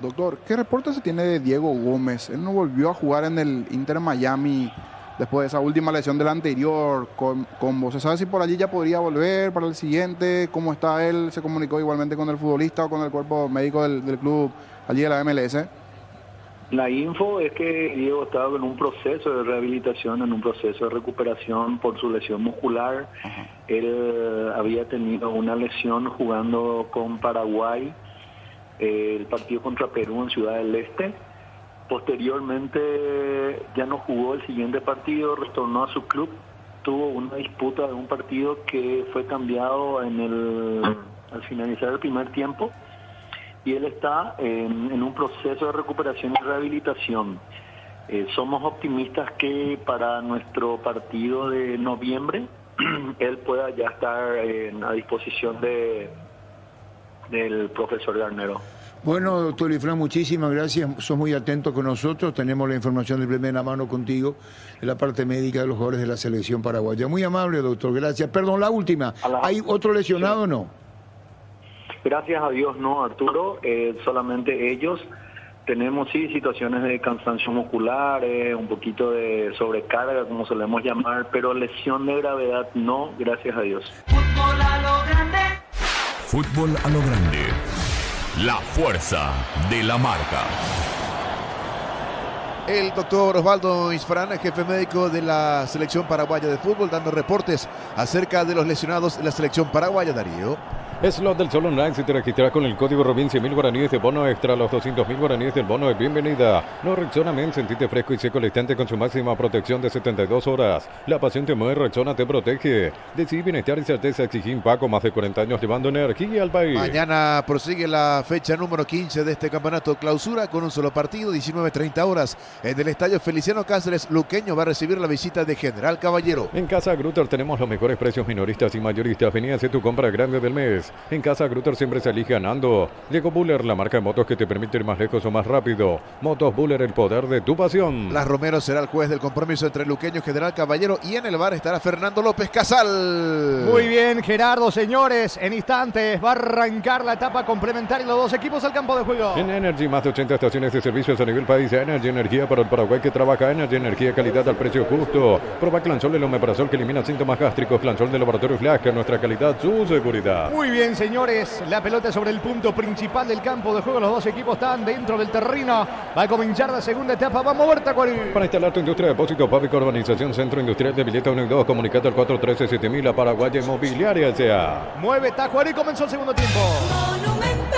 Doctor, ¿qué reporte se tiene de Diego Gómez? Él no volvió a jugar en el Inter Miami después de esa última lesión del anterior combo. ¿Se sabe si por allí ya podría volver para el siguiente? ¿Cómo está él? ¿Se comunicó igualmente con el futbolista o con el cuerpo médico del club allí de la MLS? La info es que Diego estaba en un proceso de rehabilitación, en un proceso de recuperación por su lesión muscular. Ajá. Él había tenido una lesión jugando con Paraguay, el partido contra Perú en Ciudad del Este. Posteriormente ya no jugó el siguiente partido, retornó a su club, tuvo una disputa de un partido que fue cambiado al finalizar el primer tiempo, y él está en un proceso de recuperación y rehabilitación. Somos optimistas que para nuestro partido de noviembre él pueda ya estar a disposición del profesor Garnero. Bueno, doctor Ifrán, muchísimas gracias. Sos muy atento con nosotros. Tenemos la información de primera mano contigo de la parte médica de los jugadores de la selección paraguaya. Muy amable, doctor. Gracias. Perdón, la última. ¿Hay otro lesionado o no? Gracias a Dios no, Arturo. Solamente ellos. Tenemos sí situaciones de cansancio muscular, un poquito de sobrecarga, como solemos llamar, pero lesión de gravedad no, gracias a Dios. Fútbol a lo grande. Fútbol a lo grande. La fuerza de la marca. El doctor Osvaldo Isfrán, jefe médico de la selección paraguaya de fútbol, dando reportes acerca de los lesionados de la selección paraguaya, Darío. Slot del Sol Online, si te registras con el código Robin, 100.000 guaraníes de bono extra, los 200.000 guaraníes del bono de bienvenida. No Rexona Men, sentite fresco y seco al instante con su máxima protección de 72 horas. La pasión te mueve, Rexona te protege. Decidí bienestar y certeza, exigí Paco, más de 40 años llevando energía al país. Mañana prosigue la fecha número 15 de este campeonato clausura con un solo partido, 19:30 horas. En el estadio Feliciano Cáceres, Luqueño va a recibir la visita de General Caballero. En Casa Grutter tenemos los mejores precios minoristas y mayoristas. Vení a hacer tu compra grande del mes. En Casa Grutter siempre se elige ganando. Llegó Buller, la marca de motos que te permite ir más lejos o más rápido. Motos Buller, el poder de tu pasión. Las Romero será el juez del compromiso entre Luqueño y General Caballero, y en el bar estará Fernando López Casal. Muy bien, Gerardo, señores, en instantes va a arrancar la etapa complementaria, los dos equipos al campo de juego. En Energy, más de 80 estaciones de servicios a nivel país. Energy, energía para el Paraguay que trabaja. Energy, energía, calidad al precio justo. Proba Clansol, el omeprazol que elimina síntomas gástricos. Clansol de Laboratorio Flash, que nuestra calidad, su seguridad. Muy bien, señores, la pelota sobre el punto principal del campo de juego. Los dos equipos están dentro del terreno. Va a comenzar la segunda etapa. Va a mover Tacuarí. Para instalar tu industria de depósito, Pávico Urbanización Centro Industrial de Villeta 1 y 2. Comunicate al 413-7000 a Paraguaya Inmobiliaria S.A. Mueve Tacuarí. Comenzó el segundo tiempo.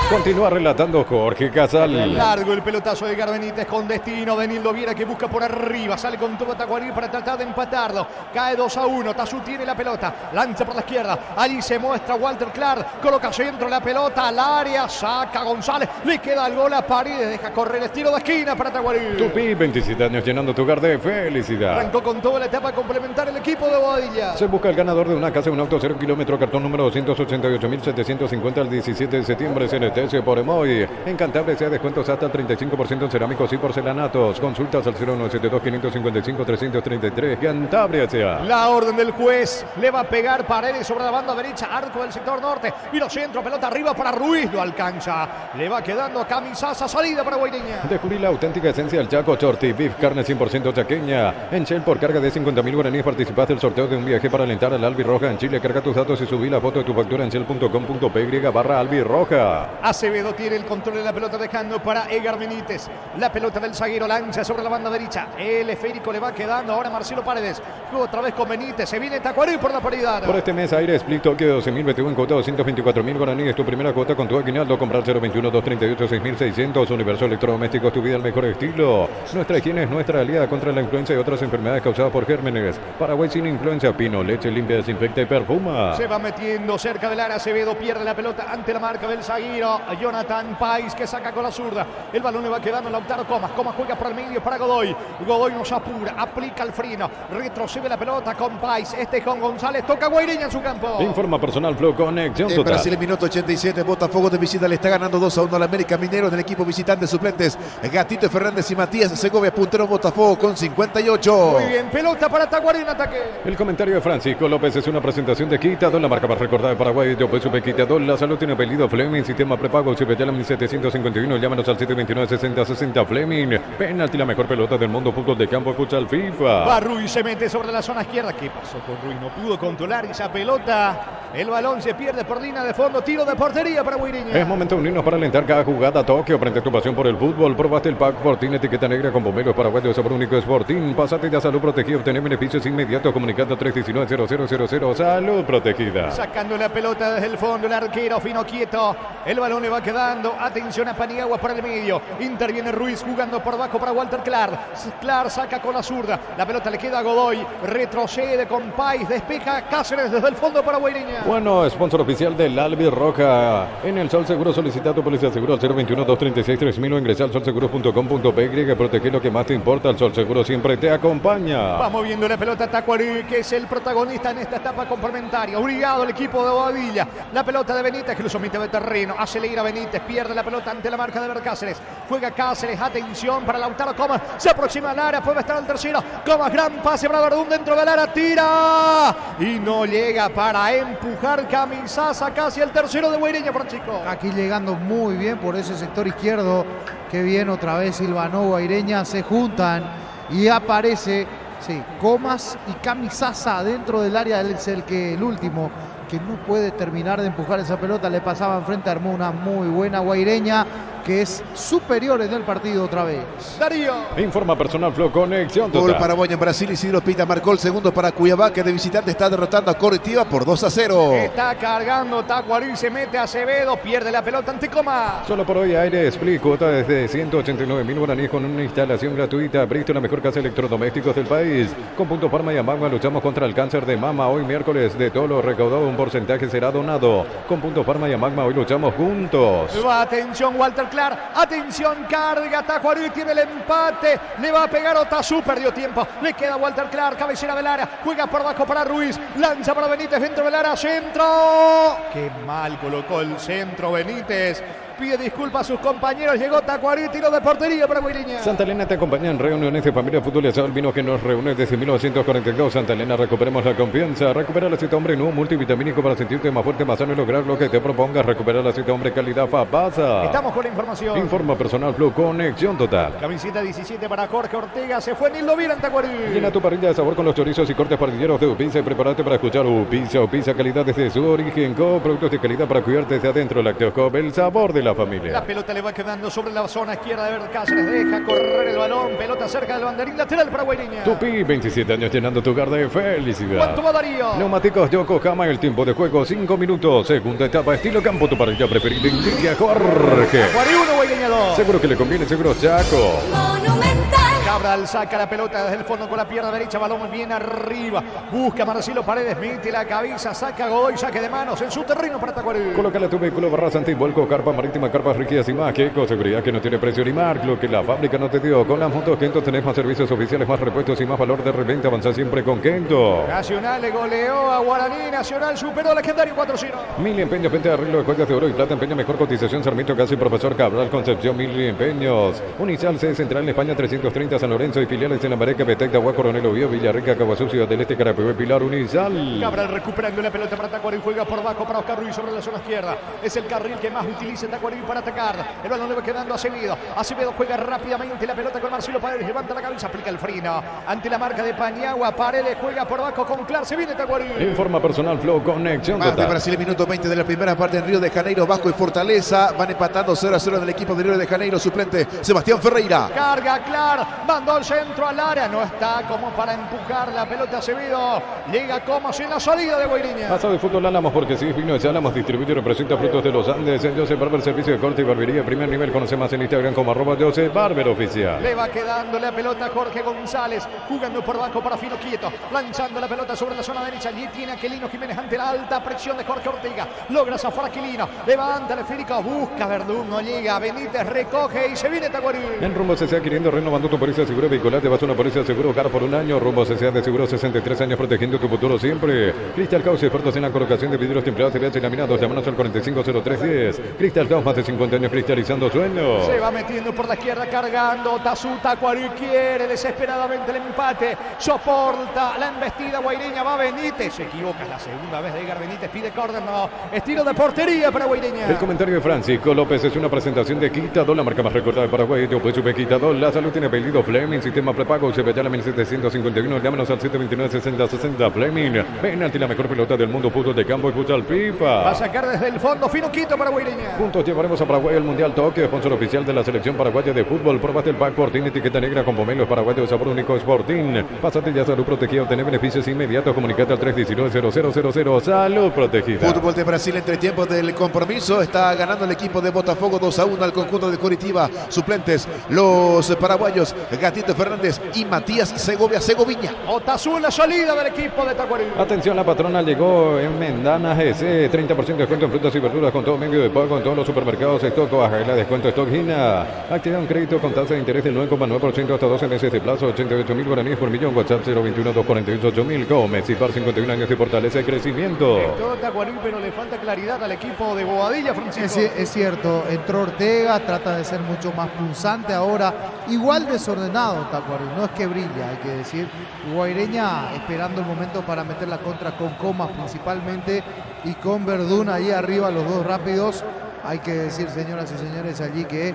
Continúa relatando Jorge Casal. Largo el pelotazo de Garbenítez con destino de Nildo Viera, que busca por arriba. Sale con todo Tacuarí para tratar de empatarlo. Cae 2-1. Tazú tiene la pelota. Lanza por la izquierda. Allí se muestra Walter Clark. Coloca centro la pelota al área. Saca González. Le queda el gol a Paredes. Deja correr el tiro de esquina para Tacuarí. Tupi, 27 años llenando tu hogar de felicidad. Arrancó con toda la etapa complementar el equipo de Bobadilla. Se busca el ganador de una casa, un auto 0 kilómetro, cartón número 288.750 el 17 de septiembre, CNT Cortesio por Emoy. En Cantabria se da descuentos hasta el 35% en cerámicos y porcelanatos. Consultas al 0972-555-333. Cantabria sea. La orden del juez. Le va a pegar Paredes sobre la banda derecha. Arco del sector norte. Vino centro. Pelota arriba para Ruiz. Lo alcanza. Le va quedando Camisaza. Salida para Guaireña. Descubrí la auténtica esencia del Chaco Chorti. Beef, carne 100% chaqueña. En Shell, por carga de 50.000 guaraníes, participaste del sorteo de un viaje para alentar al Albirroja en Chile. Carga tus datos y subí la foto de tu factura en shell.com.py/Albirroja. Acevedo tiene el control de la pelota, dejando para Edgar Benítez. La pelota del zaguero lanza sobre la banda derecha. El esférico le va quedando ahora Marcelo Paredes. Otra vez con Benítez. Se viene Tacuarí por la paridad. Por este mes, Aire Split Tokio 12.000 BTU en cuota 224.000 guaraníes. Tu primera cuota con tu aguinaldo. Comprar 021-238-6.600. Universo Electrodomésticos, tu vida al mejor estilo. Nuestra higiene es nuestra aliada contra la influenza y otras enfermedades causadas por gérmenes. Paraguay sin influencia. Pino, leche limpia, desinfecta y perfuma. Se va metiendo cerca del área. Acevedo pierde la pelota ante la marca del zaguero Jonathan Pais, que saca con la zurda. El balón le va quedando a Lautaro Comas. Comas juega por el medio para Godoy. Godoy nos apura, aplica el freno, retrocede la pelota con Pais. Con González, toca Guaireña en su campo. Informa Personal Flow, conexión total. En Brasil, el minuto 87, Botafogo de visita le está ganando 2-1 al América Minero en el equipo visitante. Suplentes Gatito Fernández y Matías Segovia. Puntero Botafogo con 58. Muy bien, pelota para Tacuarí en ataque. El comentario de Francisco López es una presentación de Quitadol, la marca más recordada de Paraguay. Yo pues supe Quitadol, la salud tiene apellido Fleming, sistema prepago, CPTL 1751, llámanos al 729-6060 Fleming. Penalti, la mejor pelota del mundo, fútbol de campo, futsal FIFA. Va Ruiz, se mete sobre la zona izquierda. ¿Qué pasó con Ruiz? No pudo controlar esa pelota. El balón se pierde por línea de fondo, tiro de portería para Guaireña. Es momento de unirnos para alentar cada jugada. Tokio, prende tu pasión por el fútbol. Probaste el pack Sporting, etiqueta negra con bomberos paraguayos, sabor único Sporting. Pasate de salud protegida, obtener beneficios inmediatos comunicando 319-0000. Salud protegida. Sacando la pelota desde el fondo, el arquero fino quieto. El balón le va quedando. Atención a Paniagua por el medio. Interviene Ruiz jugando por abajo para Walter Clark. Clark saca con la zurda. La pelota le queda a Godoy. Retrocede con Pais. Despeja Cáceres desde el fondo para Guaireña. Bueno, sponsor oficial del Albirroja. En el Sol Seguro solicita tu póliza de seguro al 021-236-3000 o ingresa al solseguro.com.py. Protege lo que más te importa. El Sol Seguro siempre te acompaña. Va moviendo la pelota Tacuarí, que es el protagonista en esta etapa complementaria. Obligado el equipo de Bobadilla. La pelota de Benítez, que lo somete de terreno. Acelera Benítez, pierde la pelota ante la marca de Cáceres. Juega Cáceres, atención para Lautaro Comas. Se aproxima al área, puede estar el tercero. Comas, gran pase para Verdún dentro del área, tira. Y no llega para empujar Camisaza, casi el tercero de Guaireña, Francisco. Aquí llegando muy bien por ese sector izquierdo. Qué bien, otra vez Silvano, Guaireña se juntan y aparece, sí, Comas y Camisaza dentro del área. Es el último que no puede terminar de empujar esa pelota. Le pasaba enfrente, armó una muy buena Guaireña, que es superior en el partido otra vez. Darío. Informa Personal Flow, conexión total. Gol paraguayo en Brasil. Isidro Pita marcó el segundo para Cuiabá, que de visitante está derrotando a Coritiba por 2-0. Está cargando Tacuarí, se mete a Acevedo, pierde la pelota ante Comas. Solo por hoy Aire Split, cuota desde 189.000 guaraníes con una instalación gratuita. Bristol, la mejor casa de electrodomésticos del país. Con Punto Farma y Amagma luchamos contra el cáncer de mama. Hoy miércoles, de todo lo recaudado un porcentaje será donado. Con Punto Farma y Amagma hoy luchamos juntos. Atención Walter Clark, atención, carga Tacuarí, tiene el empate, le va a pegar Otazú, perdió tiempo, le queda Walter Clark, cabecera del área, juega por abajo para Ruiz, lanza para Benítez dentro del área, centro. Qué mal colocó el centro Benítez. Pide disculpas a sus compañeros, llegó Tacuarí, tiro de portería para Guaireña. Santa Elena te acompaña en reuniones de familia, fútbol y asado. El vino que nos reúne desde 1942. Santa Elena, recuperemos la confianza. Recupera la cita hombre nuevo multivitamínico para sentirte más fuerte, más sano y lograr lo que te propongas. Recupera la cita hombre calidad Fapasa. Estamos con la información. Informa Personal Flow, conexión total. Camiseta 17 para Jorge Ortega, se fue Nildo Vira en Tacuarí. Llena tu parrilla de sabor con los chorizos y cortes parrilleros de Upisa y prepárate para escuchar Upisa calidad desde su origen, con productos de calidad para cuidarte desde adentro. Lactoscope, el sabor de la familia. La pelota le va quedando sobre la zona izquierda de Cáceres, deja correr el balón, pelota cerca del banderín lateral para Guaireña. Tupi, 27 años llenando tu hogar de felicidad. ¿Cuánto va Darío? Neumáticos Yokohama, el tiempo de juego 5 minutos. Segunda etapa, estilo campo, tu parrilla preferida. Indica Jorge. Tacuarí 1, Guaireña 2. Seguro que le conviene, seguro Chaco. Monumental. Cabral saca la pelota desde el fondo con la pierna derecha, balón bien arriba. Busca Marcelo Paredes, mete la cabeza, saca Godoy, saque de manos en su terreno para Tacuarí. Colócale a tu vehículo barras antivuelco, carpa marítima, carpas rígidas y más. Que con seguridad que no tiene precio ni marca, lo que la fábrica no te dio. Con las motos Kento tenés más servicios oficiales, más repuestos y más valor de reventa. Avanza siempre con Kento. Nacional le goleó a Guaraní, Nacional superó a Legendario 4-0. Mil empeños, venta de arreglo de joyas de oro y plata, empeño mejor cotización, Sarmiento Casi, Profesor Cabral, Concepción, Mil empeños. Unicel, sede central en España 330, San Lorenzo y filiales en La Mareca, Betecta, Agua, Coronel Oviedo, Villarrica, Caguazú, Ciudad del Este, Carapevé, Pilar, Unicel. Cabral recuperando la pelota para Tacuarí, juega por abajo para Oscar Ruiz sobre la zona izquierda. Es el carril que más utiliza Tacuarí para atacar. El balón le va quedando a Acevedo. Acevedo juega rápidamente la pelota con Marcelo Paredes, levanta la cabeza, aplica el freno. Ante la marca de Paniagua, Paredes juega por abajo con Clar, se viene Tacuarí. Informa personal Flow Conexión Más de total. Brasil, minuto 20 de la primera parte en Río de Janeiro. Vasco y Fortaleza van empatando 0-0 del equipo de Río de Janeiro. Suplente Sebastián Ferreira. Carga Clar, mandó el centro al área, no está como para empujar la pelota Acevedo. Llega como sin la salida de Guairiña. Pasa de Fútbol Álamos porque si vino de Álamos, distribuye y representa frutos de los Andes. En Joseph Barber, servicio de corte y barbería primer nivel. Conoce más en Instagram como @Joseph Barber oficial. Le va quedando la pelota a Jorge González, jugando por abajo para Fino Quieto, lanzando la pelota sobre la zona derecha. Allí tiene a Aquilino Jiménez ante la alta presión de Jorge Ortega. Logra zafar a Aquilino, levanta el esférico, busca Verdún, no llega. Benítez recoge y se viene Tacuarí. En Rumbo CCA queriendo renovando tu póliza de seguro vehicular, te vas a una póliza de seguro CAR por un año. Rumbo CCA de seguro 63 años protegiendo tu futuro siempre. Cristal Caos, expertos en la colocación de vidrios templados, TVH y laminados. Llámanos al 450310. Cristal Caos, más de 50 años cristalizando sueños. Se va metiendo por la izquierda, cargando Tazú. Tacuarí quiere desesperadamente el empate. Soporta la embestida Guaireña. Va Benítez. Se equivoca, es la segunda vez de Edgar Benítez. Pide córner, no. Estilo de portería para Guaireña. El comentario de Francisco López es una presentación de Quitadol, la marca más recordada de Paraguay. Yo pues supe Quitadol. La salud tiene apellido Fleming. Sistema prepago. Se ve ya la 1751. Llámanos al 729-6060 Fleming. Penalti, la mejor pelota del mundo. Fútbol de campo y fútbol pipa. Va a sacar desde el fondo Fino Quito para Guaireña. Juntos llevaremos a Paraguay al Mundial Tokio, sponsor oficial de la selección paraguaya de fútbol. Probaste el pack Sporting, etiqueta negra con pomelos paraguayos, sabor único Sporting. Pásate ya Salud Protegida, obtener beneficios inmediatos. Comunicate al 319-0000. Salud Protegida. Fútbol de Brasil, entre tiempos del compromiso. Está ganando el equipo de Botafogo 2-1 al conjunto de Coritiba. Suplentes los paraguayos Gatito Fernández y Matías Segoviña. Otazú en la salida del equipo de Tacuarí. Atención, la patrona llegó en Mendana GC. 30% de descuento en frutas y verduras con todo medio de pago en todos los supermercados. Stock Baja, la descuento Stock Gina. Activa un crédito con tasa de interés del 9,9% hasta 12 meses de plazo. 88.000 guaraníes por millón. WhatsApp 021-248.000. Gómez y par 51 años y fortalece el crecimiento. Todo Tacuarí, pero le falta claridad al equipo de Bobadilla, Francisco. Es cierto, entró Ortega, trata de ser mucho más punzante ahora. Igual desordenado Tacuarí, no es que brilla, hay que decir. Guaireña esperando el momento para meter la contra con Comas principalmente y con Verdún ahí arriba, los dos rápidos. Hay que decir, señoras y señores, allí que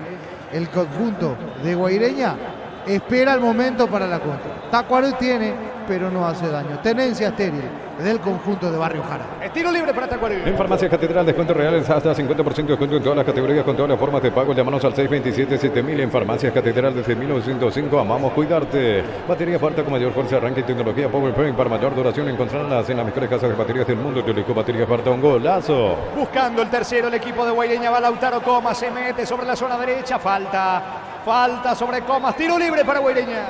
el conjunto de Guaireña espera el momento para la contra. Tacuarí tiene, pero no hace daño. Tenencia estéril del conjunto de Barrio Jara. Tiro libre para Tacuarí. En Farmacia Catedral, descuentos reales hasta 50% de descuento en todas las categorías con todas las formas de pago. Llámanos al 627-7000 en Farmacia Catedral desde 1905. Amamos cuidarte. Batería falta con mayor fuerza, arranque y tecnología PowerPoint para mayor duración. Encontrarlas en las mejores casas de baterías del mundo. Yo elijo Batería Farta, un golazo. Buscando el tercero, el equipo de Guaireña. Va Lautaro Comas, se mete sobre la zona derecha. Falta sobre Comas. Tiro libre para Guaireña.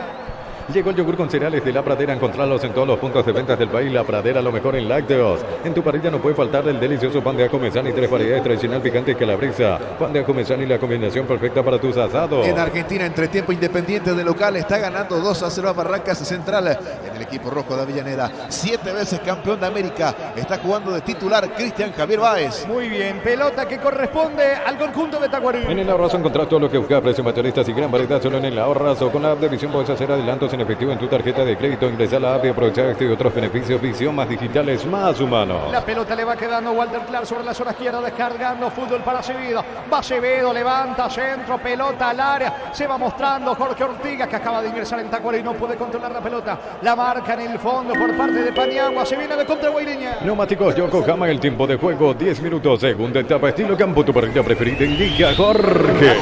Llegó el yogur con cereales de La Pradera. Encontrarlos en todos los puntos de ventas del país. La Pradera, lo mejor en lácteos. En tu parrilla no puede faltar el delicioso pan de ajo mezani. 3 variedades, tradicional, picante y calabresa. Pan de ajo mezani, la combinación perfecta para tus asados. En Argentina, entre tiempo Independiente de local, está ganando 2-0 a Barrancas Central. En el equipo rojo de Avellaneda, 7 veces campeón de América. Está jugando de titular Cristian Javier Báez. Muy bien, pelota que corresponde al conjunto de Tacuarí. En el Ahorrazo encontrás todo lo que buscas, precios mayoristas y gran variedad solo en el Ahorrazo. Con la app de Visión puedes hacer adelantos en efectivo en tu tarjeta de crédito. Ingresa a la app y aprovechar este y otros beneficios. Visión, más digitales, más humanos. La pelota le va quedando Walter Clark sobre la zona izquierda, descargando fútbol para Acevedo. Va Acevedo, levanta, centro, pelota al área. Se va mostrando Jorge Ortega, que acaba de ingresar en Tacuarí y no puede controlar la pelota. La marca en el fondo por parte de Paniagua. Se viene de contra Guaireña. Neumáticos Yokohama, el tiempo de juego 10 minutos, segunda etapa, estilo campo, tu parrilla preferida, indica Jorge.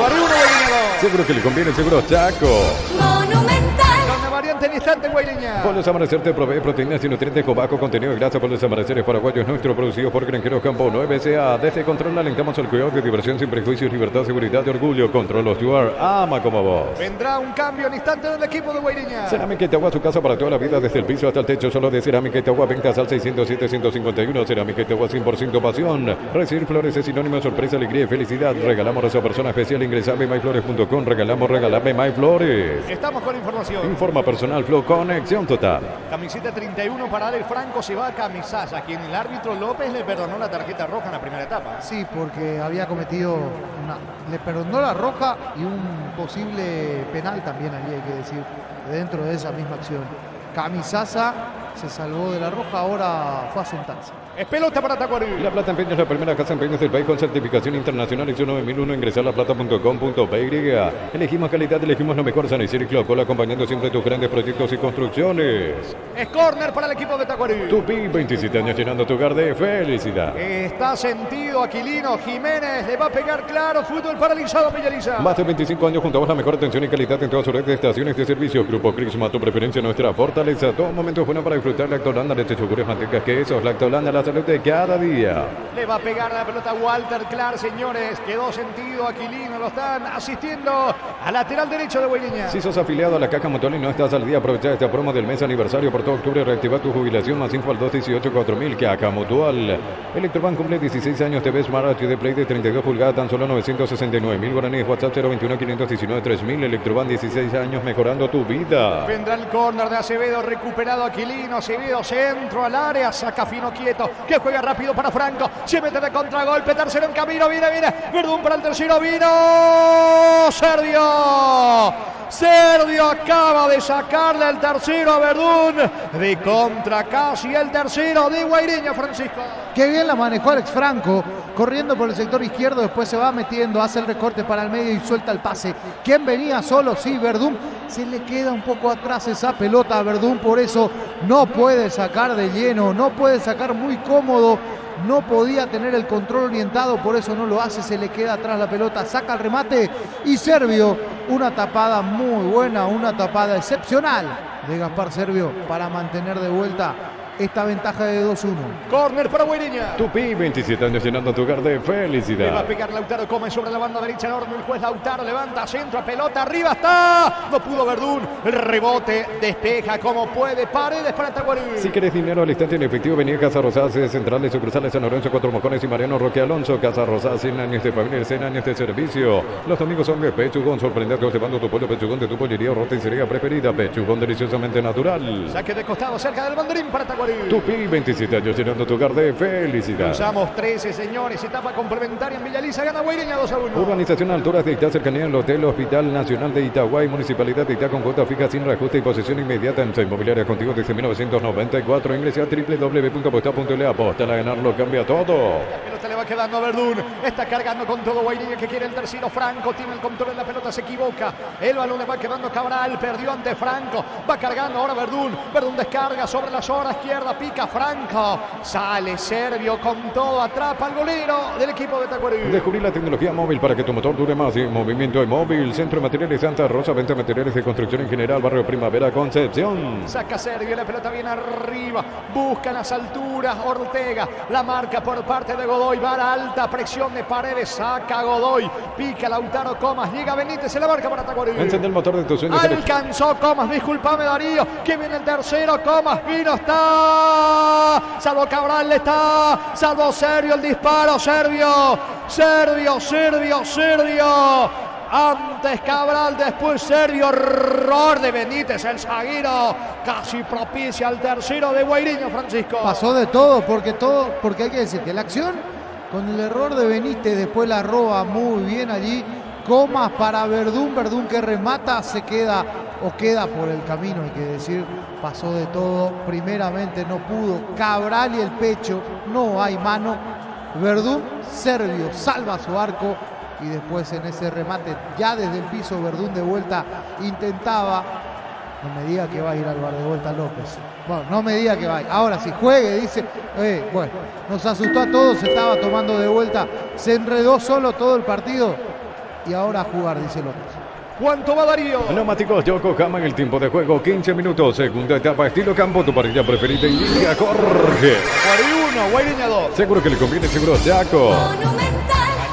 Seguro que le conviene, seguro Chaco. Monumental. Donde caliente en instante Guaireña. Pollos Amanecer te provee proteínas y nutrientes Cobaco, contenido de grasa. Pollos Amaneceres paraguayos, nuestro producido por Granjeros Campo 9SA. Desde Control alentamos el cuidado de diversión sin prejuicios, libertad, seguridad y orgullo. Control Stuart, ama como vos. Vendrá un cambio en instante del equipo de Guaireña. Cerámica Itagua, su casa para toda la vida, desde el piso hasta el techo. Solo de Cerámica Itagua, ventas al 607-151. Cerámica Itagua, 100% pasión. Recibir flores es sinónimo de sorpresa, alegría y felicidad. Regalamos a esa persona especial. Ingresa a myflores.com. Regalame MyFlores. Estamos con información. Informa personal Flow, conexión total. Camiseta 31 para Alex Franco, se va a Camisasa, a quien el árbitro López le perdonó la tarjeta roja en la primera etapa. Sí, porque había cometido le perdonó la roja y un posible penal también allí, hay que decir, dentro de esa misma acción. Camisasa se salvó de la roja, ahora fue a sentarse. Es pelota para Tacuarí. La Plata Empeños, la primera casa de empeños del país con certificación internacional ISO 9001. Ingresar a laplata.com.py. Elegimos calidad, elegimos lo mejor. San Isidro y Clocola, acompañando siempre tus grandes proyectos y construcciones. Es córner para el equipo de Tacuarí. Tupi, 27 años llenando tu hogar de felicidad. Está sentido Aquilino Jiménez, le va a pegar claro. Fútbol paralizado, Millariza. Más de 25 años junto a vos, la mejor atención y calidad en todas sus redes de estaciones de servicio. Grupo Crisma, tu preferencia, nuestra fortaleza. Todo momento es bueno para disfrutar. Lactolanda, leche, yogures, mantecas, quesos. Lactolanda, la salud de cada día. Le va a pegar a la pelota Walter Clark, señores. Quedó sentido Aquilino, lo están asistiendo al lateral derecho de Guaireña. Si sos afiliado a la Caja Mutual y no estás al día, aprovecha esta promo del mes aniversario por todo octubre. Reactiva tu jubilación más info al 218-4000. Caja Mutual. Electrobank cumple 16 años. TV Smart HD Play de 32 pulgadas, tan solo 969.000 guaraníes. WhatsApp 021-519-3000. Electrobank, 16 años mejorando tu vida. Vendrá el córner de Acevedo, recuperado Aquilino. Acevedo, centro al área, saca fino quieto, que juega rápido para Franco. Se mete de contragolpe, tercero en camino, viene. Verdún para el tercero, vino Sergio acaba de sacarle el tercero a Verdún. De contra casi el tercero de Guaireña, Francisco. Qué bien la manejó Alex Franco, corriendo por el sector izquierdo, después se va metiendo, hace el recorte para el medio y suelta el pase. ¿Quién venía solo? Sí, Verdún. Se le queda un poco atrás esa pelota a Verdún, por eso no puede sacar de lleno, no puede sacar muy cómodo. No podía tener el control orientado, por eso no lo hace, se le queda atrás la pelota, saca el remate y Servio, una tapada muy buena, una tapada excepcional de Gaspar Servio para mantener de vuelta esta ventaja de 2-1. Córner para Guaireña. Tupi, 27 años llenando tu hogar de felicidad. Le va a pegar Lautaro, come sobre la banda derecha, enorme el juez Lautaro, levanta, centro, pelota, arriba está. No pudo Verdún, el rebote, despeja como puede, Paredes para Tacuarí. Si querés dinero al instante en efectivo, venía a Casa Rosada, sede central de sucursales San Lorenzo, Cuatro Mojones y Mariano Roque Alonso. Casa Rosada, 100 años de familia, 100 años de servicio. Los domingos son de Pechugón, sorprendente llevando tu pollo Pechugón de tu pollería o roticería preferida. Pechugón, deliciosamente natural. Saque de costado cerca del banderín para Tacuarí. Tupi, 27 años llenando tu hogar de felicidad. Usamos 13, señores. Etapa complementaria en Villaliza. Gana Guaireña 2-1. Urbanización Alturas de Itá, cercanía del Hotel Hospital Nacional de Itaguay. Municipalidad de Itá con cuota fija sin reajuste y posesión inmediata en su inmobiliaria contigo desde 1994. Ingresa a www.aposta.le. Aposta a ganarlo, cambia todo. La pelota le va quedando a Verdún. Está cargando con todo Guaireña que quiere el tercero. Franco tiene el control de la pelota, se equivoca. El balón le va quedando Cabral. Perdió ante Franco. Va cargando ahora Verdún. Verdún descarga sobre la zona izquierda. Pica Franco. Sale Servio con todo, atrapa al golero del equipo de Tacuarí. Descubrí la tecnología móvil para que tu motor dure más. Movimiento de móvil, Centro de Materiales Santa Rosa, venta de materiales de construcción en general, Barrio Primavera, Concepción. Saca Servio, la pelota viene arriba, busca las alturas, Ortega, la marca por parte de Godoy, va a la alta presión de Paredes, saca Godoy, pica Lautaro Comas, llega Benítez, se la marca para Tacuarí. Encende el motor de tus sueños. Alcanzó Comas, disculpame Darío, que viene el tercero, Comas, vino, está. Salvo Cabral, le está. Salvo Servio, el disparo. Servio. Antes Cabral, después Servio. Error de Benítez, el zaguero. Casi propicia al tercero de Guaireña, Francisco. Pasó de todo, porque hay que decir que la acción, con el error de Benítez, después la roba muy bien allí. Comas para Verdún que remata, queda por el camino, hay que decir, pasó de todo. Primeramente no pudo Cabral y el pecho, no hay mano. Verdún, Servio salva su arco y después en ese remate ya desde el piso Verdún de vuelta intentaba. No me diga que va a ir al bar de vuelta López. Bueno, no me diga que va a ir. Ahora sí, juegue, dice. Bueno, nos asustó a todos, se estaba tomando de vuelta, se enredó solo todo el partido. Y ahora a jugar, dice López. ¿Cuánto va Darío? Neumáticos Yokohama en el tiempo de juego, 15 minutos. Segunda etapa, estilo campo, tu parrilla preferida inicia, Jorge. Tacuarí 1, Guaireña 2. Seguro que le conviene, seguro Chaco.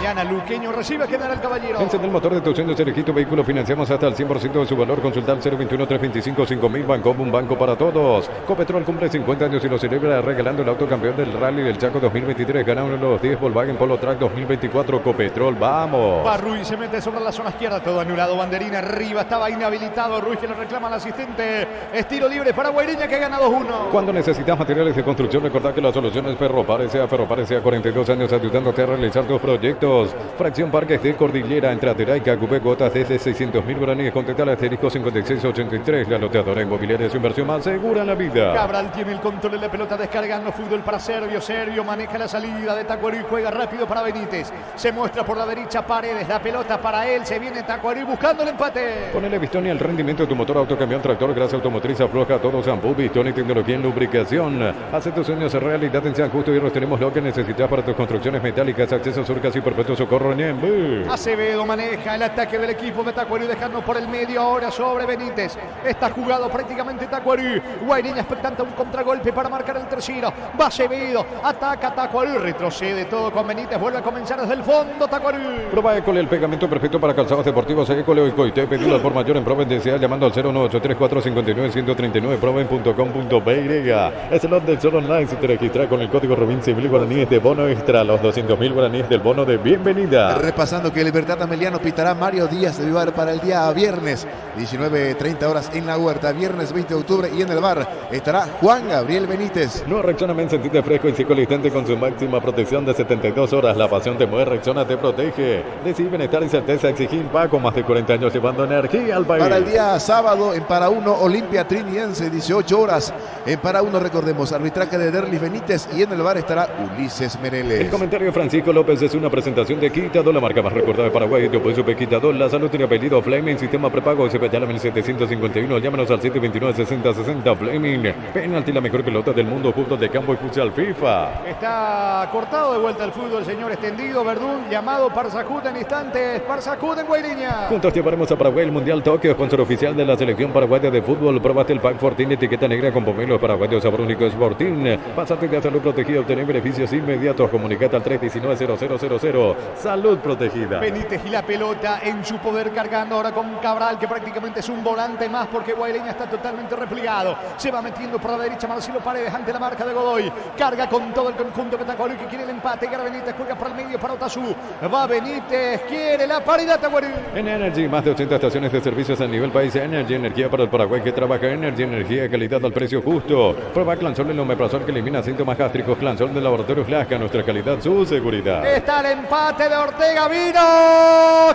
Mañana Luqueño recibe a General Caballero. Enciende el motor de tu sueño, elegí tu vehículo, financiamos hasta el 100% de su valor. Consulta al 021-325-5000, Bancopp, un banco para todos. Copetrol cumple 50 años y lo celebra regalando el auto campeón del Rally del Chaco 2023. Gana uno de los 10 Volkswagen Polo Track 2024. Copetrol, vamos. Va Ruiz, se mete sobre la zona izquierda, todo anulado. Banderina arriba, estaba inhabilitado. Ruiz que lo reclama al asistente. Estilo libre para Guaireña que gana 2-1. Cuando necesitas materiales de construcción, recordad que la solución es Ferropar S.A. Ferropar S.A. 42 años ayudándote a realizar tus proyectos. Fracción Parques de Cordillera, entre Ateraica, Cupé, cuotas desde 600.000 guaraníes. Contacta al asterisco 5683. La loteadora inmobiliaria, su inversión más segura en la vida. Cabral tiene el control de la pelota, descargando fútbol para Servio. Servio maneja la salida de Tacuarí, juega rápido para Benítez. Se muestra por la derecha Paredes, la pelota para él. Se viene Tacuarí buscando el empate. Ponele Bistoni al rendimiento de tu motor, autocamión, tractor, grasa automotriz, afloja todo, shampoo, Bistoni, tecnología en lubricación. Hace tus sueños realidad en San Justo y tenemos lo que necesitas para tus construcciones metálicas, acceso surcas y perpetuo socorro en Acevedo maneja el ataque del equipo de Tacuarí, dejando por el medio ahora sobre Benítez. Está jugado prácticamente Tacuarí. Guaireña expectante un contragolpe para marcar el tercero. Va Acevedo, ataca Tacuarí, retrocede todo con Benítez, vuelve a comenzar desde el fondo Tacuarí. Prueba École, el pegamento perfecto para calzados deportivos. École y Coité, pedido al por mayor en Proven Densidad llamando al 0983459-139, proven.com.py. Es el del Sol Online. Si te registras con el código Rubín 100.000 guaraníes de bono extra, los 200.000 guaraníes del bono de bienvenida. Repasando que Libertad Ameliano pitará Mario Díaz de Vivar para el día viernes, 19:30 horas en la Huerta. Viernes 20 de octubre y en el bar estará Juan Gabriel Benítez. No, Rexona Men, sentirte fresco y seco al instante con su máxima protección de 72 horas. La pasión te mueve, Rexona te protege. Decide bienestar y certeza, exigir Paco, más de 40 años llevando energía al país. Para el día sábado en Para Uno, Olimpia Trinidense, 18 horas. En Para Uno, recordemos, arbitraje de Derlis Benítez y en el bar estará Ulises Mereles. El comentario de Francisco López es una presentación de Quitador, la marca más recordada de Paraguay. Yo pues supe Quitador, la salud tiene apellido Fleming, sistema prepago SPTAL 1751. Llámanos al 729-6060 Fleming. Penalti, la mejor pelota del mundo, fútbol de campo y futsal FIFA. Está cortado de vuelta el fútbol, señor extendido. Verdún, llamado Parsacud en instantes. Parsacud en Guaireña. Juntos llevaremos a Paraguay el Mundial Tokio, sponsor oficial de la selección paraguaya de fútbol. Probaste el Pack Fortín, etiqueta negra con pomelos paraguayos, sabor único Sportín. Pásate de salud protegida, obtener beneficios inmediatos. Comunicate al 319-0000. Salud protegida. Benítez y la pelota en su poder, cargando ahora con Cabral, que prácticamente es un volante más porque Guaireña está totalmente replegado. Se va metiendo por la derecha Marcelo Paredes ante la marca de Godoy. Carga con todo el conjunto de Tacuarí que quiere el empate. Gara Benítez, juega para el medio para Otazú. Va Benítez, quiere la paridad Tacuarí. En Energy, más de 80 estaciones de servicios a nivel país. Energy, energía para el Paraguay que trabaja. Energy, energía de calidad al precio justo. Prueba Clansol, el omeprazol que elimina síntomas gástricos. Clansol de Laboratorios Lasca, nuestra calidad, su seguridad. Está el empate de Ortega, vino.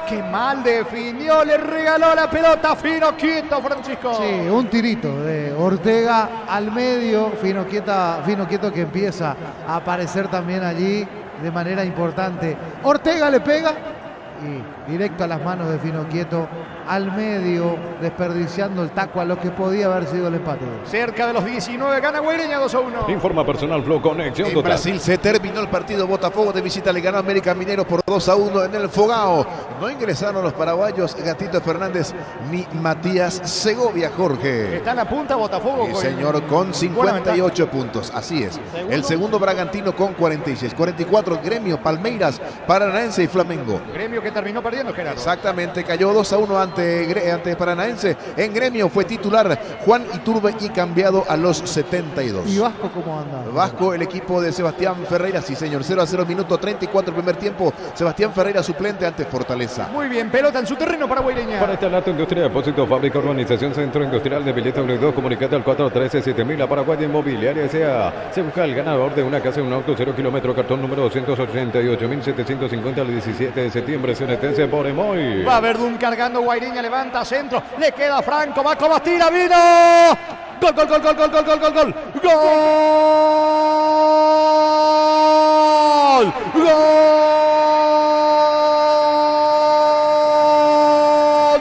¡Qué mal definió! Le regaló la pelota Fino Quieto, Francisco. Sí, un tirito de Ortega al medio. Fino Quieto que empieza a aparecer también allí de manera importante. Ortega le pega y directo a las manos de Fino Quieto al medio, desperdiciando el taco a lo que podía haber sido el empate. Cerca de los 19, gana Guaireña 2-1. Informa Personal Flow, conexión en total. Brasil se terminó el partido. Botafogo de visita le ganó a América Mineiro por 2-1 en el Fogao. No ingresaron los paraguayos Gatito Fernández ni Matías Segovia, Jorge. Está en la punta Botafogo. Sí, señor, con 58 puntos. Así es. ¿Segundo? El segundo Bragantino con 46. 44 Gremio, Palmeiras, Paranaense y Flamengo. Gremio que terminó perdiendo, Gerardo. Exactamente, cayó 2-1 ante Paranaense. En Gremio fue titular Juan Iturbe y cambiado a los 72. ¿Y Vasco cómo anda? Vasco, el equipo de Sebastián Ferreira, sí señor, 0-0, minuto 34 primer tiempo. Sebastián Ferreira suplente ante Fortaleza. Muy bien, pelota en su terreno para Guaireña. Para instalar tu industria, depósito, fábrica, urbanización, centro industrial de billetes W2, comunicate al 413-7000 a Paraguay Inmobiliaria S.A. Se busca el ganador de una casa en un auto 0 kilómetro, cartón número 288.750 al 17 de septiembre, CNTC por Emoy. Va Verdún cargando Guaireña, levanta centro, le queda Franco, va como tira, vino. Gol, gol, gol, gol, gol, gol, gol, gol, gol. Gol. Gol.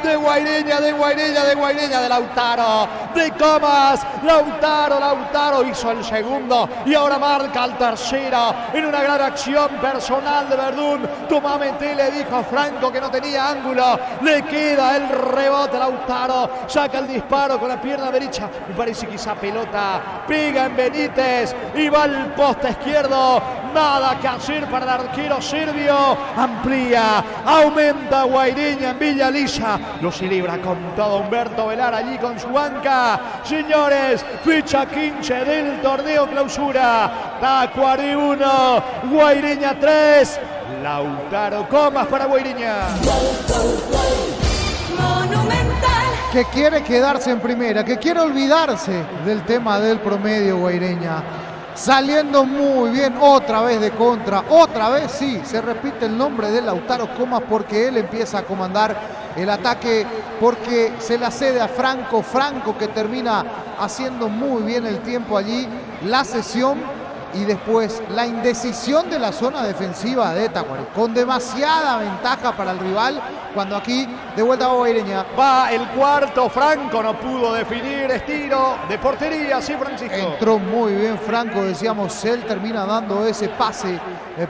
De Guaireña, Guaireña, de Lautaro, de Comas, Lautaro hizo el segundo y ahora marca el tercero en una gran acción personal de Verdún. Tomamente le dijo a Franco que no tenía ángulo, le queda el rebote, Lautaro saca el disparo con la pierna derecha, me parece que esa pelota pega en Benítez y va al poste izquierdo, nada que hacer para el arquero serbio, amplía, aumenta Guaireña en Villa Lisa, lo celebra con todo Humberto Velar allí con su banca. Señores, fecha 15 del torneo clausura, Tacuarí 1, Guaireña 3, Lautaro Comas para Guaireña. Que quiere quedarse en primera, que quiere olvidarse del tema del promedio Guaireña. Saliendo muy bien, otra vez de contra, otra vez sí, se repite el nombre de Lautaro Comas porque él empieza a comandar el ataque, porque se la cede a Franco, Franco que termina haciendo muy bien el tiempo allí, la cesión y después la indecisión de la zona defensiva de Tacuarí, con demasiada ventaja para el rival, cuando aquí de vuelta a Guaireña. Va el cuarto, Franco no pudo definir, estiro de portería, sí, Francisco. Entró muy bien Franco, decíamos, él termina dando ese pase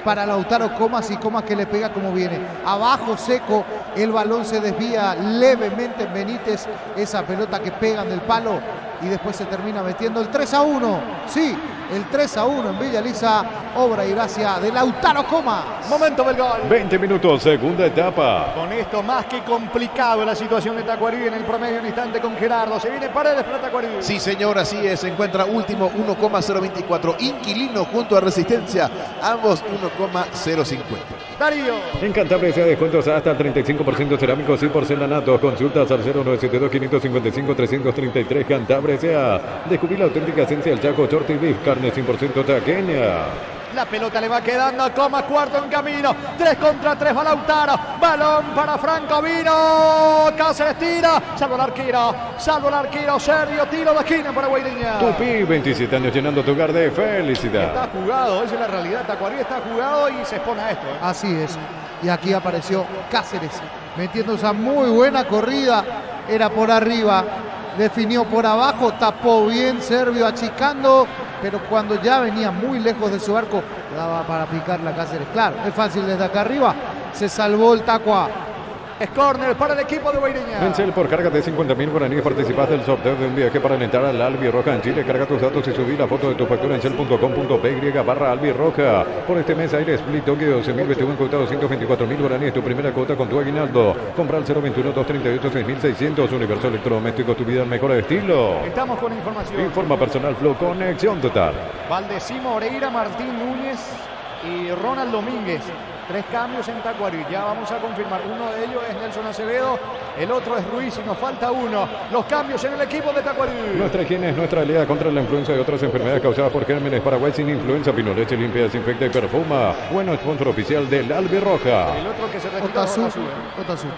para Lautaro Comas y Comas que le pega como viene. Abajo seco, el balón se desvía levemente en Benítez, esa pelota que pega en el palo y después se termina metiendo el 3-1. Sí, el 3-1 en Villa Lisa, obra y gracia de Lautaro Comas. Momento del gol. 20 minutos, segunda etapa. Con esto más que complicado la situación de Tacuarí en el promedio, un instante con Gerardo. Se viene Paredes para Tacuarí. Sí, señor, así es. Se encuentra último 1,024. Inquilino junto a Resistencia, ambos 1,050. Darío. En Cantabria se da descuentos hasta el 35% cerámicos y porcelanatos. Consultas al 0972-555-333. Cantabria sea. Descubrir la auténtica esencia del Chaco Short Beef, carne 100% taqueña. La pelota le va quedando a Comas, cuarto en camino. 3 contra 3 va Lautaro. Balón para Franco, vino. Cáceres tira. Salvo el arquero serbio. Tiro de esquina para Guaireña. Tupi, 27 años llenando tu hogar de felicidad. Está jugado, esa es la realidad. Tacuarí está jugado y se expone a esto. Así es. Y aquí apareció Cáceres metiendo esa muy buena corrida. Era por arriba. Definió por abajo, tapó bien Serbio achicando, pero cuando ya venía muy lejos de su arco, daba para picar la Cáceres. Claro, es fácil desde acá arriba, se salvó el Tacua. Es córner para el equipo de Guaireña. Vencel por carga de 50.000 guaraníes. Participaste del sorteo de un viaje para alentar al Albirroja en Chile. Carga tus datos y subí la foto de tu factura en shell.com.py/Albirroja. Por este mes Aire Split Tokio 12.021 cuota 224.000 guaraníes. Tu primera cuota con tu aguinaldo. Compra al 021-238-6600. Universo Electrodomésticos, tu vida al mejor estilo. Estamos con información. Informa Personal Flow, conexión total. Valdecimo Moreira, Martín Núñez y Ronald Domínguez. 3 cambios en Tacuarí, ya vamos a confirmar. Uno de ellos es Nelson Acevedo, el otro es Ruiz y nos falta uno. Los cambios en el equipo de Tacuarí. Nuestra higiene es nuestra aliada contra la influenza y otras enfermedades causadas por gérmenes. Paraguay sin influenza, Pino Leche limpia, desinfecta y perfuma. Bueno, sponsor oficial del Albirroja. El otro que se retiró Otazú,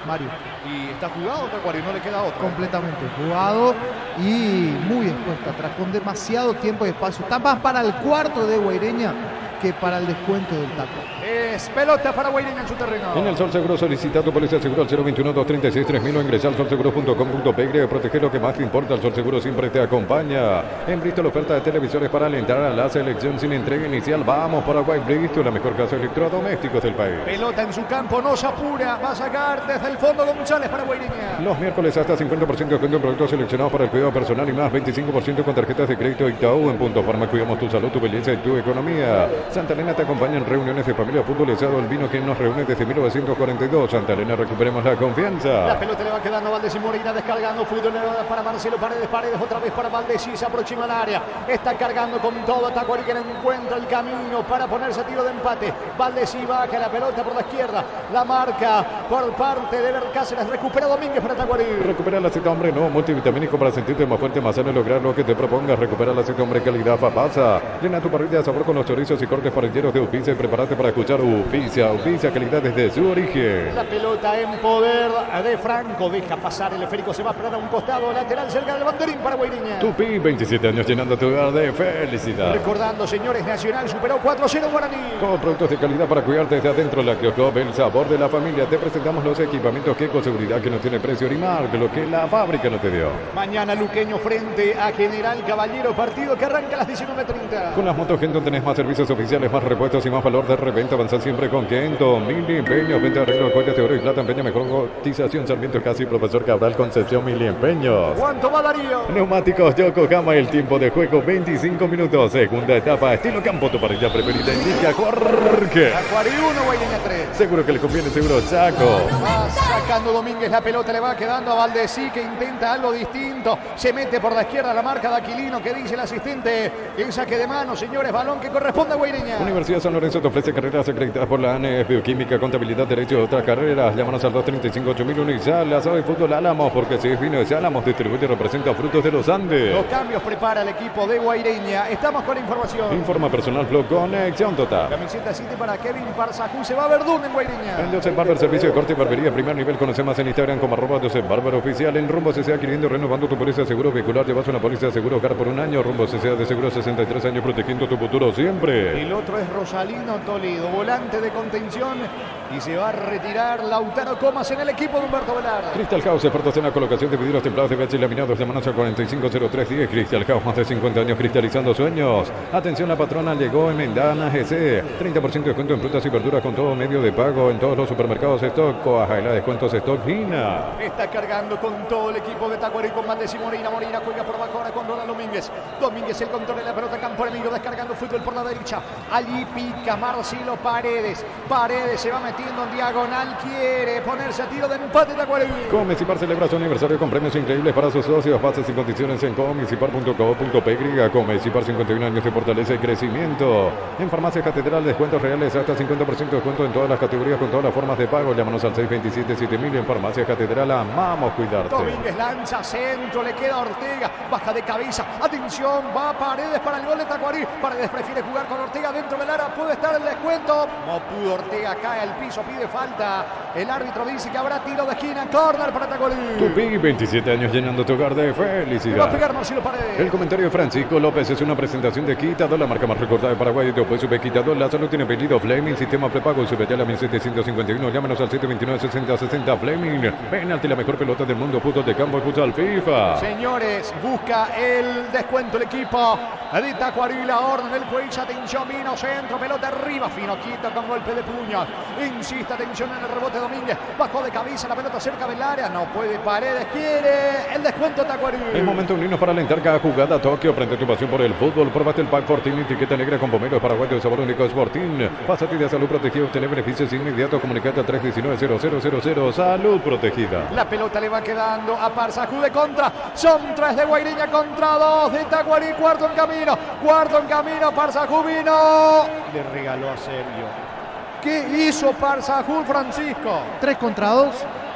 Mario. Y está jugado Tacuarí, no le queda otro. Completamente jugado y muy expuesta atrás, con demasiado tiempo y espacio. Está más para el cuarto de Guaireña que para el descuento del Taco. Es pelota para Guaireña en su terreno. En el Sol Seguro solicita tu póliza de seguro al 021-236-3000 o ingresa al solseguro.com.py. Protege lo que más te importa. El Sol Seguro siempre te acompaña. En Bristol, oferta de televisores para alentar a la selección sin entrega inicial. Vamos Paraguay, Bristol, la mejor casa de electrodomésticos del país. Pelota en su campo, no se apura. Va a sacar desde el fondo González para Guaireña. Los miércoles hasta 50% de descuento en productos seleccionados para el cuidado personal y más 25% con tarjetas de crédito Itaú. En Punto Farma cuidamos tu salud, tu belleza y tu economía. Santa Elena te acompaña en reuniones de familia, fútbol, asado, el vino que nos reúne desde 1942. Santa Elena, recuperemos la confianza. La pelota le va quedando a Valdés y Moreira descargando. Fútbol para Marcelo Paredes, otra vez para Valdés y se aproxima al área. Está cargando con todo Tacuarí que no encuentra el camino para ponerse a tiro de empate. Valdés y baja la pelota por la izquierda. La marca por parte de Cáceres. Recupera Domínguez para Tacuarí. Recupera la cita hombre, no multivitamínico para sentirte más fuerte, más sano y lograr lo que te propongas. Recupera la cita hombre, calidad, pasa. Llena tu parrilla de sabor con los chorizos y cortes mejores parrilleros de Auspicia y prepárate para escuchar Auspicia, calidad desde su origen. La pelota en poder de Franco, deja pasar el esférico, se va a parar a un costado lateral cerca del banderín para Guaireña. Tupi, 27 años llenando tu hogar de felicidad. Recordando, señores, Nacional superó 4-0 Guaraní. Con productos de calidad para cuidarte desde adentro, Lácteos Club, el sabor de la familia. Te presentamos los equipamientos que con seguridad que no tiene precio ni marca, lo que la fábrica no te dio. Mañana Luqueño frente a General Caballero, partido que arranca a las 19:30. Con las motos Kenton tenés más servicios oficiales, más repuestos y más valor de reventa. Avanzar siempre con Kenton. Mili Empeños, venta de arreglo, joyas de oro y plata, empeña, mejor cotización. Sarmiento Casi, Profesor Cabral, Concepción, Mili Empeños. ¿Cuánto va Darío? Neumáticos Yokohama, el tiempo de juego 25 minutos. Segunda etapa, estilo campo, tu parrilla preferida. Indica Jorge. Tacuarí 1, Guaireña 3. Seguro que le conviene, seguro Chaco. Va sacando Domínguez la pelota, le va quedando a Valdesí, que intenta algo distinto. Se mete por la izquierda la marca de Aquilino, que dice el asistente. El saque de mano, señores, balón que corresponde a Guaireña. Universidad San Lorenzo te ofrece carreras acreditadas por la ANES, Bioquímica, Contabilidad, Derecho y otras carreras. Llámanos al 235-8001 y sal. Asado y fútbol Álamos, porque si es vino de Álamos, distribuye y representa Frutos de los Andes. Los cambios prepara el equipo de Guaireña. Estamos con la información. Informa Personal Blog, conexión total. Camiseta 7 para Kevin Parsacú. Se va a Verdún en Guaireña. En Joseph Barber, servicio de corte y barbería, primer nivel. Conoce más en Instagram como @Joseph Barber Oficial. En Rumbo CCA, adquiriendo, renovando tu póliza de seguro vehicular. Llevas una póliza de seguro hogar por un año. Rumbo CCA de seguro 63 años, protegiendo tu futuro siempre. El otro es Rosalino Toledo, volante de contención. Y se va a retirar Lautaro Comas en el equipo de Humberto Velar. Crystal House, expertos en la colocación de vidrios templados de VH y laminados. Llámanos al 450310. Crystal House, más de 50 años cristalizando sueños. Atención, la patrona llegó en Mendana GC. 30% de descuento en frutas y verduras con todo medio de pago en todos los supermercados Stock. Coajaela, descuentos Stock Gina. Está cargando con todo el equipo de Tacuarí con Valdés y Morina. Morina juega por abajo ahora con Ronald Domínguez. Domínguez el control de la pelota, campo enemigo, descargando fútbol por la derecha. Allí pica Marcelo Paredes. Paredes se va metiendo en diagonal, quiere ponerse a tiro de empate Tacuarí. Comecipar celebra su aniversario con premios increíbles para sus socios. Bases y condiciones en comecipar.co.py. Comecipar, 51 años de fortaleza y crecimiento. En Farmacia Catedral, descuentos reales hasta 50% de descuento en todas las categorías con todas las formas de pago. Llámanos al 627-7000. En Farmacia Catedral, amamos cuidarte. Domínguez lanza centro, le queda Ortega, baja de cabeza, atención, va Paredes para el gol de Tacuarí. Paredes prefiere jugar con Ortega dentro del área, puede estar el descuento. No pudo Ortega, cae al piso, pide falta. El árbitro dice que habrá tiro de esquina, córner para Tacuarí. Tupi, 27 años llenando tu hogar de felicidad. Le va a pegar Marcelo Paredes. El comentario de Francisco López es una presentación de Quitador, la marca más recordada de Paraguay. Después sube Quitador, la salud tiene apellido Fleming, sistema prepago, sube ya a la 1751. Llámanos al 729-6060 Fleming. Penalti, la mejor pelota del mundo, fútbol de campo y futsal FIFA. Señores, busca el descuento el equipo de Tacuarí, la orden del juez, atención, vino centro, pelota arriba, Fino quita con golpe de puño, insiste, atención en el rebote Domínguez, bajó de cabeza la pelota cerca del área, no puede Paredes, quiere el descuento Tacuarí. Es momento de unirnos para alentar cada jugada. Tokio, prende tu pasión por el fútbol, probaste el Pack Fortín, etiqueta negra con pomeros paraguayos de sabor único Sportín. Pásate de salud protegida, obtener beneficios inmediatos, comunicate al 319-0000, salud protegida. La pelota le va quedando a Parsacú de contra, son 3 de Guaireña contra 2 de Tacuarí, cuarto en camino, Parsacú vino, le regaló a Sergio. ¿Qué hizo Parsacú, Francisco? 3 contra 2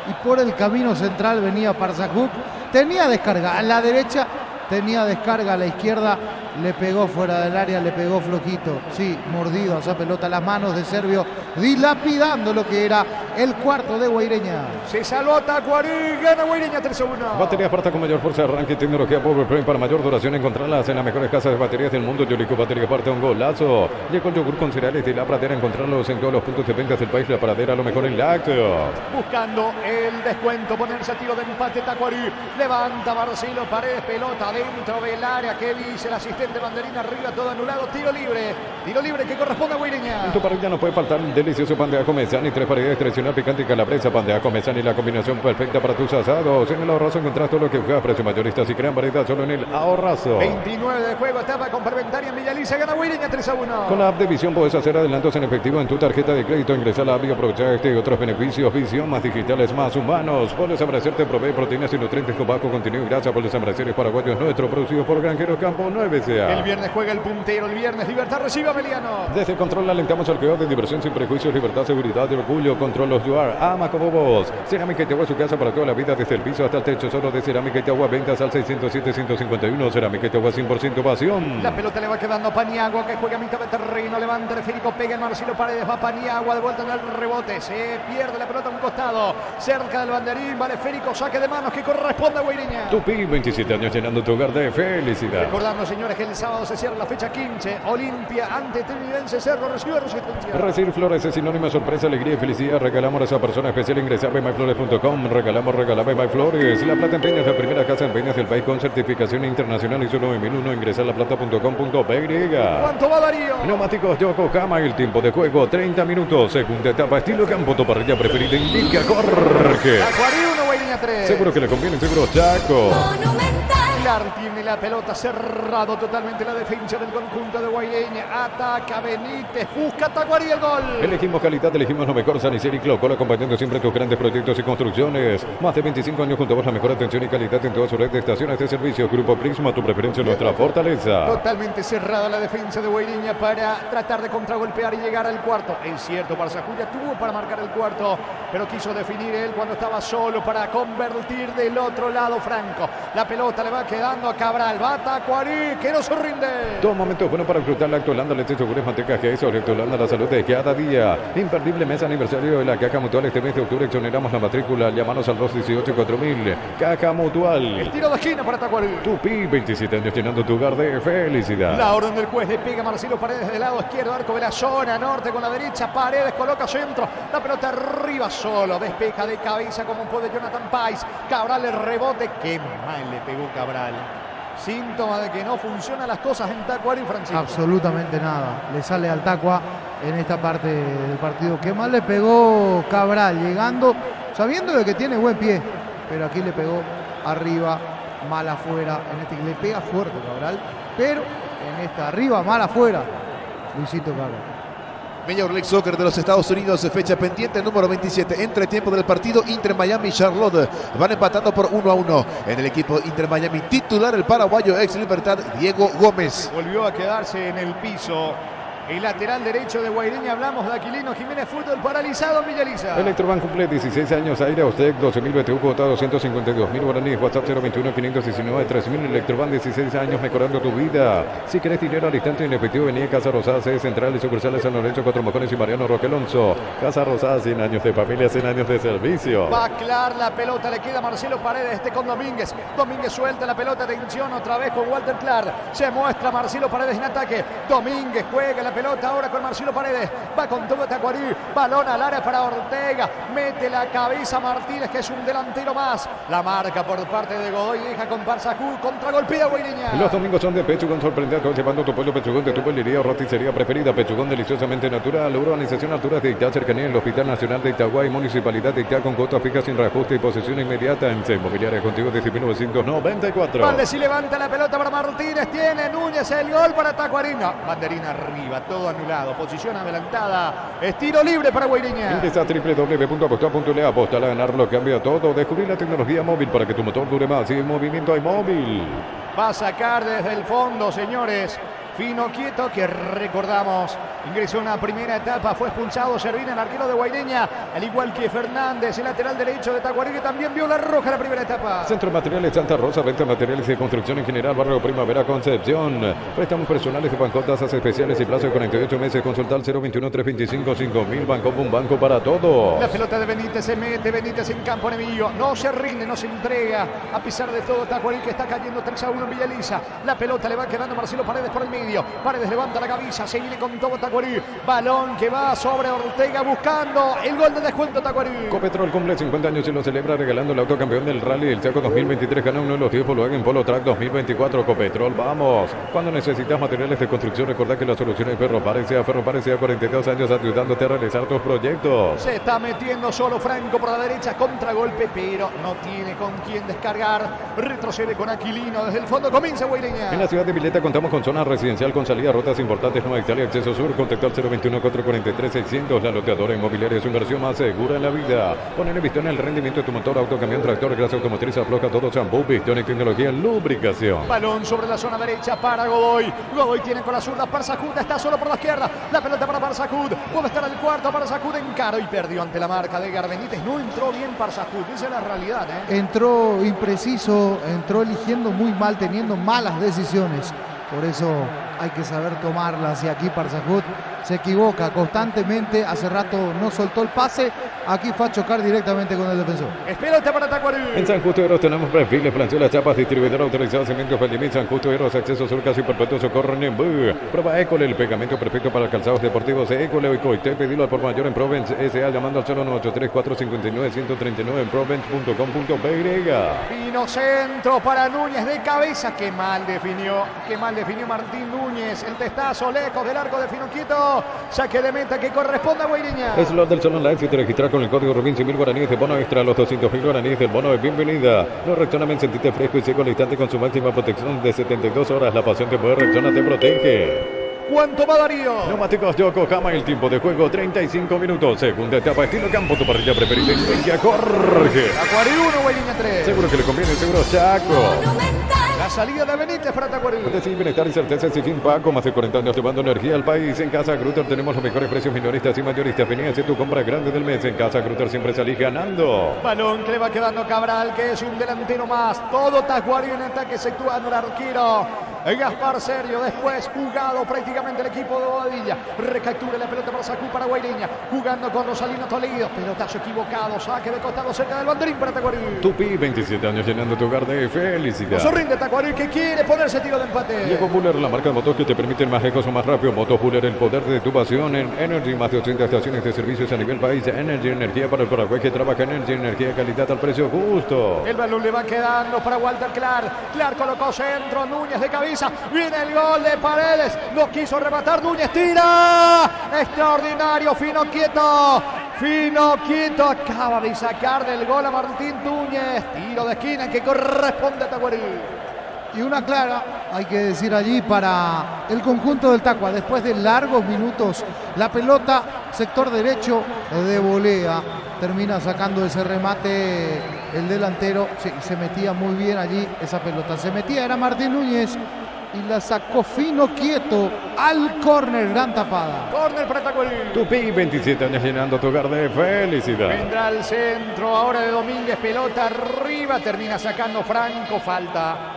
y por el camino central venía Parsacú. Tenía descarga a la derecha, tenía descarga a la izquierda, le pegó fuera del área, le pegó flojito, sí, mordido a esa pelota, las manos de Servio, dilapidando lo que era el cuarto de Guaireña. Se salvó Tacuarí, gana Guaireña 3-1. Baterías Parta con mayor fuerza de arranque y tecnología Power Frame para mayor duración. Encontrarlas en las mejores casas de baterías del mundo. Yolico Baterías Parta, un golazo. Llegó el yogur con cereales de La Pradera. Encontrarlos en todos los puntos de ventas del país. La Pradera, lo mejor en lácteos. Buscando el descuento, ponerse a tiro de empate Tacuarí. Levanta Marcelo Paredes, pelota dentro del área. ¿Qué dice el asistente? Banderina arriba, todo anulado. Tiro libre que corresponde a Guaireña. En tu parrilla no puede faltar el delicioso pan de ajo Mesani. 3 variedades tradicional, picante y calabresa. Pan de ajo Mesani, la combinación perfecta para tus asados. En el Ahorrazo encontrás todo lo que juegas, precio mayoristas y crean variedad solo en el Ahorrazo. 29 de juego, etapa complementaria en Villaliza, gana Guaireña 3-1. Con la app de Visión puedes hacer adelantos en efectivo en tu tarjeta de crédito. Ingresa a la app y aprovechar este y otros beneficios. Visión, más digitales, más humanos. Puedes abastecerte, provee proteínas y nutrientes con bajo contenido y grasa. Puedes abastecer paraguayos nuestro, producido por Granjeros Campo 9SA. El viernes juega el puntero, el viernes Libertad recibe a Meliano. Desde Control alentamos al cuidado de diversión sin prejuicios, libertad, seguridad y orgullo. Control los Yuar, ama como vos. Cerámica Itagua, su casa para toda la vida, desde el piso hasta el techo. Solo de Cerámica Itagua, ventas al 607-151. Cerámica Itagua, 100% pasión. La pelota le va quedando a Paniagua, que juega a mitad de terreno. Levanta el Férico, pega en Marcelo Paredes. Va Paniagua, de vuelta en el rebote. Se pierde la pelota a un costado. Cerca del banderín, vale Férico, saque de manos que corresponde a Guaireña. Tupi, 27 años llenando tu hogar de felicidad. Recordando, señores, que el sábado se cierra la fecha 15. Olimpia ante Trinidense Cerro recibe Resistencia. Recibir flores es sinónimo de sorpresa, alegría y felicidad. Regalamos a esa persona especial. Ingresa a bymyflores.com. Regalamos ByMyFlores. La Plata Empeñas, la primera casa de empeñas del país con certificación internacional ISO 9001. Ingresa a laplata.com.py. ¿Cuánto va Darío? Neumáticos Yokohama, el tiempo de juego 30 minutos. Segunda etapa, estilo campo, tu parrilla preferida indica Jorge. Tacuarí 1, Guaireña 3. Seguro que le conviene, seguro Chaco. Pilar tiene la pelota, cerrado totalmente la defensa del conjunto de Guaireña. Ataca Benítez, busca Tacuarí el gol. Elegimos calidad, elegimos lo mejor. San Isidro y Clocol, acompañando siempre tus grandes proyectos y construcciones. Más de 25 años junto a vos, la mejor atención y calidad en toda su red de estaciones de servicio. Grupo Prisma, tu preferencia, nuestra fortaleza. Totalmente cerrada la defensa de Guaireña para tratar de contragolpear y llegar al cuarto. Es cierto, Barzacuya tuvo para marcar el cuarto, pero quiso definir él cuando estaba solo para convertir del otro lado Franco. La pelota le va quedando a Cabral, va a Tacuarí, que no se rinde. Todo momento bueno para disfrutar la Holanda, leche, yogures, manteca, queso, Holanda, la salud de cada día. Imperdible mes aniversario de la Caja Mutual este mes de octubre. Exoneramos la matrícula, llámanos al 218-4000. Caja Mutual. El tiro de esquina para Tacuarí. Tupi, 27 años llenando tu hogar de felicidad. La orden del juez, le pega Marcelo Paredes del lado izquierdo, arco de la zona norte con la derecha. Paredes coloca centro, la pelota arriba solo, despeja de cabeza como puede Jonathan Pais. Cabral el rebote, qué mal le pegó Cabral. Síntoma de que no funcionan las cosas en Tacuarí, Francisco. Absolutamente nada. Le sale al Tacua en esta parte del partido. Qué mal le pegó Cabral, llegando, sabiendo de que tiene buen pie. Pero aquí le pegó arriba, mal afuera. En este que le pega fuerte Cabral. Pero en esta arriba, mal afuera, Luisito Cabral. Major League Soccer de los Estados Unidos, fecha pendiente número 27. Entretiempo del partido Inter Miami Charlotte. Van empatando por 1-1. En el equipo Inter Miami titular el paraguayo ex Libertad Diego Gómez. Volvió a quedarse en el piso. El lateral derecho de Guaireña, hablamos de Aquilino Jiménez, fútbol paralizado en Villaliza. Electroban cumple 16 años, aire Austec 12.000 BTU, cuota 252.000 guaraníes, WhatsApp 021-519-3000, Electroban 16 años mejorando tu vida. Si querés dinero al instante en efectivo, venía a Casa Rosada, sede central y sucursales San Lorenzo, Cuatro Mojones y Mariano Roque Alonso. Casa Rosada, 100 años de familia, 100 años de servicio. Va a clavar la pelota, le queda Marcelo Paredes, con Domínguez. Domínguez suelta la pelota, atención otra vez con Walter Clark. Se muestra Marcelo Paredes en ataque. Domínguez juega la pelota ahora con Marcelo Paredes, va con todo Tacuarí, balón al área para Ortega, mete la cabeza Martínez, que es un delantero más. La marca por parte de Godoy, deja con Barzajú, contragolpea Guaireña. Los domingos son de Pechugón sorprendente, llevando tu pollo Pechugón de tu pollería o roticería preferida. Pechugón deliciosamente natural, Urbanización Alturas de Itá, cercanía en el Hospital Nacional de Itagüí, Municipalidad de Itá, con cuotas fijas sin reajuste y posesión inmediata. En Inmobiliaria contigo desde 1994. Valdés y levanta la pelota para Martínez, tiene Núñez el gol para Tacuarí. No, banderina arriba, todo anulado, posición adelantada, es tiro libre para Guaireña. Ingresa a www.apostar.le, apostar a ganar lo cambia todo. Descubrir la tecnología móvil para que tu motor dure más. Y en movimiento hay móvil. Va a sacar desde el fondo, señores. Fino Quieto, que recordamos, ingresó en la primera etapa, fue expulsado Servina, el arquero de Guaireña, al igual que Fernández, el lateral derecho de Tacuarí, que también vio la roja en la primera etapa. Centro de Materiales Santa Rosa, venta de materiales de construcción en general, barrio Primavera, Concepción. Préstamos personales de banco, tasas especiales y plazo de 48 meses. Consulta al 021-325-5000. Banco, un banco para todos. La pelota de Benítez se mete, Benítez en campo enemigo, no se rinde, no se entrega, a pesar de todo Tacuarí, que está cayendo 3-1 en Villaliza. La pelota le va quedando Marcelo Paredes por el medio. Paredes levanta la cabeza, se viene con todo Tacuarí. Balón que va sobre Ortega buscando el gol de descuento Tacuarí. Copetrol cumple 50 años y lo celebra regalando el autocampeón del Rally del Chaco 2023. Gana uno de los 10 Volkswagen Polo Track 2024. Copetrol, vamos. Cuando necesitas materiales de construcción, recordá que la solución es Ferropares. Ferropares, 42 años ayudándote a realizar tus proyectos. Se está metiendo solo Franco por la derecha, contragolpe, pero no tiene con quién descargar. Retrocede con Aquilino desde el fondo, comienza Guaireña. En la ciudad de Vileta contamos con zonas residenciales residencial con salida a rutas importantes, Nueva Italia, acceso sur, contacto al 021-443-600. La loteadora inmobiliaria es su inversión más segura en la vida. Poner Vistone el rendimiento de tu motor, auto, camión, tractor, grasa automotriz, afloja todo, champú, Vistone y tecnología en lubricación. Balón sobre la zona derecha para Godoy. Godoy tiene con la zurda Parsahud, está solo por la izquierda. La pelota para Parsahud. Puede estar al cuarto. Parsahud encaro y perdió ante la marca de Edgar Benítez. No entró bien Parsahud, esa es la realidad. Entró impreciso, entró eligiendo muy mal, teniendo malas decisiones. Por eso hay que saber tomarlas. Y aquí Parsahud se equivoca constantemente. Hace rato no soltó el pase. Aquí fue a chocar directamente con el defensor. Espérate para Tacuarí. En San Justo de Eros tenemos perfiles, planchuelas, chapas, distribuidor autorizado, cemento Felimit, San Justo de Eros, acceso sur, casi perpetuo, socorro, Nembú. Prueba École, el pegamento perfecto para calzados deportivos. École y Coité, pedilo al por mayor en Provence S.A. llamando al 093-459-139 en provence.com.py. Vino centro para Núñez de cabeza. Qué mal definió Martín Núñez. El testazo lejos del arco de Finoquito. Saque de meta que corresponde a Guaireña. Es lo del Salón Online. Si te registras con el código Rubín 100.000 guaraníes de bono extra, los 200.000 guaraníes del bono de bienvenida. No reaccionamente, sentite fresco y seco al instante con su máxima protección de 72 horas. La pasión te puede reaccionar, te protege. ¿Cuánto va Darío? Neumáticos Yokohama, el tiempo de juego 35 minutos. Segunda etapa, estilo campo, tu parrilla preferida. Venga, Jorge. Tacuarí 1, Guaireña 3. Seguro que le conviene, seguro Chaco. La salida de Benítez para Tacuarí. Sí, bienestar y certeza es fin Paco. Más de 40 años llevando energía al país. En Casa Grutter tenemos los mejores precios minoristas y mayoristas. Vení a hacer tu compra grande del mes. En Casa Grutter siempre salís ganando. Balón que le va quedando Cabral, que es un delantero más. Todo Tacuarí en ataque, exceptuando el arquero Gaspar Sergio. Después jugado prácticamente el equipo de Bobadilla. Recaptura la pelota para Sacú, para Guaireña. Jugando con Rosalino Toledo. Pelotazo equivocado. Saque de costado cerca del banderín para Tacuarí. Tupi, 27 años llenando tu hogar de felicidad. No se rinde Tacuarí, que quiere ponerse tiro de empate. Diego Buller, la marca de motos que te permiten más lejos o más rápido. Motos Buller, el poder de tu pasión. En Energy, más de 80 estaciones de servicios a nivel país. Energy, energía para el Paraguay que trabaja en Energy, energía, calidad al precio justo. El balón le va quedando para Walter Clark. Clark colocó centro, Núñez de cabeza. Viene el gol de Paredes. No quiso rematar, Núñez tira. Extraordinario, Fino quieto acaba de sacar del gol a Martín Núñez. Tiro de esquina que corresponde a Tacuarí. Y una clara, hay que decir allí, para el conjunto del Tacua. Después de largos minutos, la pelota, sector derecho de volea. Termina sacando ese remate el delantero. Sí, se metía muy bien allí esa pelota. Se metía, era Martín Núñez. Y la sacó Fino quieto al córner, gran tapada. Córner para Tacuarí. Tupi, 27 años llenando tu hogar de felicidad. Vendrá al centro ahora de Domínguez, pelota arriba, termina sacando Franco, falta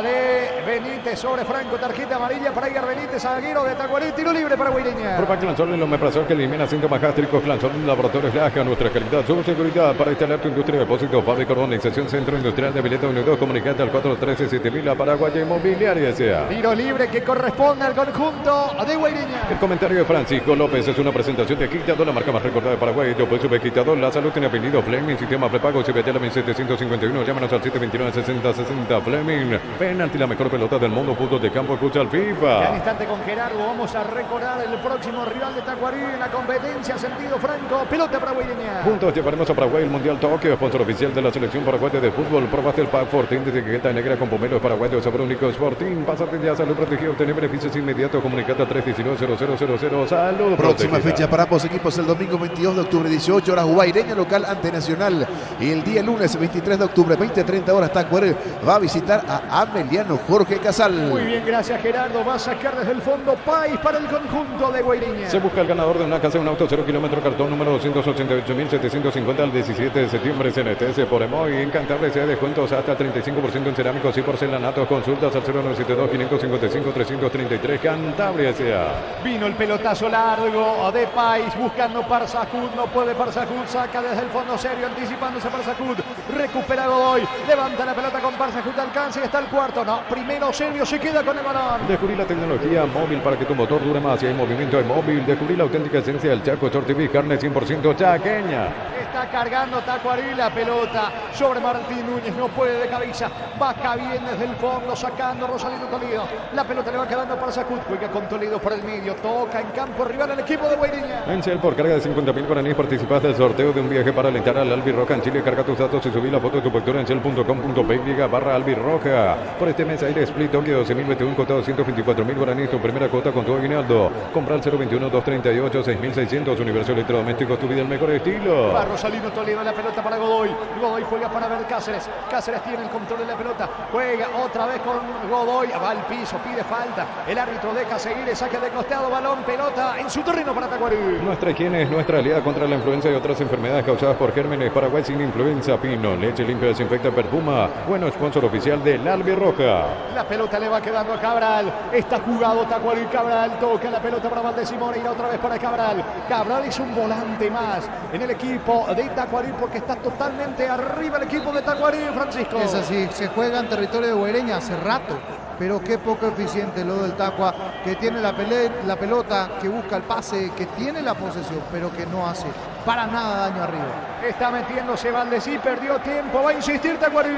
de Benítez sobre Franco, tarjeta amarilla para Edgar Benítez, zaguero de Tacuarí, tiro libre para Guaireña. Prueba Clanzol en los omeprazol que elimina síntomas gástricos. Clanzol en Laboratorios Laja, nuestra calidad, su seguridad para instalar tu industria de depósito, fábrica, urbanización, centro industrial de Vileta 1-2, comunicante al 413-7000, la Paraguay Inmobiliaria S.A. Tiro libre que corresponde al conjunto de Guaireña. El comentario de Francisco López es una presentación de Quitador, la marca más recordada de Paraguay. Yo soy Quitador, la salud tiene apellido Fleming, sistema prepago, CBT la 1751, llámanos al 729-6060 Fleming. Penalti, la mejor pelota del mundo, puntos de campo, escucha al FIFA. Y al instante con Gerardo vamos a recordar el próximo rival de Tacuarí en la competencia, sentido Franco, pelota para Guaireña. Juntos llevaremos a Paraguay el Mundial Tokio, sponsor oficial de la selección paraguaya de fútbol. Probaste el Pack Fortín de etiqueta negra con pomeros paraguayos, sabor único Sporting. Pásate ya, salud protegido, obtener beneficios inmediatos, comunicate a 319-0000, salud Próxima protegida. fecha para ambos equipos el domingo 22 de octubre, 18 horas, Guaireña local ante Nacional. Y el día lunes 23 de octubre, 20-30 horas, Tacuarí va a visitar a Ameliano Jorge Casal. Muy bien, gracias Gerardo. Va a sacar desde el fondo país para el conjunto de Guaireña. Se busca el ganador de una casa, un auto 0 kilómetro, cartón número 288.750 al 17 de septiembre. CNTS por Emoy. Encantable sea descuentos hasta 35% en cerámicos y porcelanatos. Consultas al 0972-555-333. Cantabria S.A. Vino el pelotazo largo de País buscando Parsahud. No puede Parsahud. Saca desde el fondo serio, anticipándose Parsahud. Recupera Godoy. Levanta la pelota con Parsahud. Alcance y está el cuarto. No, primero Sergio se queda con el balón. Descubrí la tecnología móvil para que tu motor dure más. Si hay movimiento de móvil, descubrí la auténtica esencia del Chaco Short TV, carne 100% chaqueña. Está cargando Tacuarí la pelota sobre Martín Núñez. No puede de cabeza. Baja bien desde el fondo, sacando Rosalino Toledo. La pelota le va quedando para Sacud. Juega con Toledo por el medio. Toca en campo rival al equipo de Guaireña. En Shell, por carga de 50.000 guaraníes, participas del sorteo de un viaje para alentar al Albirroca en Chile. Carga tus datos y subí subí la foto de tu factura en shell.com.py/albirroja. Por este mes Aire Split Tokio 12.021, costado 124.000 guaraníes, tu primera cuota con tu aguinaldo. Compra al 021-238-6600, Universo Electrodomésticos, tu vida el mejor estilo. Va Rosalino Toledo, la pelota para Godoy. Godoy juega para ver Cáceres. Cáceres tiene el control de la pelota. Juega otra vez con Godoy. Va al piso, pide falta. El árbitro deja seguir, saque de costado, balón, pelota en su terreno para Tacuarí. Nuestra higiene es nuestra aliada contra la influenza y otras enfermedades causadas por gérmenes. Paraguay sin influenza. Pino, leche limpia, desinfecta, perfuma. Bueno, sponsor oficial del Albirroja. La pelota le va quedando a Cabral. Está jugado Tacuarí. Cabral toca la pelota para Valdesimón. Irá otra vez para Cabral. Cabral es un volante más en el equipo de Tacuarí porque está totalmente arriba el equipo de Tacuarí, Francisco. Es así, se juega en territorio de Guaireña hace rato, pero qué poco eficiente lo del Tacua, que tiene la pelota, que busca el pase, que tiene la posesión, pero que no hace para nada daño arriba. Está metiéndose Valdesí, perdió tiempo, va a insistir Tacuarí.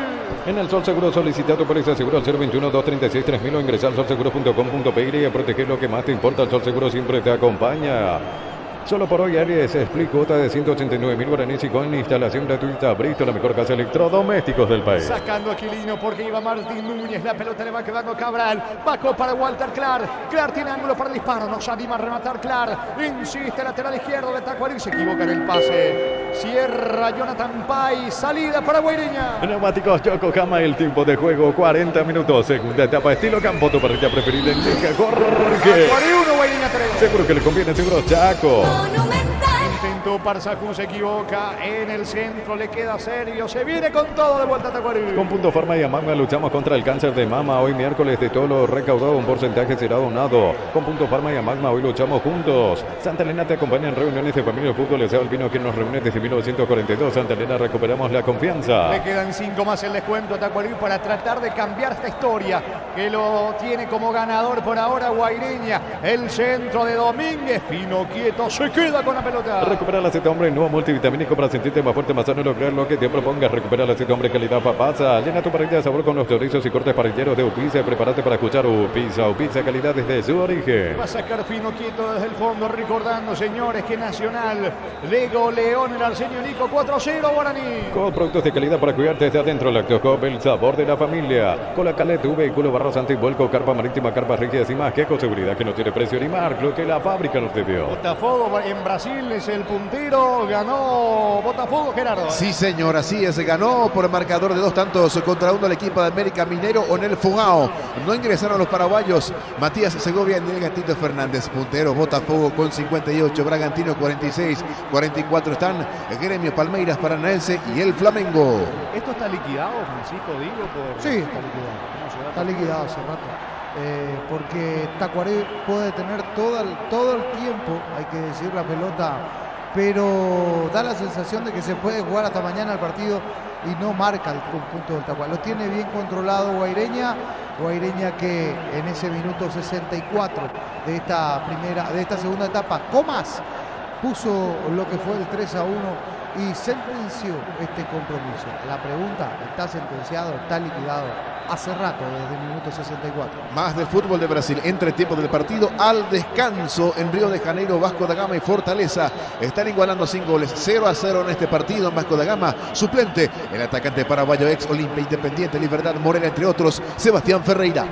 En el Sol Seguro solicita tu póliza de seguro al 021-236-3000 o ingresa al solseguro.com.py y proteger lo que más te importa. El Sol Seguro siempre te acompaña. Solo por hoy Aries Split, cuota de 189.000 guaraníes y con instalación gratuita. Brito, la mejor casa de electrodomésticos del país. Sacando a Aquilino porque iba Martín Núñez. La pelota le va quedando a Cabral. Bacó para Walter Clark. Clark tiene ángulo para el disparo. No se anima a rematar Clark. Insiste lateral izquierdo de Tacuarí. Se equivoca en el pase. Cierra Jonathan Pay. Salida para Guaireña. Neumáticos Yokohama, el tiempo de juego 40 minutos. Segunda etapa estilo campo. Tu parrilla preferida en Liga Jorge. Tacuarí 1, Guaireña 3. Seguro que le conviene, seguro Chaco. Intentó Parsacú, se equivoca en el centro, le queda serio, se viene con todo de vuelta a Tacuarí. Con Punto Farma y Amagma luchamos contra el cáncer de mama. Hoy miércoles de todo lo recaudado un porcentaje será donado. Con Punto Farma y Amagma hoy luchamos juntos. Santa Elena te acompaña en reuniones de familia de fútbol. Les el vino que nos reúne desde 1942. Santa Elena, recuperamos la confianza. Le quedan 5 más el descuento a Tacuarí para tratar de cambiar esta historia que lo tiene como ganador por ahora Guaireña. El centro de Domínguez, Pino quieto, se queda con la pelota. Recupera el aceite hombre, nuevo multivitamínico para sentirte más fuerte, más sano y lograr lo que te propongas. Recupera el aceite hombre, calidad papasa. Llena tu parrilla de sabor con los chorizos y cortes parrilleros de Upisa. Prepárate para escuchar Upisa. Upisa, calidad desde su origen. Va a sacar Pino quieto desde el fondo, recordando, señores, que Nacional de goleó en el Arsenio Nico 4-0 Guaraní. Con productos de calidad para cuidarte desde adentro. Lactocop, el sabor de la familia. Con la Calet, tu vehículo, barros antivuelco, carpa marítima, carpas rígidas y más. Que con seguridad que no tiene precio ni marca, lo que la fábrica nos debió. Botafogo en Brasil es el puntero, ganó Botafogo, Gerardo. Sí, señor, así es, ganó por el marcador de 2-1 el equipo de América Mineiro o en el Fugao. No ingresaron los paraguayos Matías Segovia y el Gatito Fernández. Puntero Botafogo con 58, Bragantino 46, 44 están Gremio, Palmeiras, Paranaense y el Flamengo. ¿Esto está liquidado, Francisco, digo? Sí, está liquidado. Está liquidado hace rato. Porque Tacuarí puede tener todo el tiempo, hay que decir, la pelota, pero da la sensación de que se puede jugar hasta mañana el partido y no marca el conjunto del Tacuarí. Lo tiene bien controlado Guaireña que en ese minuto 64 de esta segunda etapa, Comas puso lo que fue el 3-1 y sentenció este compromiso. La pregunta, ¿está sentenciado? ¿Está liquidado? Hace rato, desde el minuto 64. Más del fútbol de Brasil, entretiempo del partido al descanso en Río de Janeiro. Vasco da Gama y Fortaleza están igualando sin goles, 0-0 en este partido. Vasco da Gama, suplente, el atacante paraguayo, ex Olimpia, Independiente, Libertad, Morena, entre otros, Sebastián Ferreira.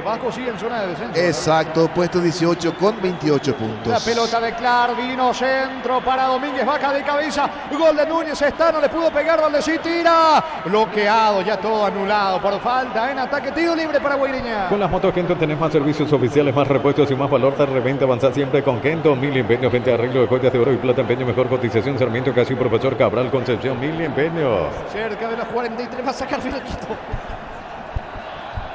Vasco sigue en zona de descenso. Exacto, puesto 18 con 28 puntos. La pelota de Clark, vino centro para Domínguez, baja de cabeza, gol de Núñez, no le pudo pegar, Valdesí tira, bloqueado, ya todo anulado por falta en ataque, tiro libre para Guaireña. Con las motos Kento tenés más servicios oficiales, más repuestos y más valor de reventa. Avanzar siempre con Kento. 1000 empeños, 20 arreglo de joyas de oro y plata, empeño, mejor cotización. Sarmiento, casi Profesor Cabral, Concepción, 1000 empeños. Cerca de los 43 va a sacar Filaquito.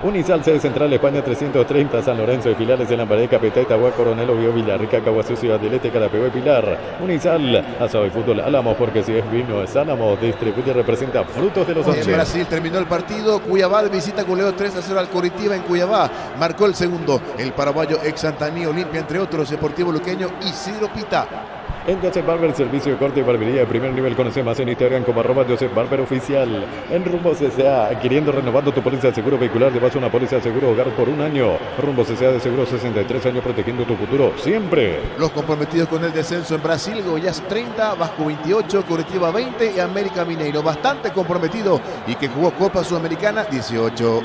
Unisal, sede central, España 330, San Lorenzo, de filiales en Lambaré, Capetá, Itagua, Coronel, Oviedo, Villarrica, Caguazú, Ciudad del Este, Carapegó y Pilar. Unisal, asado y fútbol Álamos, porque si es vino es Álamos, distribuye y representa frutos de los En Andes. Brasil terminó el partido, Cuiabá de visita goleó 3-0 al Coritiba en Cuiabá. Marcó el segundo el paraguayo ex Santaní, Olimpia, entre otros, Deportivo Luqueño, Isidro Pita. En Joseph Barber, servicio de corte y barbería de primer nivel. Conoce más en Instagram como @JosephBarberOficial. En Rumbo CCA, adquiriendo, renovando tu póliza de seguro vehicular, llevas una póliza de seguro hogar por un año. Rumbo CCA de seguro 63 años protegiendo tu futuro siempre. Los comprometidos con el descenso en Brasil, Goiás 30, Vasco 28, Curitiba 20 y América Mineiro. Bastante comprometido y que jugó Copa Sudamericana 18.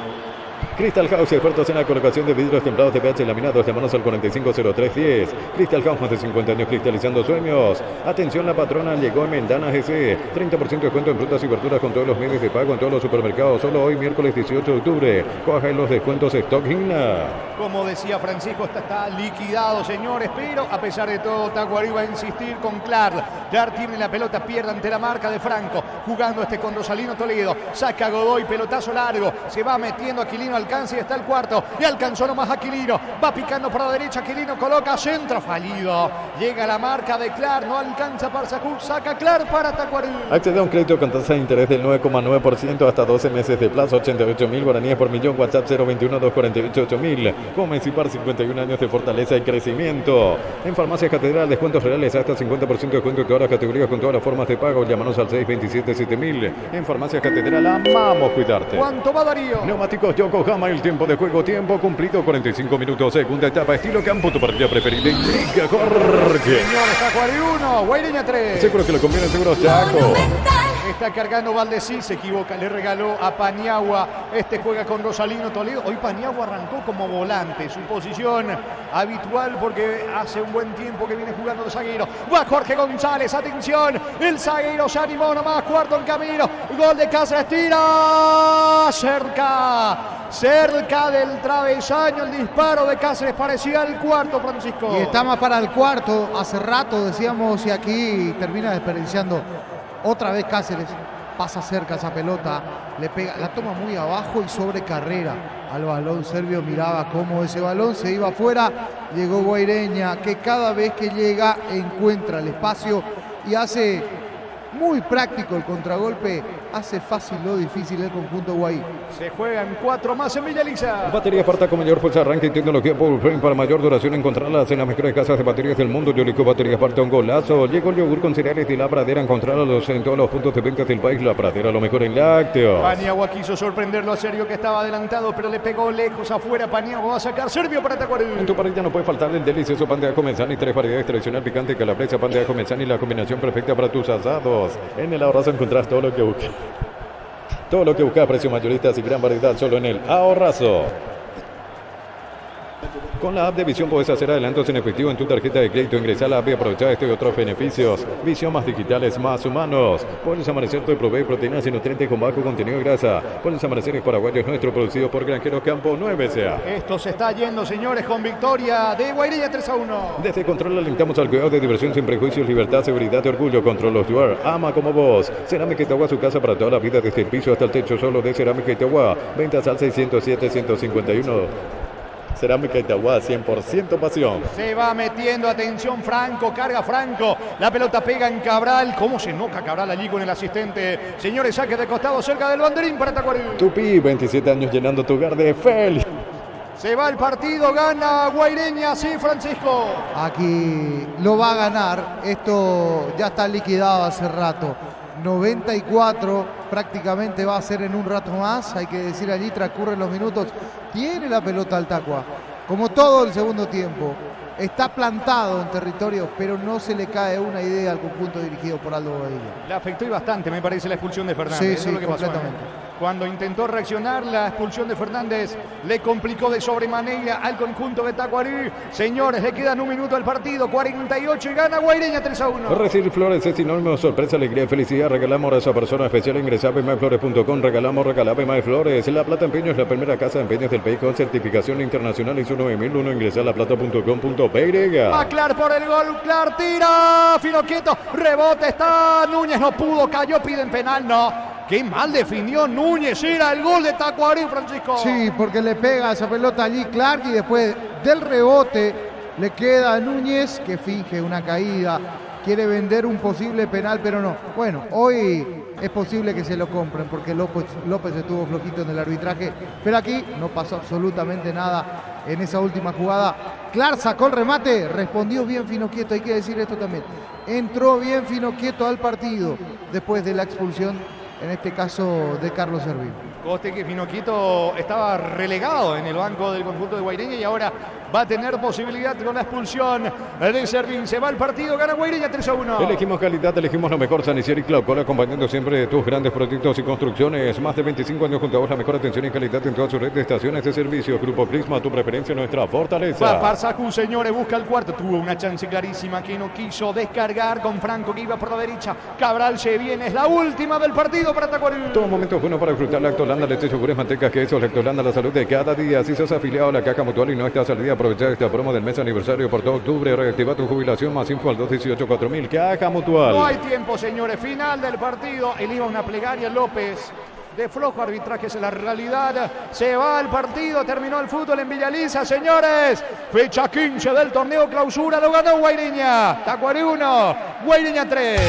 Crystal House, expertos en la colocación de vidrios templados de pH laminados. Llámanos al 450310. Crystal House, más de 50 años cristalizando sueños. Atención, la patrona llegó en Mendana GC. 30% de descuento en frutas y verduras con todos los medios de pago en todos los supermercados. Solo hoy, miércoles 18 de octubre. Coja en los descuentos Stock Gimna. Como decía Francisco, está liquidado, señores, pero a pesar de todo, Tacuarí va a insistir con Clark. Clark tiene la pelota, pierde ante la marca de Franco. Jugando con Rosalino Toledo. Saca Godoy, pelotazo largo. Se va metiendo Aquilino, alcanza y está el cuarto. Y alcanzó nomás Aquilino. Va picando por la derecha, Aquilino coloca centro fallido. Llega la marca de Clark, no alcanza para Sacú. Saca Clark para Tacuarí. Accede a un crédito con tasa de interés del 9,9% hasta 12 meses de plazo. 88.000 guaraníes por millón. WhatsApp 021-248-8000. Comes y par 51 años de fortaleza y crecimiento. En Farmacia Catedral, descuentos reales hasta 50% de descuento en todas las categorías con todas las formas de pago. Llámanos al 627-7000. En Farmacia Catedral, amamos cuidarte. ¿Cuánto va Darío? Neumáticos Yokohama, el tiempo de juego, tiempo cumplido, 45 minutos, segunda etapa, estilo campo, tu partida preferida. Indica Jorge. Señores, Tacuarí 1, Guaireña 3. Seguro que lo conviene, seguro Chaco. Está cargando Valdesí, se equivoca, le regaló a Paniagua. Juega con Rosalino Toledo. Hoy Paniagua arrancó como volante, su posición habitual porque hace un buen tiempo que viene jugando de zaguero. Va Jorge González, atención, el zaguero se animó nomás, cuarto en camino. Gol de Cáceres, tira cerca del travesaño, el disparo de Cáceres parecía el cuarto, Francisco. Y está más para el cuarto, hace rato decíamos, y aquí termina desperdiciando. Otra vez Cáceres pasa cerca esa pelota, le pega, la toma muy abajo y sobre carrera al balón serbio. Miraba cómo ese balón se iba afuera. Llegó Guaireña, que cada vez que llega encuentra el espacio y hace muy práctico el contragolpe. Hace fácil lo difícil el conjunto Guay. Se juegan 4 más en Villa Elisa. Batería Esparta con mayor fuerza, arranque y tecnología Power Frame para mayor duración. Encontrarlas en las mejores casas de baterías del mundo. Yolico Batería Esparta, un golazo. Llegó el yogur con cereales de La Pradera. Encontrarlos en todos los puntos de venta del país. La Pradera, lo mejor en lácteos. Paniagua quiso sorprenderlo a Serbio, que estaba adelantado, pero le pegó lejos afuera. Paniagua va a sacar Serbio para Tacuarí. En tu parrilla no puede faltar el delicioso pan de ajo Menzani. 3 variedades: tradicional, picante, calabresa, pan de ajo Menzani. La combinación perfecta para tus asados. En el Ahorrazo encontrás todo lo que buscas. Todo lo que buscas, precios mayoristas y gran variedad solo en el Ahorrazo. Con la app de Visión puedes hacer adelantos en efectivo en tu tarjeta de crédito. Ingresa a la app y aprovecha y otros beneficios. Visión, más digitales, más humanos. Puedes Amanecer te provee proteínas y nutrientes con bajo contenido de grasa. Puedes Amanecer es paraguayo, es nuestro, producido por Granjeros Campo 9SA. Esto se está yendo, señores, con victoria de Guaireña 3-1. Desde Control alentamos al cuidado de diversión sin prejuicios, libertad, seguridad y orgullo. Control of Your, ama como vos. Cerámica Itagua, su casa para toda la vida, desde el piso hasta el techo, solo de Cerámica Itagua. Ventas al 607-151. Cerámica Itagua, 100% pasión. Se va metiendo, atención, Franco, carga Franco. La pelota pega en Cabral. ¿Cómo se enoja Cabral allí con el asistente? Señores, saque de costado cerca del banderín para Tacuarí. Tupi, 27 años llenando tu hogar de fel. Se va el partido, gana Guaireña, sí, Francisco. Aquí lo va a ganar. Esto ya está liquidado hace rato. 94 prácticamente va a ser en un rato más. Hay que decir, allí transcurren los minutos. Tiene la pelota al Tacua, como todo el segundo tiempo. Está plantado en territorio, pero no se le cae una idea al conjunto dirigido por Aldo Bobadilla. Le afectó y bastante, me parece, la expulsión de Fernández. Sí, es lo que completamente. pasó. Cuando intentó reaccionar, la expulsión de Fernández le complicó de sobremanera al conjunto de Tacuarí. Señores, le quedan un minuto al partido, 48 y gana Guaireña 3-1. Recibir flores es sinónimo de sorpresa, alegría y felicidad. Regalamos a esa persona especial. Ingresa a bmaeflores.com. Regalamos Bmaeflores. La Plata Empeño es la primera casa de empeños del país con certificación internacional ISO 9001. Ingresa a laplata.com.py. Va Clark por el gol, Clark tira, fino quieto, rebote, está Núñez, no pudo, cayó, piden penal, no. Qué mal definió Núñez, era el gol de Tacuarí, Francisco. Sí, porque le pega esa pelota allí Clark y después del rebote le queda a Núñez, que finge una caída, quiere vender un posible penal, pero no. Bueno, hoy es posible que se lo compren porque López estuvo flojito en el arbitraje, pero aquí no pasó absolutamente nada en esa última jugada. Clark sacó el remate, respondió bien Finoquieto, hay que decir esto también. Entró bien Finoquieto al partido después de la expulsión, en este caso de Carlos Servín. Coste que Finoquieto estaba relegado en el banco del conjunto de Guaireña y ahora va a tener posibilidad con la expulsión de Servín. Se va el partido, gana Guaireña 3-1. Elegimos calidad, elegimos lo mejor. San Isidro y Claucol, acompañando siempre de tus grandes proyectos y construcciones. Más de 25 años junto a vos, la mejor atención y calidad en toda su red de estaciones de servicio. Grupo Prisma, tu preferencia, nuestra fortaleza. Va Parsacú, señores, busca el cuarto. Tuvo una chance clarísima que no quiso descargar con Franco, que iba por la derecha. Cabral se viene, es la última del partido para Tacuarí. Todo momento es bueno para disfrutar Lactolanda, leche, yogures, mantecas, quesos. Lactolanda, la salud de cada día. Si sos afiliado a la Caja Mutual y no estás al día, aprovechar esta promo del mes aniversario por todo octubre. Reactiva tu jubilación. Más info al 218-4000. Caja Mutual. No hay tiempo, señores. Final del partido. Él iba una plegaria, López. De flojo arbitraje es la realidad. Se va el partido. Terminó el fútbol en Villaliza, señores. Fecha 15 del torneo clausura. Lo ganó Guaireña. Tacuarí 1, Guaireña 3.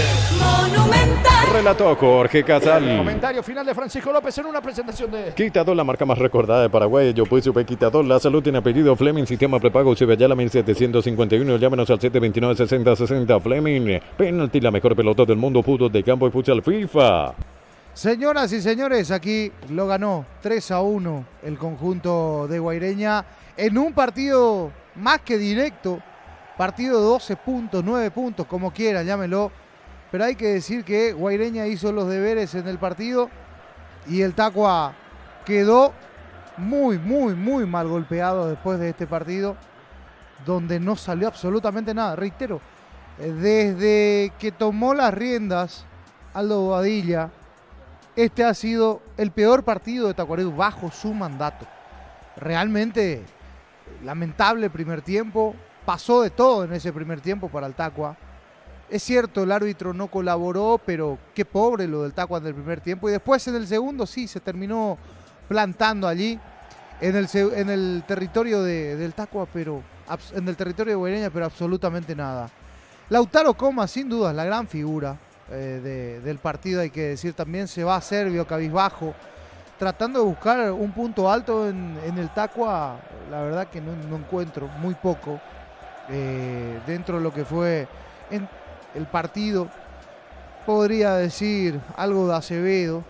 Monumental. Relató Jorge Casal. Comentario final de Francisco López en una presentación de... Quitador, la marca más recordada de Paraguay. Yo pues supe Quitador. La salud tiene apellido Fleming. Sistema prepago Cibellala 1751. Llámenos al 729-6060. Fleming. Penalty, la mejor pelota del mundo. Fútbol de campo y futsal FIFA. Señoras y señores, aquí lo ganó 3-1 el conjunto de Guaireña en un partido más que directo, partido de 12 puntos, 9 puntos, como quieran, llámelo, pero hay que decir que Guaireña hizo los deberes en el partido y el Tacua quedó muy mal golpeado después de este partido, donde no salió absolutamente nada. Reitero, desde que tomó las riendas Aldo Bobadilla, este ha sido el peor partido de Tacuarí bajo su mandato. Realmente lamentable primer tiempo. Pasó de todo en ese primer tiempo para el Tacua. Es cierto, el árbitro no colaboró, pero qué pobre lo del Tacua en el primer tiempo. Y después en el segundo sí, se terminó plantando allí en el territorio del Tacua, pero en el territorio de Guaireña, pero absolutamente nada. Lautaro Coma, sin duda, la gran figura del partido, hay que decir también. Se va a Servio cabizbajo, tratando de buscar un punto alto en el Tacua. La verdad que no encuentro, muy poco dentro de lo que fue en el partido. Podría decir algo de Acevedo,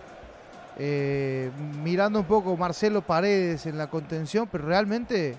mirando un poco Marcelo Paredes en la contención, pero realmente